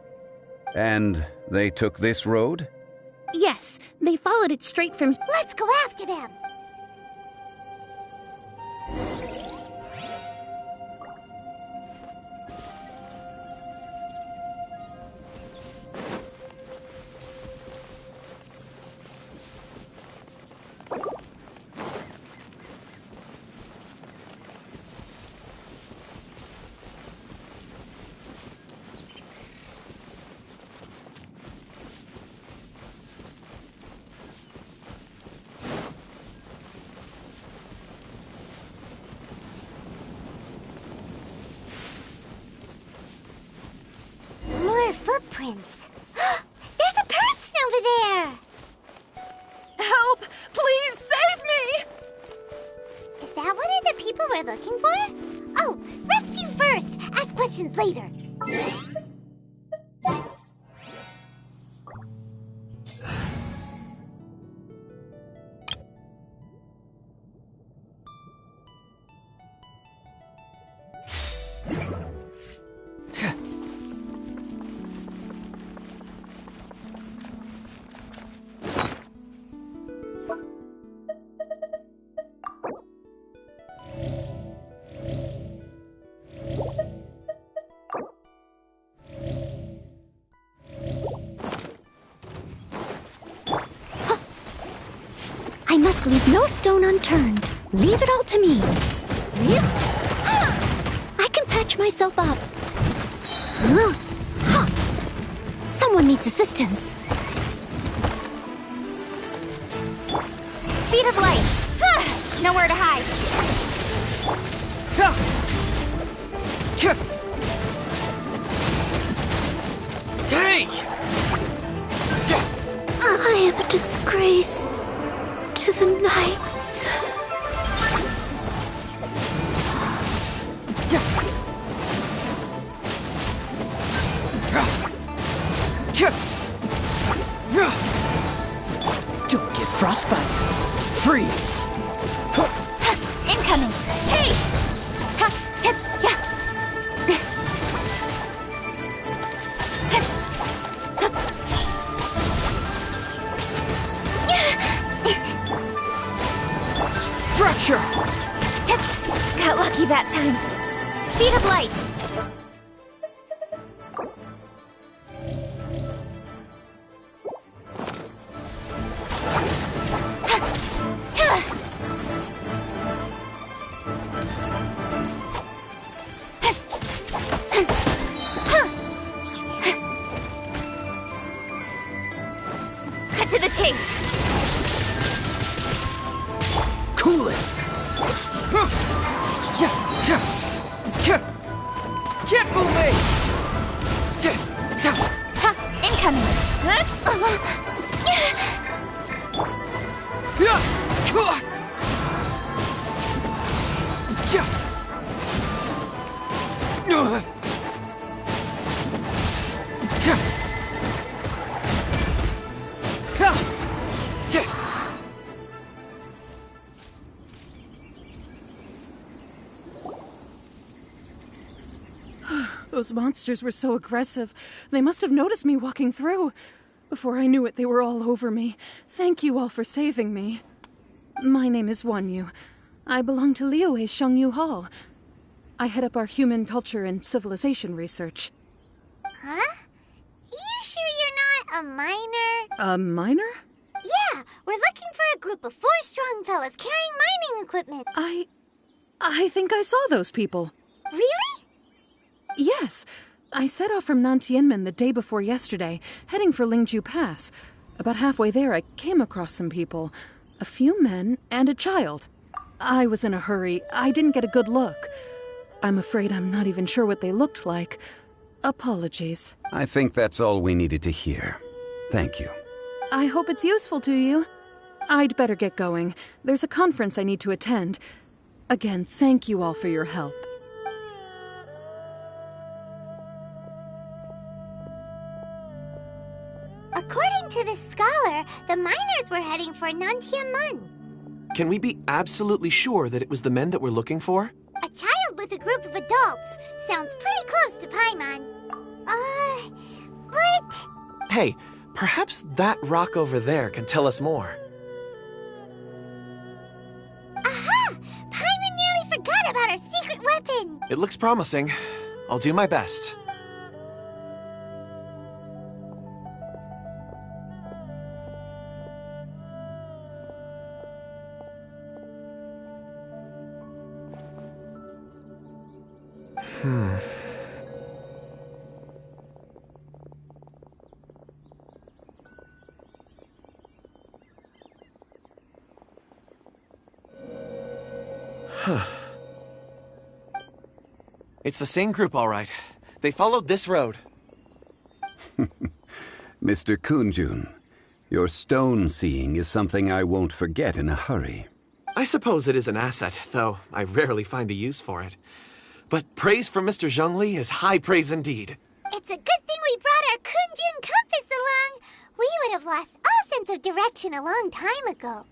And they took this road? Yes, they followed it straight from... Let's go after them! footprints. There's a person over there! Help! Please save me! Is that one of the people we're looking for? Oh, rescue first! Ask questions later. I must leave no stone unturned. Leave it all to me. I can patch myself up. Someone needs assistance. Speed of light. Nowhere to hide. Hey! I am a disgrace to the knights. Don't get frostbite. Freeze. Incoming. Hey! Fracture! Got lucky that time. Speed of light. Cut to the chase. Cool it! Can't fool me! Incoming. Those monsters were so aggressive. They must have noticed me walking through. Before I knew it, they were all over me. Thank you all for saving me. My name is Wanyu. I belong to Liyue's Shengyu Hall. I head up our human culture and civilization research. Huh? You sure you're not a miner? A miner? Yeah, we're looking for a group of 4 strong fellas carrying mining equipment. I think I saw those people. Really? Yes. I set off from Nantianmen the day before yesterday, heading for Lingju Pass. About halfway there, I came across some people. A few men and a child. I was in a hurry. I didn't get a good look. I'm afraid I'm not even sure what they looked like. Apologies. I think that's all we needed to hear. Thank you. I hope it's useful to you. I'd better get going. There's a conference I need to attend. Again, thank you all for your help. According to this scholar, the miners were heading for Nantianmen. Can we be absolutely sure that it was the men that we're looking for? A child with a group of adults. Sounds pretty close to Paimon. But... Hey, perhaps that rock over there can tell us more. Aha! Paimon nearly forgot about our secret weapon! It looks promising. I'll do my best. It's the same group, all right. They followed this road. Mr. Kunjun, your stone seeing is something I won't forget in a hurry. I suppose it is an asset, though I rarely find a use for it. But praise from Mr. Zhongli is high praise indeed. It's a good thing we brought our Kunjun compass along. We would have lost all sense of direction a long time ago.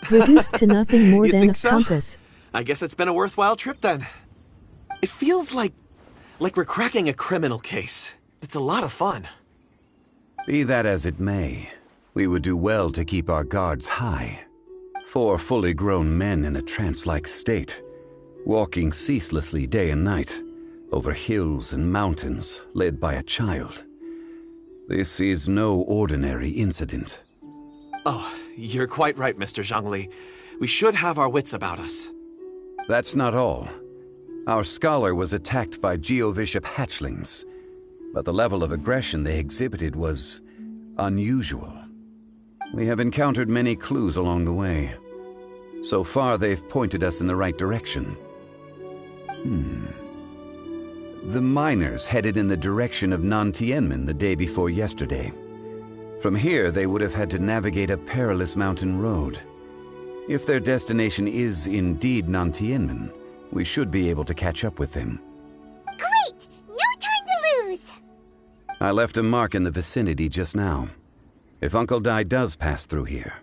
Reduced to nothing more You than think a so? compass. I guess it's been a worthwhile trip then. It feels like we're cracking a criminal case. It's a lot of fun. Be that as it may, we would do well to keep our guards high. 4 fully grown men in a trance-like state, walking ceaselessly day and night, over hills and mountains, led by a child. This is no ordinary incident. Oh, you're quite right, Mr. Zhongli. We should have our wits about us. That's not all. Our scholar was attacked by Geovishap hatchlings, but the level of aggression they exhibited was unusual. We have encountered many clues along the way. So far, they've pointed us in the right direction. The miners headed in the direction of Nantianmen the day before yesterday. From here, they would have had to navigate a perilous mountain road. If their destination is indeed Nantianmen, we should be able to catch up with them. Great! No time to lose! I left a mark in the vicinity just now. If Uncle Dai does pass through here,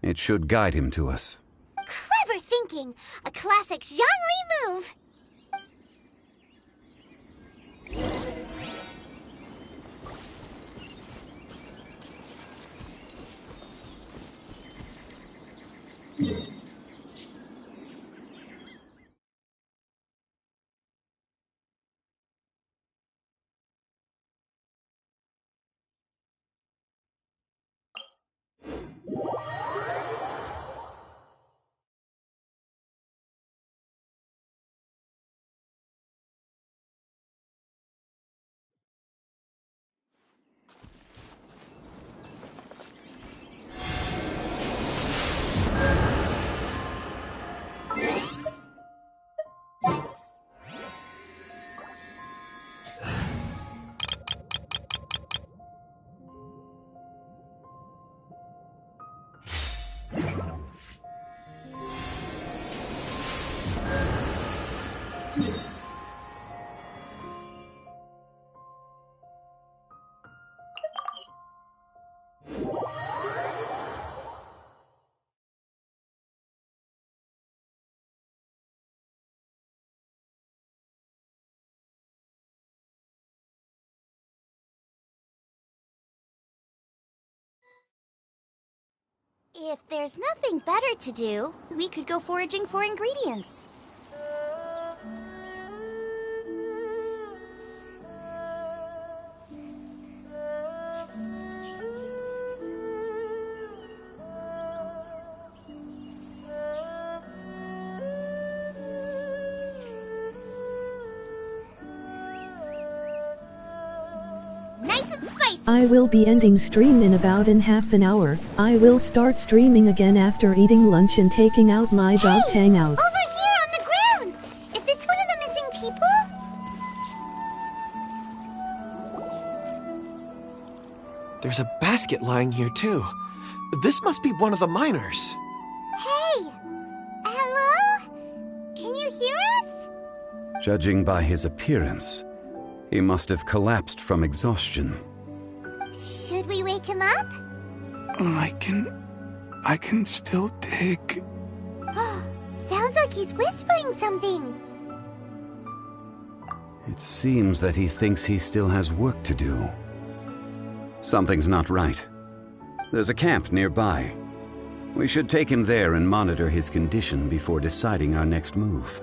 it should guide him to us. Clever thinking! A classic Zhongli move! If there's nothing better to do, we could go foraging for ingredients. Nice and spicy! I will be ending stream in about in half an hour. I will start streaming again after eating lunch and taking out my dog hangout. Over here on the ground! Is this one of the missing people? There's a basket lying here, too. This must be one of the miners. Hey! Hello? Can you hear us? Judging by his appearance, he must have collapsed from exhaustion. Should we wake him up? I can still dig. Sounds like he's whispering something. It seems that he thinks he still has work to do. Something's not right. There's a camp nearby. We should take him there and monitor his condition before deciding our next move.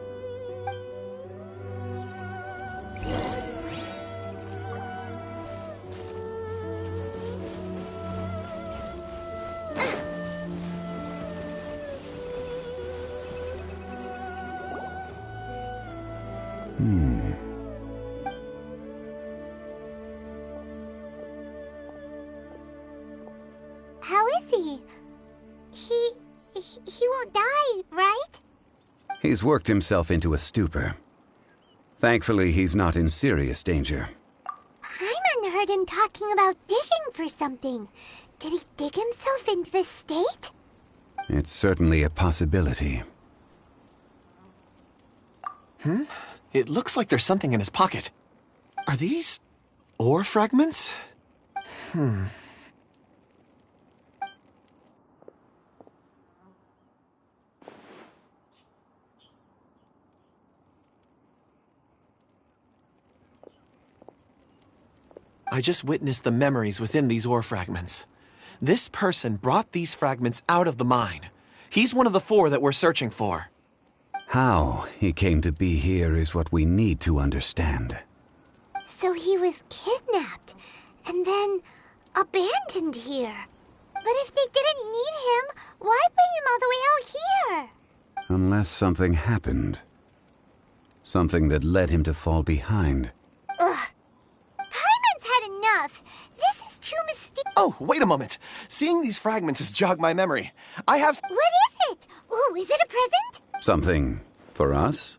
is he? He won't die, right? He's worked himself into a stupor. Thankfully, he's not in serious danger. Paimon heard him talking about digging for something. Did he dig himself into this state? It's certainly a possibility. It looks like there's something in his pocket. Are these ore fragments? I just witnessed the memories within these ore fragments. This person brought these fragments out of the mine. He's one of the 4 that we're searching for. How he came to be here is what we need to understand. So he was kidnapped, and then abandoned here. But if they didn't need him, why bring him all the way out here? Unless something happened. Something that led him to fall behind. Ugh. Paimon's had enough. This is too mysterious. Oh, wait a moment. Seeing these fragments has jogged my memory. I have... What is it? Ooh, is it a present? Something for us?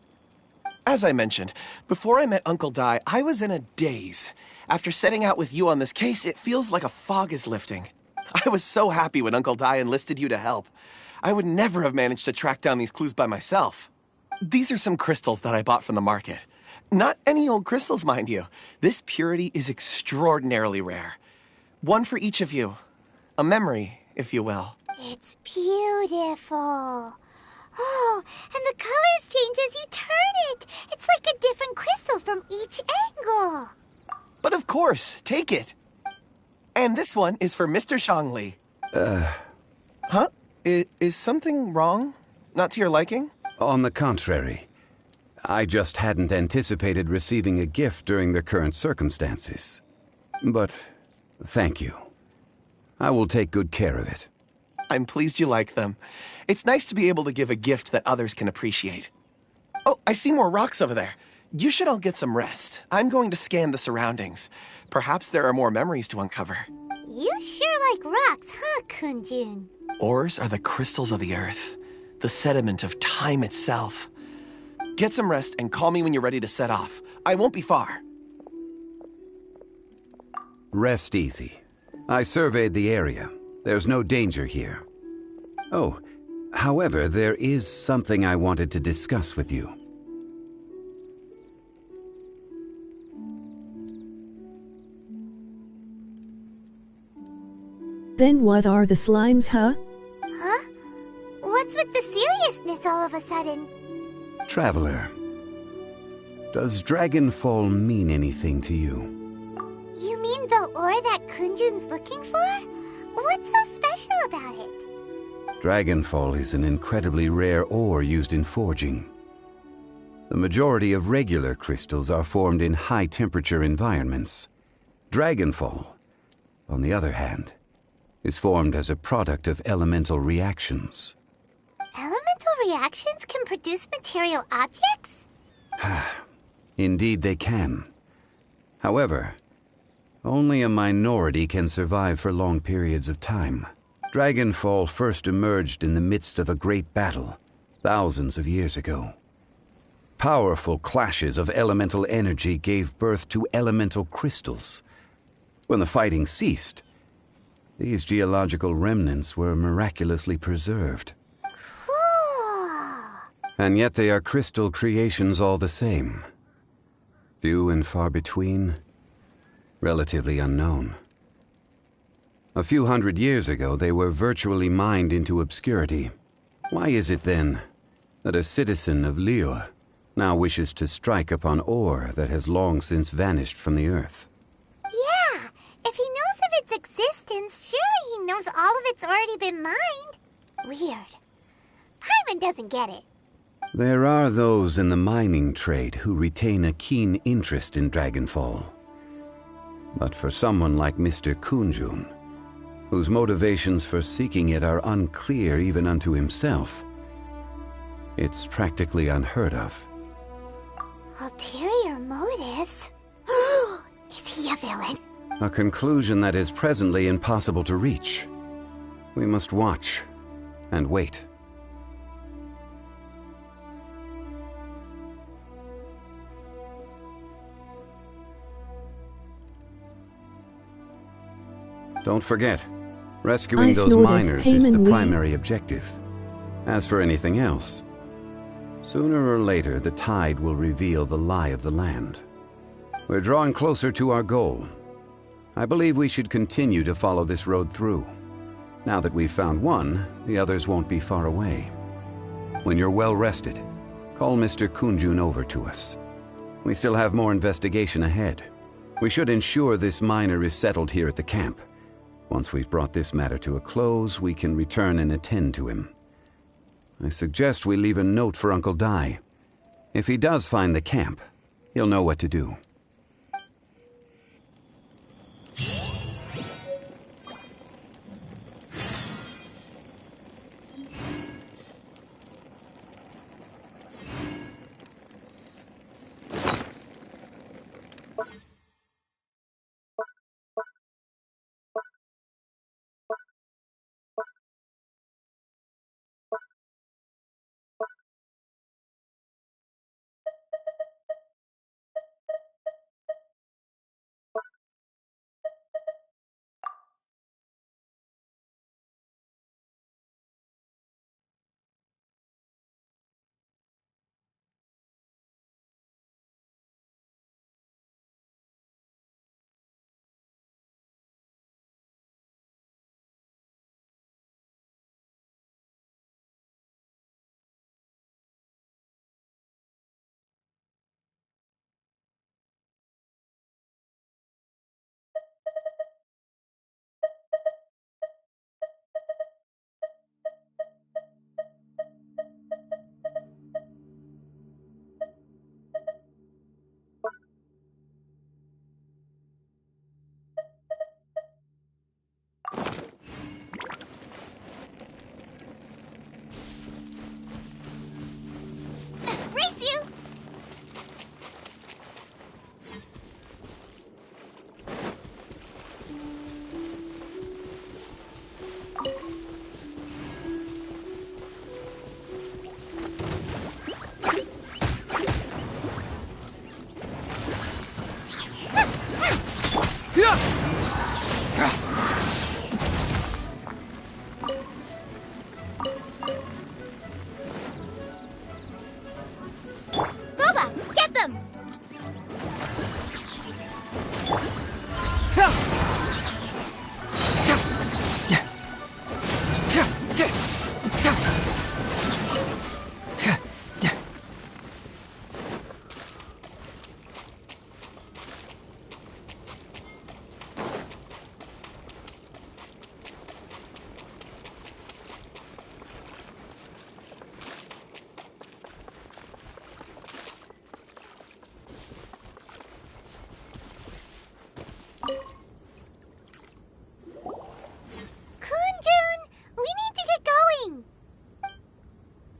As I mentioned, before I met Uncle Dai, I was in a daze. After setting out with you on this case, it feels like a fog is lifting. I was so happy when Uncle Dai enlisted you to help. I would never have managed to track down these clues by myself. These are some crystals that I bought from the market. Not any old crystals, mind you. This purity is extraordinarily rare. One for each of you. A memory, if you will. It's beautiful. Oh, and the colors change as you turn it. It's like a different crystal from each angle. But of course, take it. And this one is for Mr. Shangli. Huh? Is something wrong? Not to your liking? On the contrary. I just hadn't anticipated receiving a gift during the current circumstances. But thank you. I will take good care of it. I'm pleased you like them. It's nice to be able to give a gift that others can appreciate. Oh, I see more rocks over there. You should all get some rest. I'm going to scan the surroundings. Perhaps there are more memories to uncover. You sure like rocks, huh, Kunjun? Ores are the crystals of the earth, the sediment of time itself. Get some rest and call me when you're ready to set off. I won't be far. Rest easy. I surveyed the area. There's no danger here. Oh, however, there is something I wanted to discuss with you. Then what are the slimes, huh? Huh? What's with the seriousness all of a sudden? Traveler, does Dragonfall mean anything to you? You mean the ore that Kunjun's looking for? What's so special about it? Dragonfall is an incredibly rare ore used in forging. The majority of regular crystals are formed in high-temperature environments. Dragonfall, on the other hand, is formed as a product of elemental reactions. Elemental reactions can produce material objects? Indeed they can. However, only a minority can survive for long periods of time. Dragonfall first emerged in the midst of a great battle, thousands of years ago. Powerful clashes of elemental energy gave birth to elemental crystals. When the fighting ceased, these geological remnants were miraculously preserved. Cool. And yet they are crystal creations all the same. Few and far between, relatively unknown. A few hundred years ago, they were virtually mined into obscurity. Why is it then that a citizen of Liyue now wishes to strike upon ore that has long since vanished from the earth? Yeah, if he knows of its existence, surely he knows all of it's already been mined. Weird. Paimon doesn't get it. There are those in the mining trade who retain a keen interest in Dragonfall. But for someone like Mr. Kunjun, whose motivations for seeking it are unclear even unto himself, it's practically unheard of. Ulterior motives? Is he a villain? A conclusion that is presently impossible to reach. We must watch and wait. Don't forget, rescuing those miners is the primary objective. As for anything else, sooner or later the tide will reveal the lie of the land. We're drawing closer to our goal. I believe we should continue to follow this road through. Now that we've found one, the others won't be far away. When you're well rested, call Mr. Kunjun over to us. We still have more investigation ahead. We should ensure this miner is settled here at the camp. Once we've brought this matter to a close, we can return and attend to him. I suggest we leave a note for Uncle Dai. If he does find the camp, he'll know what to do.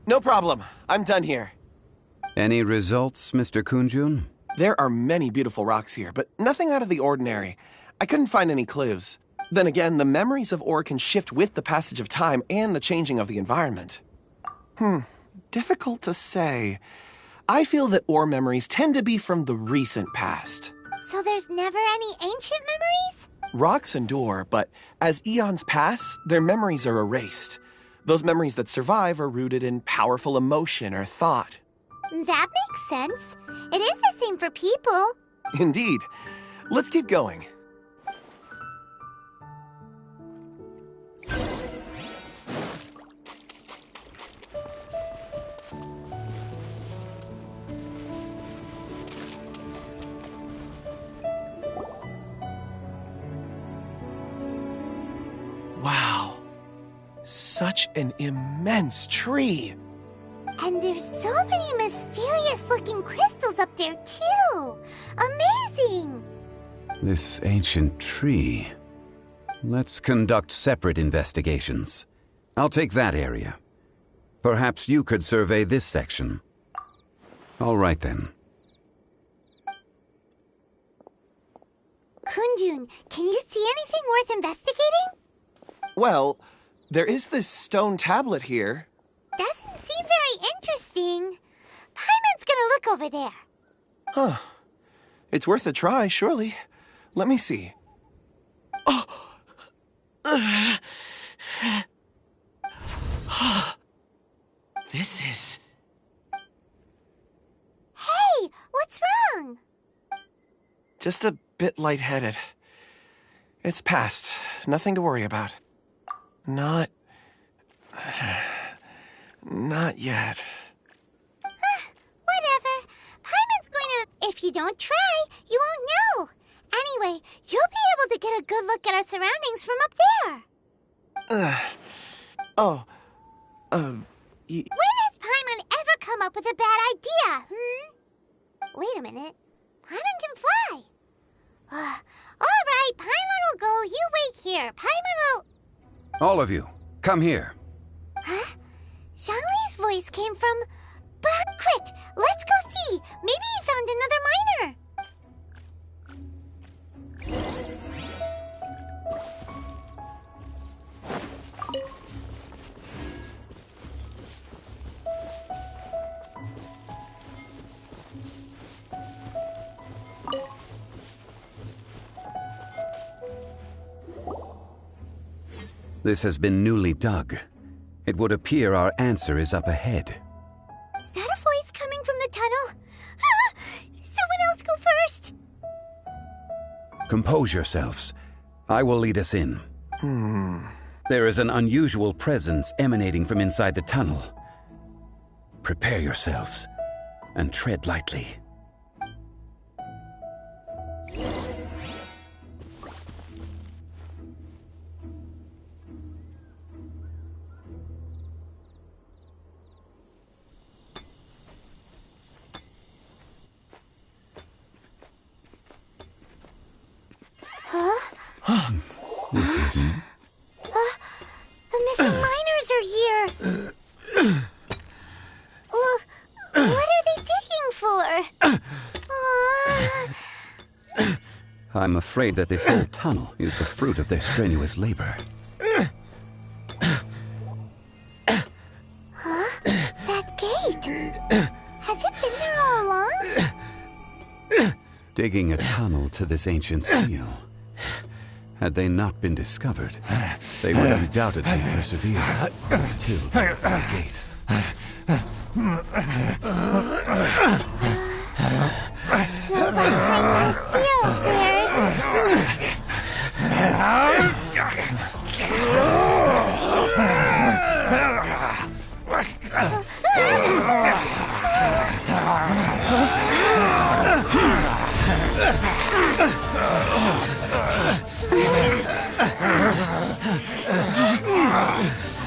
No problem. I'm done here. Any results, Mr. Kunjun? There are many beautiful rocks here, but nothing out of the ordinary. I couldn't find any clues. Then again, the memories of ore can shift with the passage of time and the changing of the environment. Difficult to say. I feel that ore memories tend to be from the recent past. So there's never any ancient memories? Rocks endure, but as eons pass, their memories are erased. Those memories that survive are rooted in powerful emotion or thought. That makes sense. It is the same for people. Indeed. Let's keep going. Wow. Such an immense tree. And there's so many mysterious-looking crystals up there, too. Amazing! This ancient tree. Let's conduct separate investigations. I'll take that area. Perhaps you could survey this section. All right, then. Kunjun, can you see anything worth investigating? Well, There is this stone tablet here. Doesn't seem very interesting. Paimon's gonna look over there. Huh. It's worth a try, surely. Let me see. Oh! This is... Hey, what's wrong? Just a bit lightheaded. It's past. Nothing to worry about. Not yet. Whatever. Paimon's going to... If you don't try, you won't know. Anyway, you'll be able to get a good look at our surroundings from up there. When has Paimon ever come up with a bad idea, Wait a minute. Paimon can fly. All right, Paimon will go. You wait here. Paimon will... All of you, come here. Huh? Zhongli's voice came from... But quick, let's go see. Maybe he found another miner. This has been newly dug. It would appear our answer is up ahead. Is that a voice coming from the tunnel? Someone else go first. Compose yourselves. I will lead us in. There is an unusual presence emanating from inside the tunnel. Prepare yourselves and tread lightly. This is... The missing miners are here. What are they digging for? I'm afraid that this whole tunnel is the fruit of their strenuous labor. That gate. Has it been there all along? Digging a tunnel to this ancient seal. Had they not been discovered, they would undoubtedly persevere until they opened the gate. So behind the seal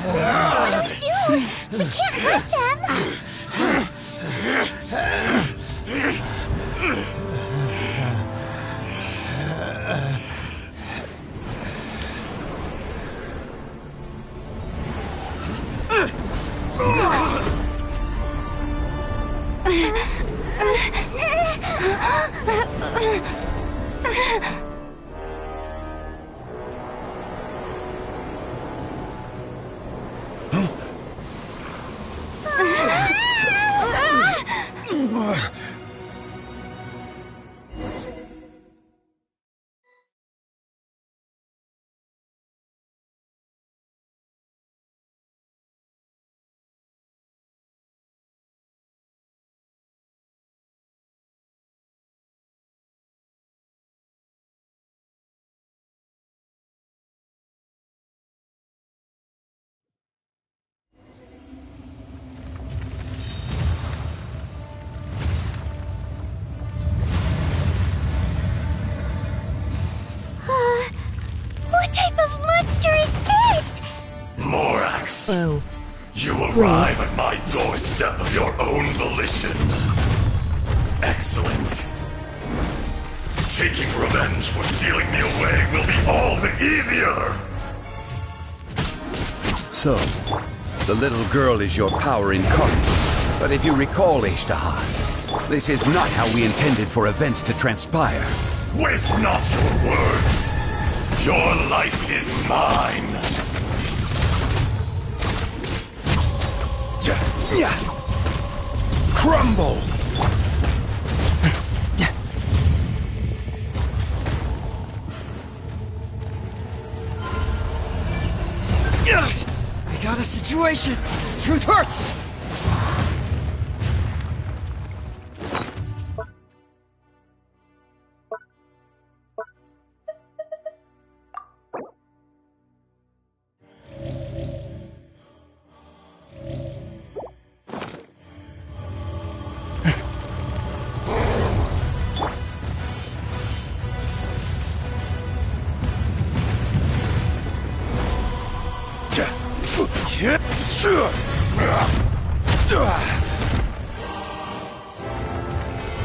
What do we do? We can't hurt them. What type of monster is this? Morax, you arrive at my doorstep of your own volition. Excellent. Taking revenge for sealing me away will be all the easier. So, the little girl is your power incarnate. But if you recall, Ishtaha, this is not how we intended for events to transpire. Waste not your words. Your life is mine. Crumble! I got a situation! Truth hurts!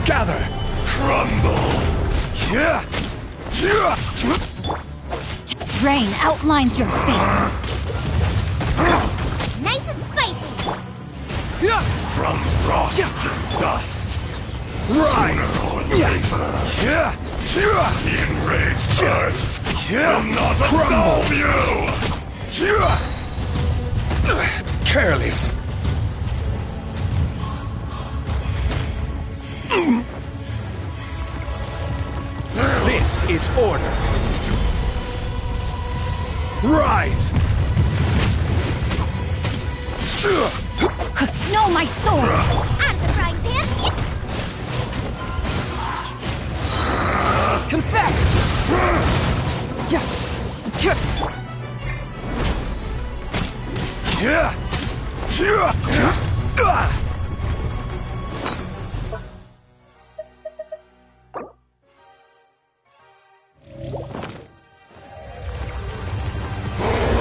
Gather! Crumble! Rain outlines your fate. Nice and spicy. From rot to dust. Rise! Sooner or later, the enraged earth will not absolve you! Careless! This is order. Rise! No, my sword! Out of the frying pan. Confess!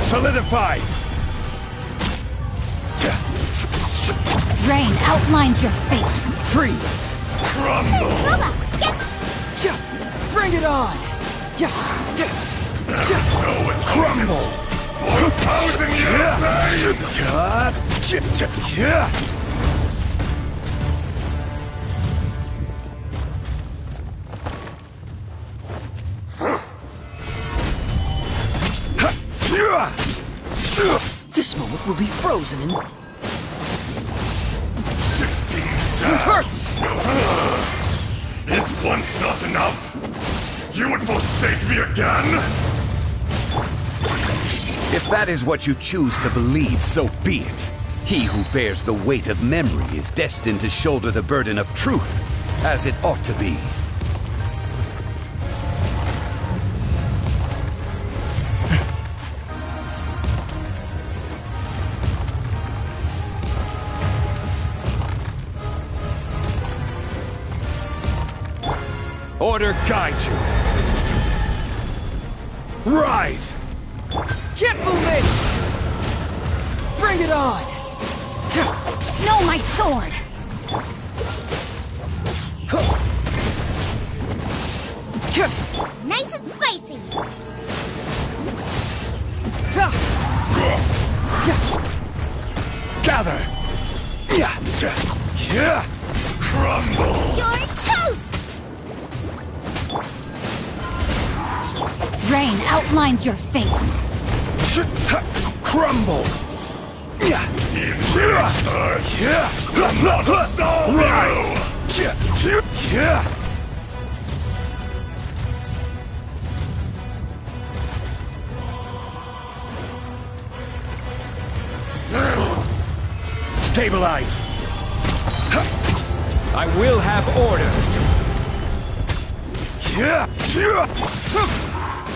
Solidify! Rain outlines your fate. Freeze! Crumble! Bring it on! No Crumble! Opposing you, This moment will be frozen in... Shifting It hurts! Is once not enough? You would forsake me again? If that is what you choose to believe, so be it. He who bears the weight of memory is destined to shoulder the burden of truth, as it ought to be. Order guide you. Rise! Can't fool me! Bring it on! No, my sword! Nice and spicy. Gather! Crumble! You're toast. Rain outlines your fate. Crumble! The enraged earth will not absolve you! Stabilize! I will have order!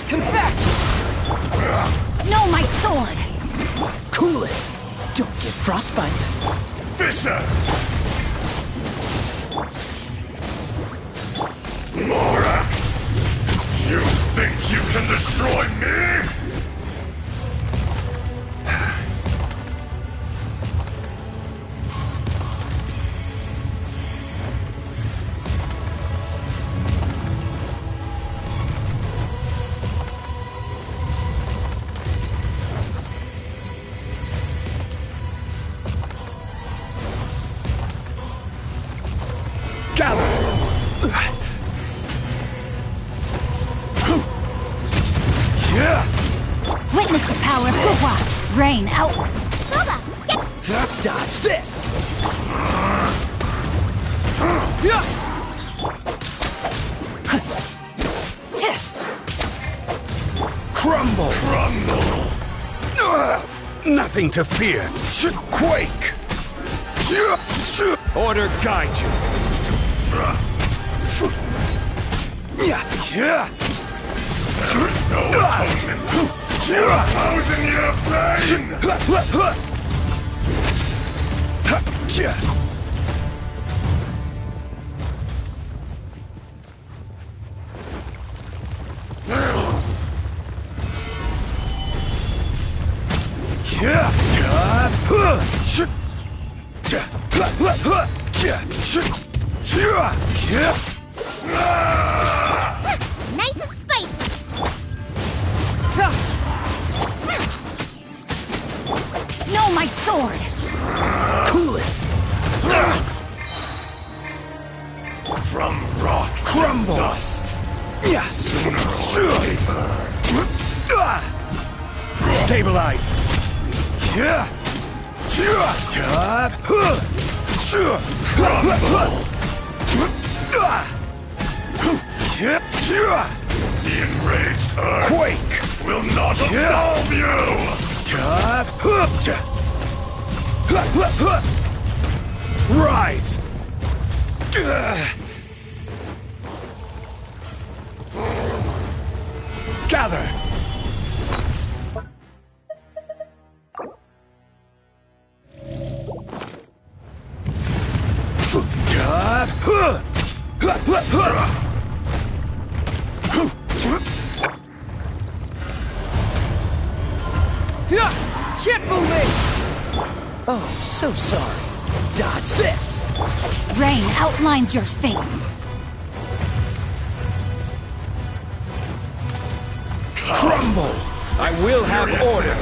Confess! No, my sword! Cool it! Don't get frostbite. Fisher! Morax! You think you can destroy me? Witness the power of Guhua! Rain out! Suba, get... Dodge this! Crumble! Crumble! Nothing to fear. Quake! Order guide you. There is no atonement for 1,000-year pain! Nice and spicy. No, my sword! Cool it! From rock Crumble! to dust. Yes. Sooner or later. Stabilize. The enraged earth Quake! will not absolve you! Rise! Gather! Get moving! Oh, so sorry. Dodge this! Rain outlines your fate. Crumble! I will have order!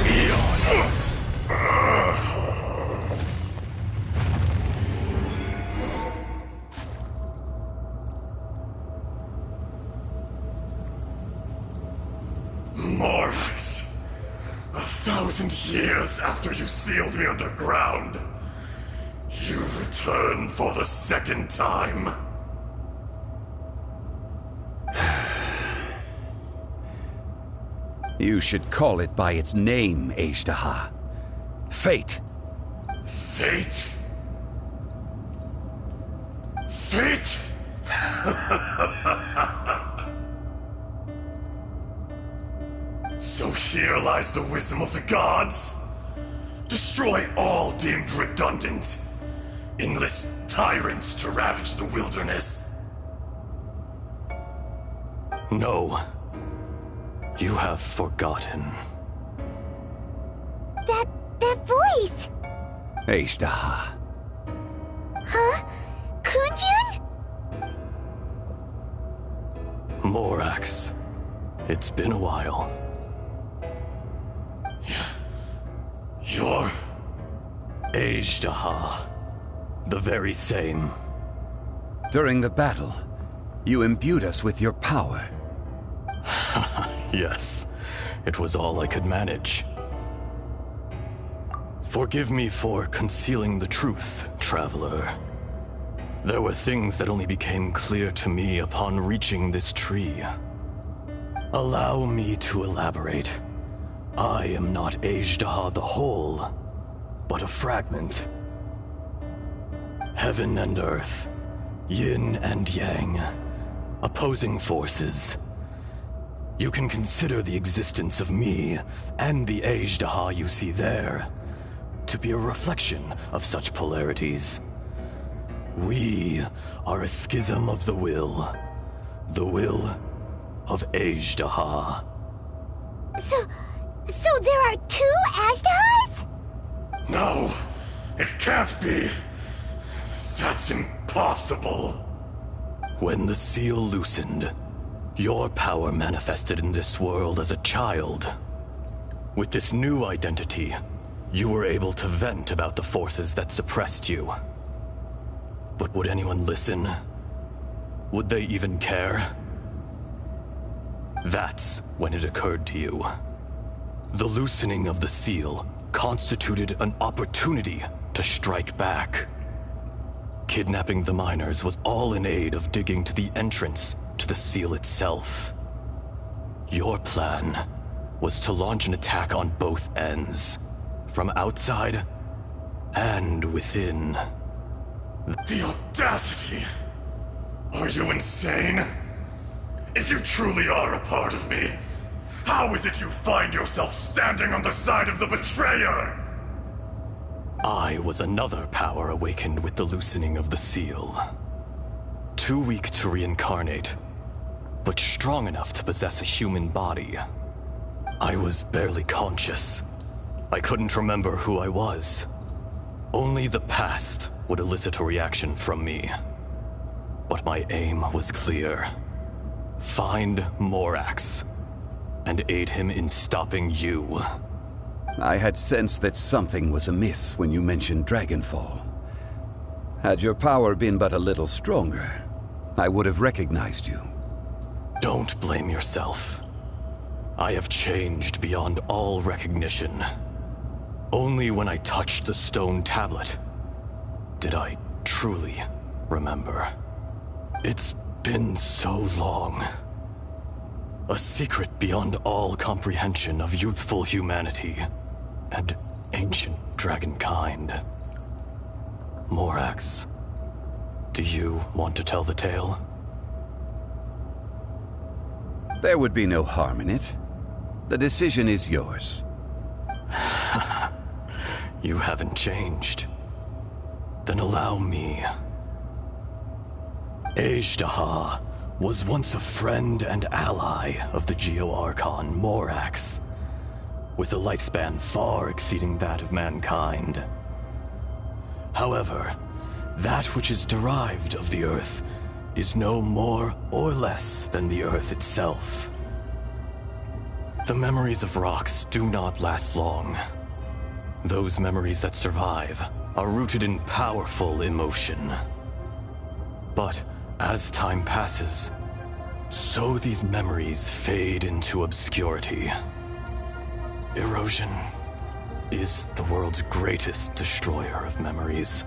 Morax, 1,000 years after you sealed me underground, you return for the second time. You should call it by its name, Ajdaha. Fate. Fate? Fate? So here lies the wisdom of the gods. Destroy all deemed redundant. Enlist tyrants to ravage the wilderness. No. You have forgotten. That voice! Ajdaha. Huh? Kunjun? Morax. It's been a while. You're... Ajdaha. The very same. During the battle, you imbued us with your power. Yes, it was all I could manage. Forgive me for concealing the truth, traveler. There were things that only became clear to me upon reaching this tree. Allow me to elaborate. I am not Ajdaha the whole, but a fragment. Heaven and earth, yin and yang, opposing forces. You can consider the existence of me and the Ajdaha you see there to be a reflection of such polarities. We are a schism of the will of Ajdaha. So there are two Ajdahas? No, it can't be. That's impossible. When the seal loosened, your power manifested in this world as a child. With this new identity, you were able to vent about the forces that suppressed you. But would anyone listen? Would they even care? That's when it occurred to you. The loosening of the seal constituted an opportunity to strike back. Kidnapping the miners was all in aid of digging to the entrance to the seal itself. Your plan was to launch an attack on both ends, from outside and within. The audacity! Are you insane? If you truly are a part of me, how is it you find yourself standing on the side of the betrayer? I was another power awakened with the loosening of the seal. Too weak to reincarnate, but strong enough to possess a human body. I was barely conscious. I couldn't remember who I was. Only the past would elicit a reaction from me. But my aim was clear. Find Morax, and aid him in stopping you. I had sensed that something was amiss when you mentioned Dragonfall. Had your power been but a little stronger, I would have recognized you. Don't blame yourself. I have changed beyond all recognition. Only when I touched the stone tablet did I truly remember. It's been so long. A secret beyond all comprehension of youthful humanity and ancient dragonkind. Morax, do you want to tell the tale? There would be no harm in it. The decision is yours. You haven't changed. Then allow me. Ajdaha was once a friend and ally of the Geo-Archon Morax, with a lifespan far exceeding that of mankind. However, that which is derived of the Earth is no more or less than the Earth itself. The memories of rocks do not last long. Those memories that survive are rooted in powerful emotion. But as time passes, so these memories fade into obscurity. Erosion is the world's greatest destroyer of memories.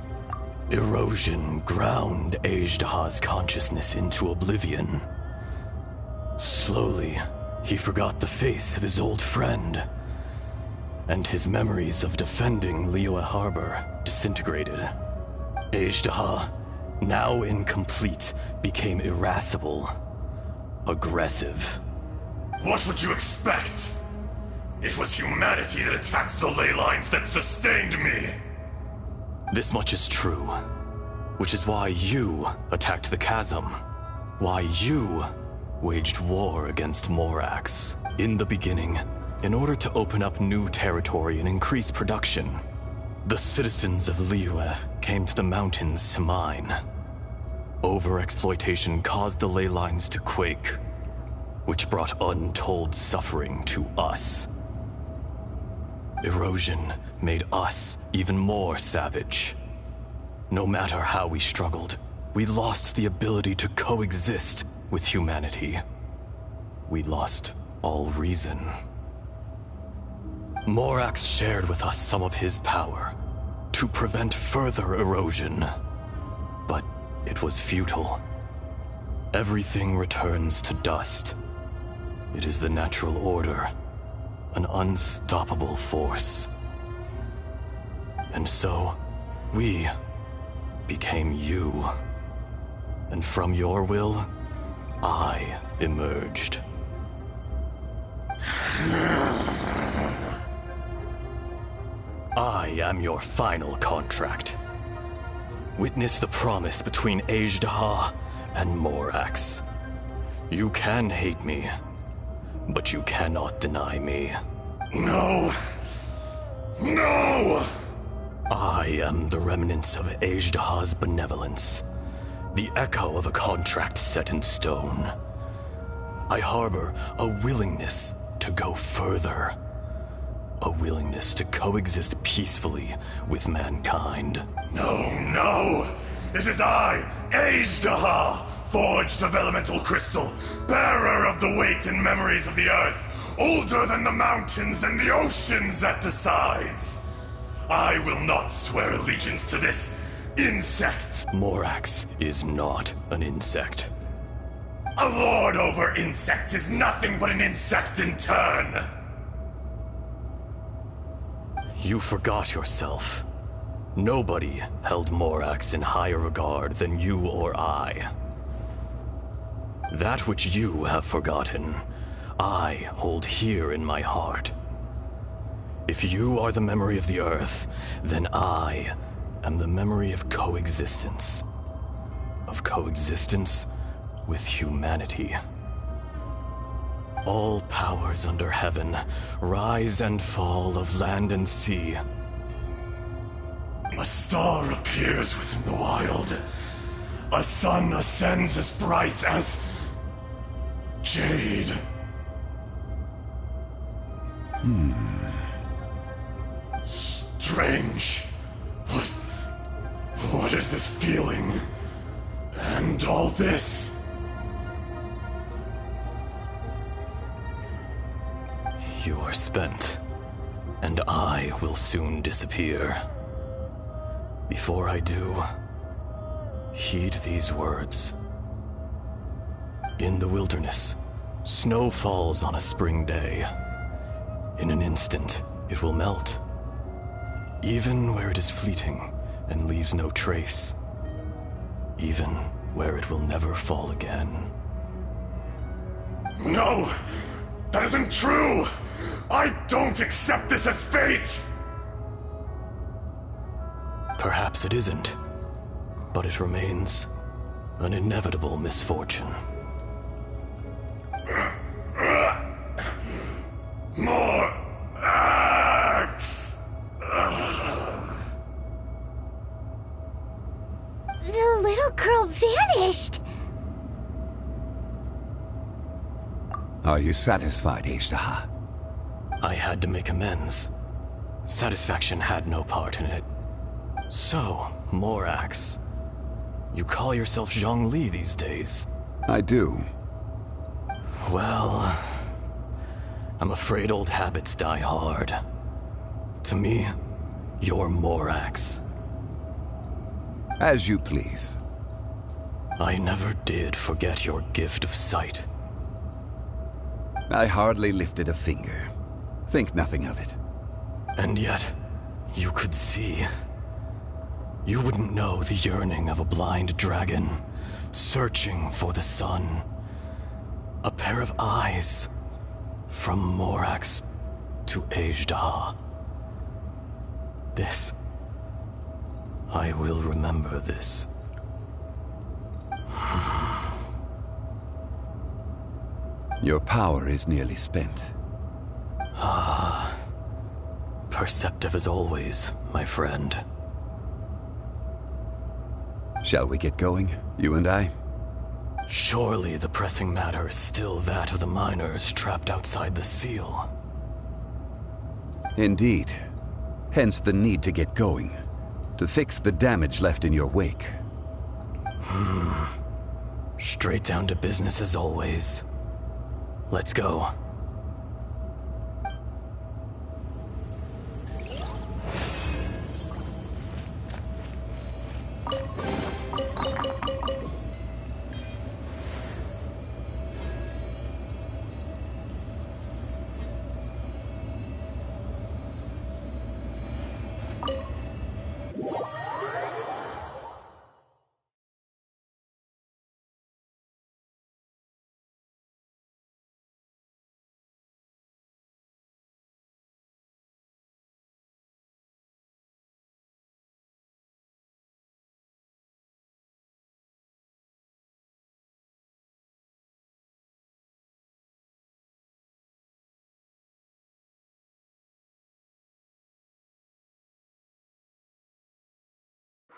Erosion ground Ajdaha's consciousness into oblivion. Slowly, he forgot the face of his old friend, and his memories of defending Liyue Harbor disintegrated. Ajdaha, now incomplete, became irascible, aggressive. What would you expect? It was humanity that attacked the ley lines that sustained me. This much is true, which is why you attacked the chasm, why you waged war against Morax. In the beginning, in order to open up new territory and increase production, the citizens of Liyue came to the mountains to mine. Overexploitation caused the ley lines to quake, which brought untold suffering to us. Erosion made us even more savage. No matter how we struggled, we lost the ability to coexist with humanity. We lost all reason. Morax shared with us some of his power to prevent further erosion, but it was futile. Everything returns to dust. It is the natural order, an unstoppable force. And so, we became you. And from your will, I emerged. I am your final contract. Witness the promise between Ajdaha and Morax. You can hate me, but you cannot deny me. No! No! I am the remnants of Ajdaha's benevolence, the echo of a contract set in stone. I harbor a willingness to go further, a willingness to coexist peacefully with mankind. No, no! It is I, Ajdaha, forged of elemental crystal, bearer of the weight and memories of the earth, older than the mountains and the oceans at the sides. I will not swear allegiance to this insect. Morax is not an insect. A lord over insects is nothing but an insect in turn. You forgot yourself. Nobody held Morax in higher regard than you or I. That which you have forgotten, I hold here in my heart. If you are the memory of the Earth, then I am the memory of coexistence. Of coexistence with humanity. All powers under heaven, rise and fall of land and sea. A star appears within the wild. A sun ascends as bright as jade. Strange. What is this feeling? And all this? You are spent, and I will soon disappear. Before I do, heed these words. In the wilderness, snow falls on a spring day. In an instant, it will melt, even where it is fleeting and leaves no trace, even where it will never fall again. No! That isn't true! I don't accept this as fate! Perhaps it isn't, but it remains an inevitable misfortune. More axe! The little girl vanished! Are you satisfied, Ishtaha? I had to make amends. Satisfaction had no part in it. So, Morax, you call yourself Zhongli these days? I do. Well, I'm afraid old habits die hard. To me, you're Morax. As you please. I never did forget your gift of sight. I hardly lifted a finger. Think nothing of it. And yet, you could see. You wouldn't know the yearning of a blind dragon, searching for the sun. A pair of eyes, from Morax to Ejdah. This. I will remember this. Your power is nearly spent. Ah. Perceptive as always, my friend. Shall we get going, you and I? Surely the pressing matter is still that of the miners trapped outside the seal. Indeed. Hence the need to get going. To fix the damage left in your wake. Straight down to business as always. Let's go.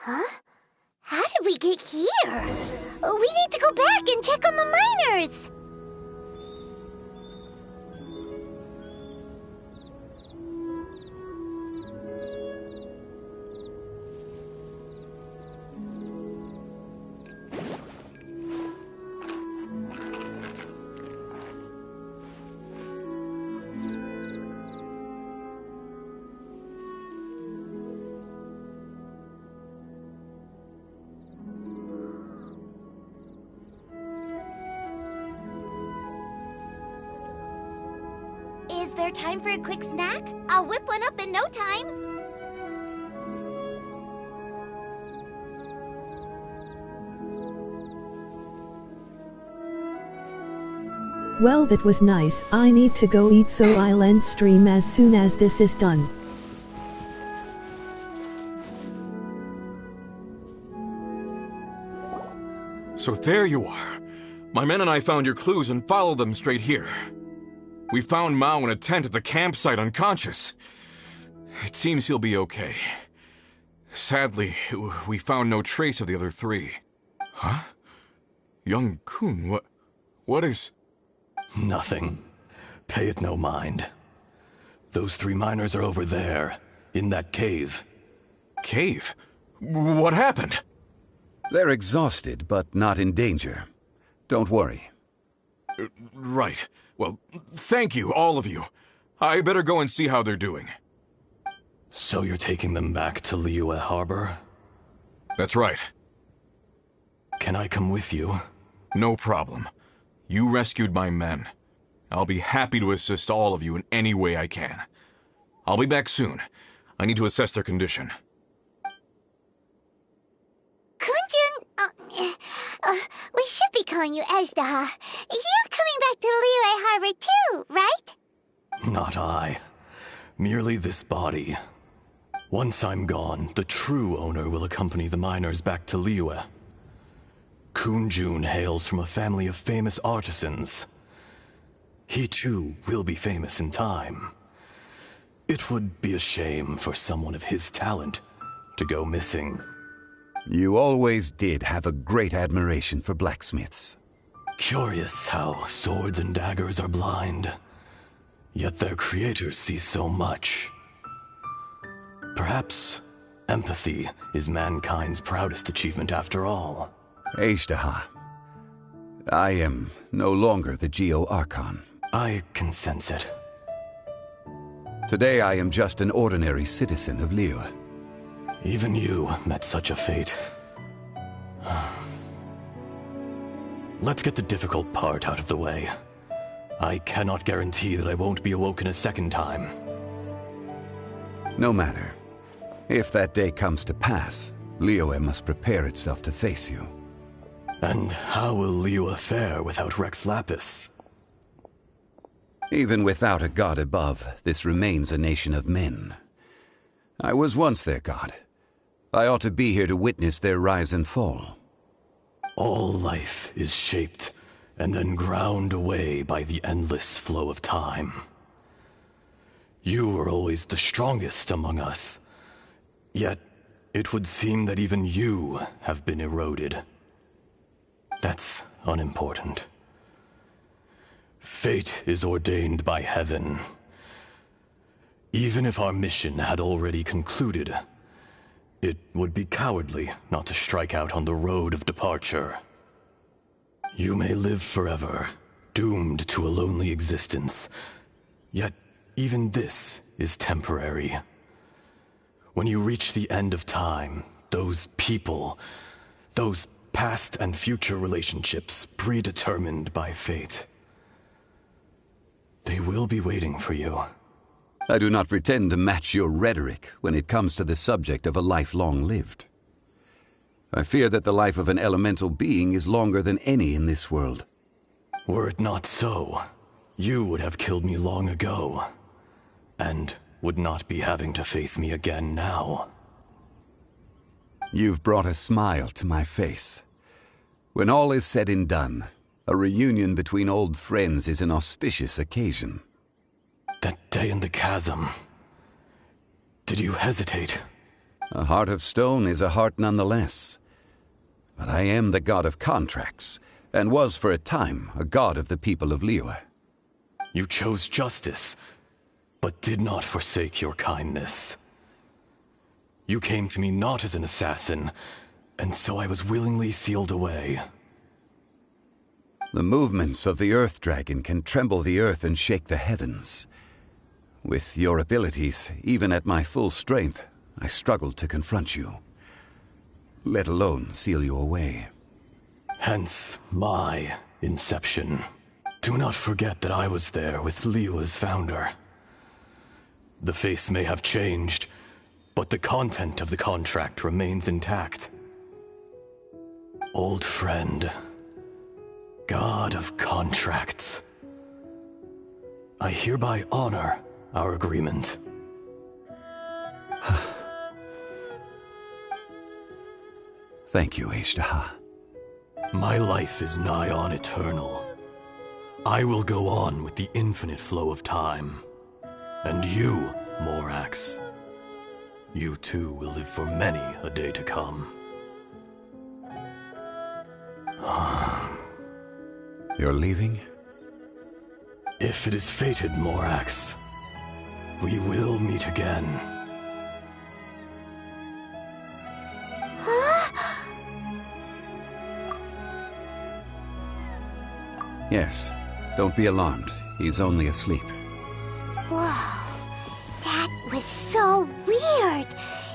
Huh? How did we get here? We need to go back and check on the miners! Is there time for a quick snack? I'll whip one up in no time. Well, that was nice. I need to go eat, so I'll end stream as soon as this is done. So there you are. My men and I found your clues and followed them straight here. We found Mao in a tent at the campsite unconscious. It seems he'll be okay. Sadly, we found no trace of the other three. Huh? Young Kun, what is... Nothing. Pay it no mind. Those 3 miners are over there, in that cave. Cave? What happened? They're exhausted, but not in danger. Don't worry. Right. Well, thank you, all of you. I better go and see how they're doing. So you're taking them back to Liyue Harbor? That's right. Can I come with you? No problem. You rescued my men. I'll be happy to assist all of you in any way I can. I'll be back soon. I need to assess their condition. Kunjun, we should be calling you Ezdaha. You're coming back to Liyue Harbor too, right? Not I. Merely this body. Once I'm gone, the true owner will accompany the miners back to Liyue. Kunjun hails from a family of famous artisans. He too will be famous in time. It would be a shame for someone of his talent to go missing. You always did have a great admiration for blacksmiths. Curious how swords and daggers are blind, yet their creators see so much. Perhaps empathy is mankind's proudest achievement after all. Ezdaha, I am no longer the Geo Archon. I can sense it. Today I am just an ordinary citizen of Liyue. Even you met such a fate. Let's get the difficult part out of the way. I cannot guarantee that I won't be awoken a second time. No matter. If that day comes to pass, Liyue must prepare itself to face you. And how will Liyue fare without Rex Lapis? Even without a god above, this remains a nation of men. I was once their god. I ought to be here to witness their rise and fall. All life is shaped and then ground away by the endless flow of time. You were always the strongest among us. Yet, it would seem that even you have been eroded. That's unimportant. Fate is ordained by heaven. Even if our mission had already concluded, it would be cowardly not to strike out on the road of departure. You may live forever, doomed to a lonely existence. Yet, even this is temporary. When you reach the end of time, those people, those past and future relationships predetermined by fate, they will be waiting for you. I do not pretend to match your rhetoric when it comes to the subject of a life long lived. I fear that the life of an elemental being is longer than any in this world. Were it not so, you would have killed me long ago, and would not be having to face me again now. You've brought a smile to my face. When all is said and done, a reunion between old friends is an auspicious occasion. That day in the chasm, did you hesitate? A heart of stone is a heart nonetheless. But I am the god of contracts, and was for a time a god of the people of Liyue. You chose justice, but did not forsake your kindness. You came to me not as an assassin, and so I was willingly sealed away. The movements of the Earth Dragon can tremble the earth and shake the heavens. With your abilities, even at my full strength, I struggled to confront you, let alone seal you away. Hence my inception. Do not forget that I was there with Liyue's founder. The face may have changed, but the content of the contract remains intact. Old friend, God of contracts, I hereby honor our agreement. Thank you, Ashtaha. My life is nigh on eternal. I will go on with the infinite flow of time. And you, Morax, you too will live for many a day to come. You're leaving? If it is fated, Morax, we will meet again. Yes. Don't be alarmed. He's only asleep. Whoa. That was so weird.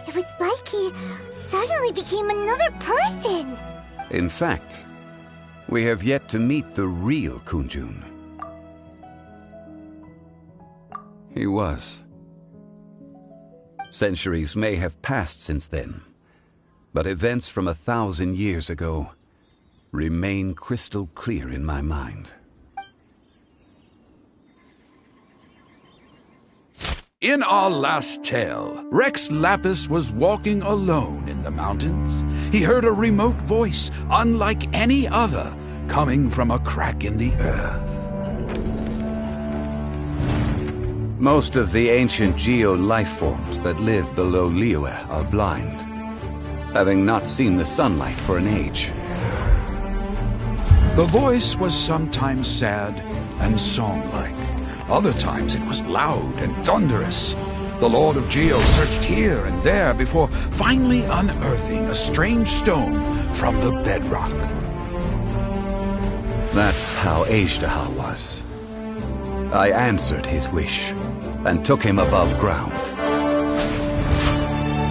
It was like he suddenly became another person. In fact, we have yet to meet the real Kunjun. He was. Centuries may have passed since then, but events from 1,000 years ago remain crystal clear in my mind. In our last tale, Rex Lapis was walking alone in the mountains. He heard a remote voice, unlike any other, coming from a crack in the earth. Most of the ancient geo life forms that live below Liyue are blind, having not seen the sunlight for an age. The voice was sometimes sad and song-like. Other times it was loud and thunderous. The Lord of Geo searched here and there before finally unearthing a strange stone from the bedrock. That's how Ashtaha was. I answered his wish and took him above ground.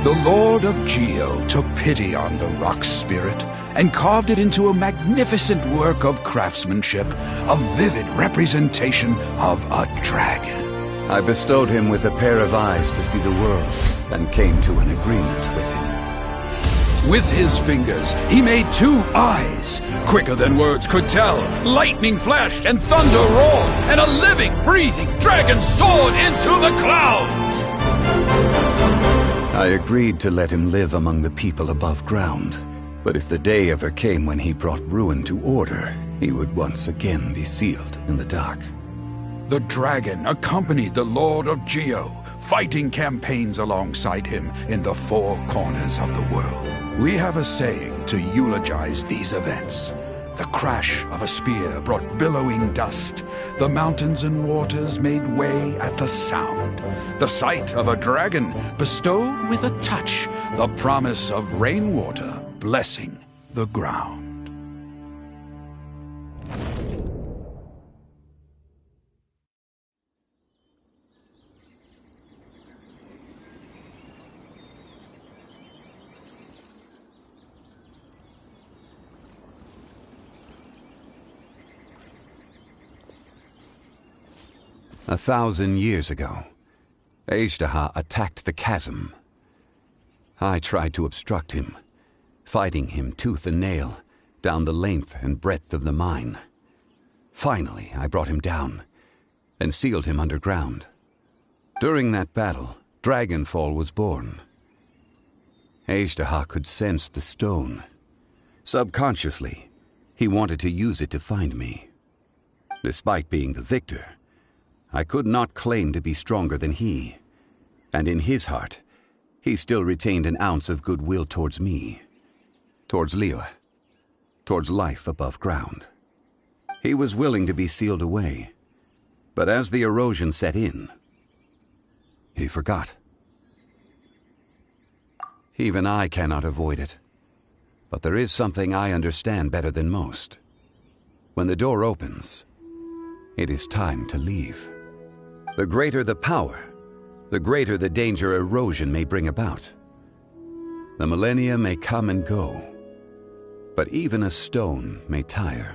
The Lord of Geo took pity on the rock spirit and carved it into a magnificent work of craftsmanship, a vivid representation of a dragon. I bestowed him with a pair of eyes to see the world and came to an agreement with him. With his fingers, he made 2 eyes. Quicker than words could tell, lightning flashed and thunder roared, and a living, breathing dragon soared into the clouds. I agreed to let him live among the people above ground. But if the day ever came when he brought ruin to order, he would once again be sealed in the dark. The dragon accompanied the Lord of Geo, fighting campaigns alongside him in the 4 corners of the world. We have a saying to eulogize these events. The crash of a spear brought billowing dust. The mountains and waters made way at the sound. The sight of a dragon bestowed with a touch the promise of rainwater blessing the ground. A 1,000 years ago, Ashtaha attacked the chasm. I tried to obstruct him, fighting him tooth and nail down the length and breadth of the mine. Finally, I brought him down and sealed him underground. During that battle, Dragonfall was born. Ashtaha could sense the stone. Subconsciously, he wanted to use it to find me. Despite being the victor, I could not claim to be stronger than he, and in his heart, he still retained an ounce of goodwill towards me, towards Liyue, towards life above ground. He was willing to be sealed away, but as the erosion set in, he forgot. Even I cannot avoid it, but there is something I understand better than most. When the door opens, it is time to leave. The greater the power, the greater the danger erosion may bring about. The millennia may come and go, but even a stone may tire.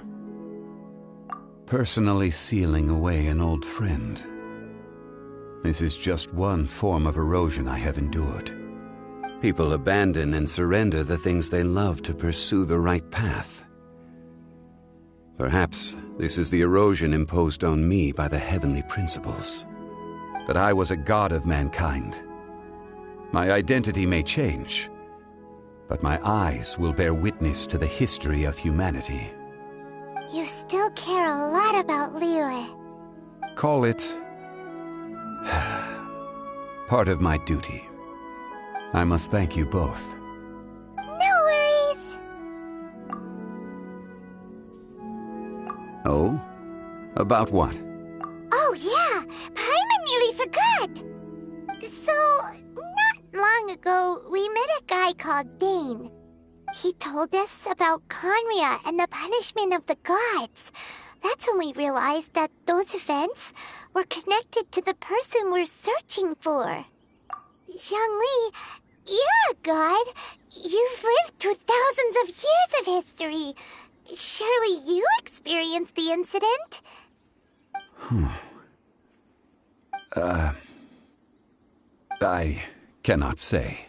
Personally sealing away an old friend. This is just one form of erosion I have endured. People abandon and surrender the things they love to pursue the right path. Perhaps this is the erosion imposed on me by the heavenly principles. That I was a god of mankind. My identity may change, but my eyes will bear witness to the history of humanity. You still care a lot about Liyue. Call it part of my duty. I must thank you both. No worries. Oh? About what? Oh yeah, Paimon nearly forgot. So, not long ago, we met a guy called Dane. He told us about Conria and the punishment of the gods. That's when we realized that those events were connected to the person we're searching for. Zhongli, you're a god. You've lived through thousands of years of history. Surely you experienced the incident? I cannot say.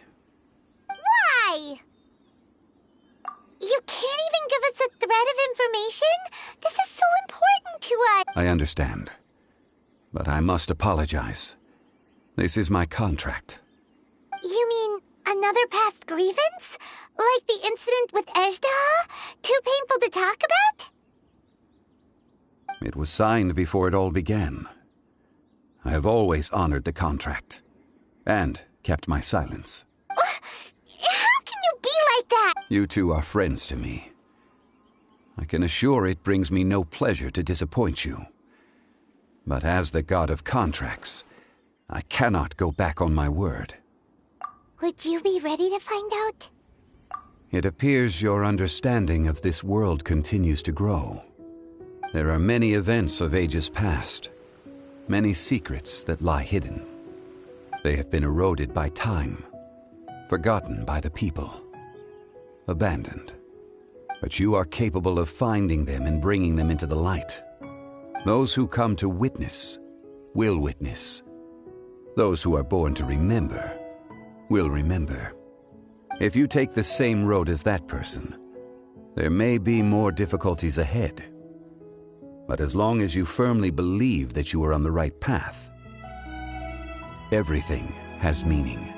Why? You can't even give us a thread of information? This is so important to us. I understand. But I must apologize. This is my contract. You mean another past grievance? Like the incident with Ejda? Too painful to talk about? It was signed before it all began. I have always honored the contract. And kept my silence. How can you be like that? You two are friends to me. I can assure it brings me no pleasure to disappoint you. But as the god of contracts, I cannot go back on my word. Would you be ready to find out? It appears your understanding of this world continues to grow. There are many events of ages past, many secrets that lie hidden. They have been eroded by time, forgotten by the people, abandoned. But you are capable of finding them and bringing them into the light. Those who come to witness will witness. Those who are born to remember will remember. If you take the same road as that person, there may be more difficulties ahead. But as long as you firmly believe that you are on the right path, everything has meaning.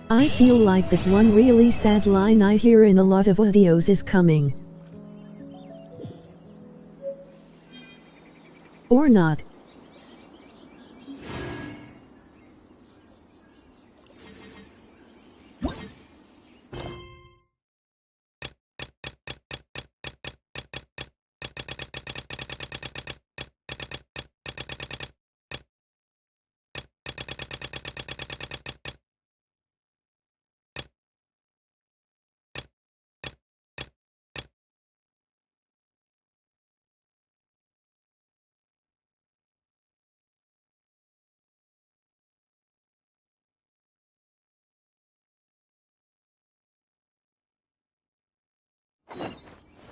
I feel like that one really sad line I hear in a lot of audios is coming. Or not.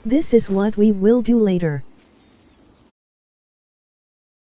This is what we will do later.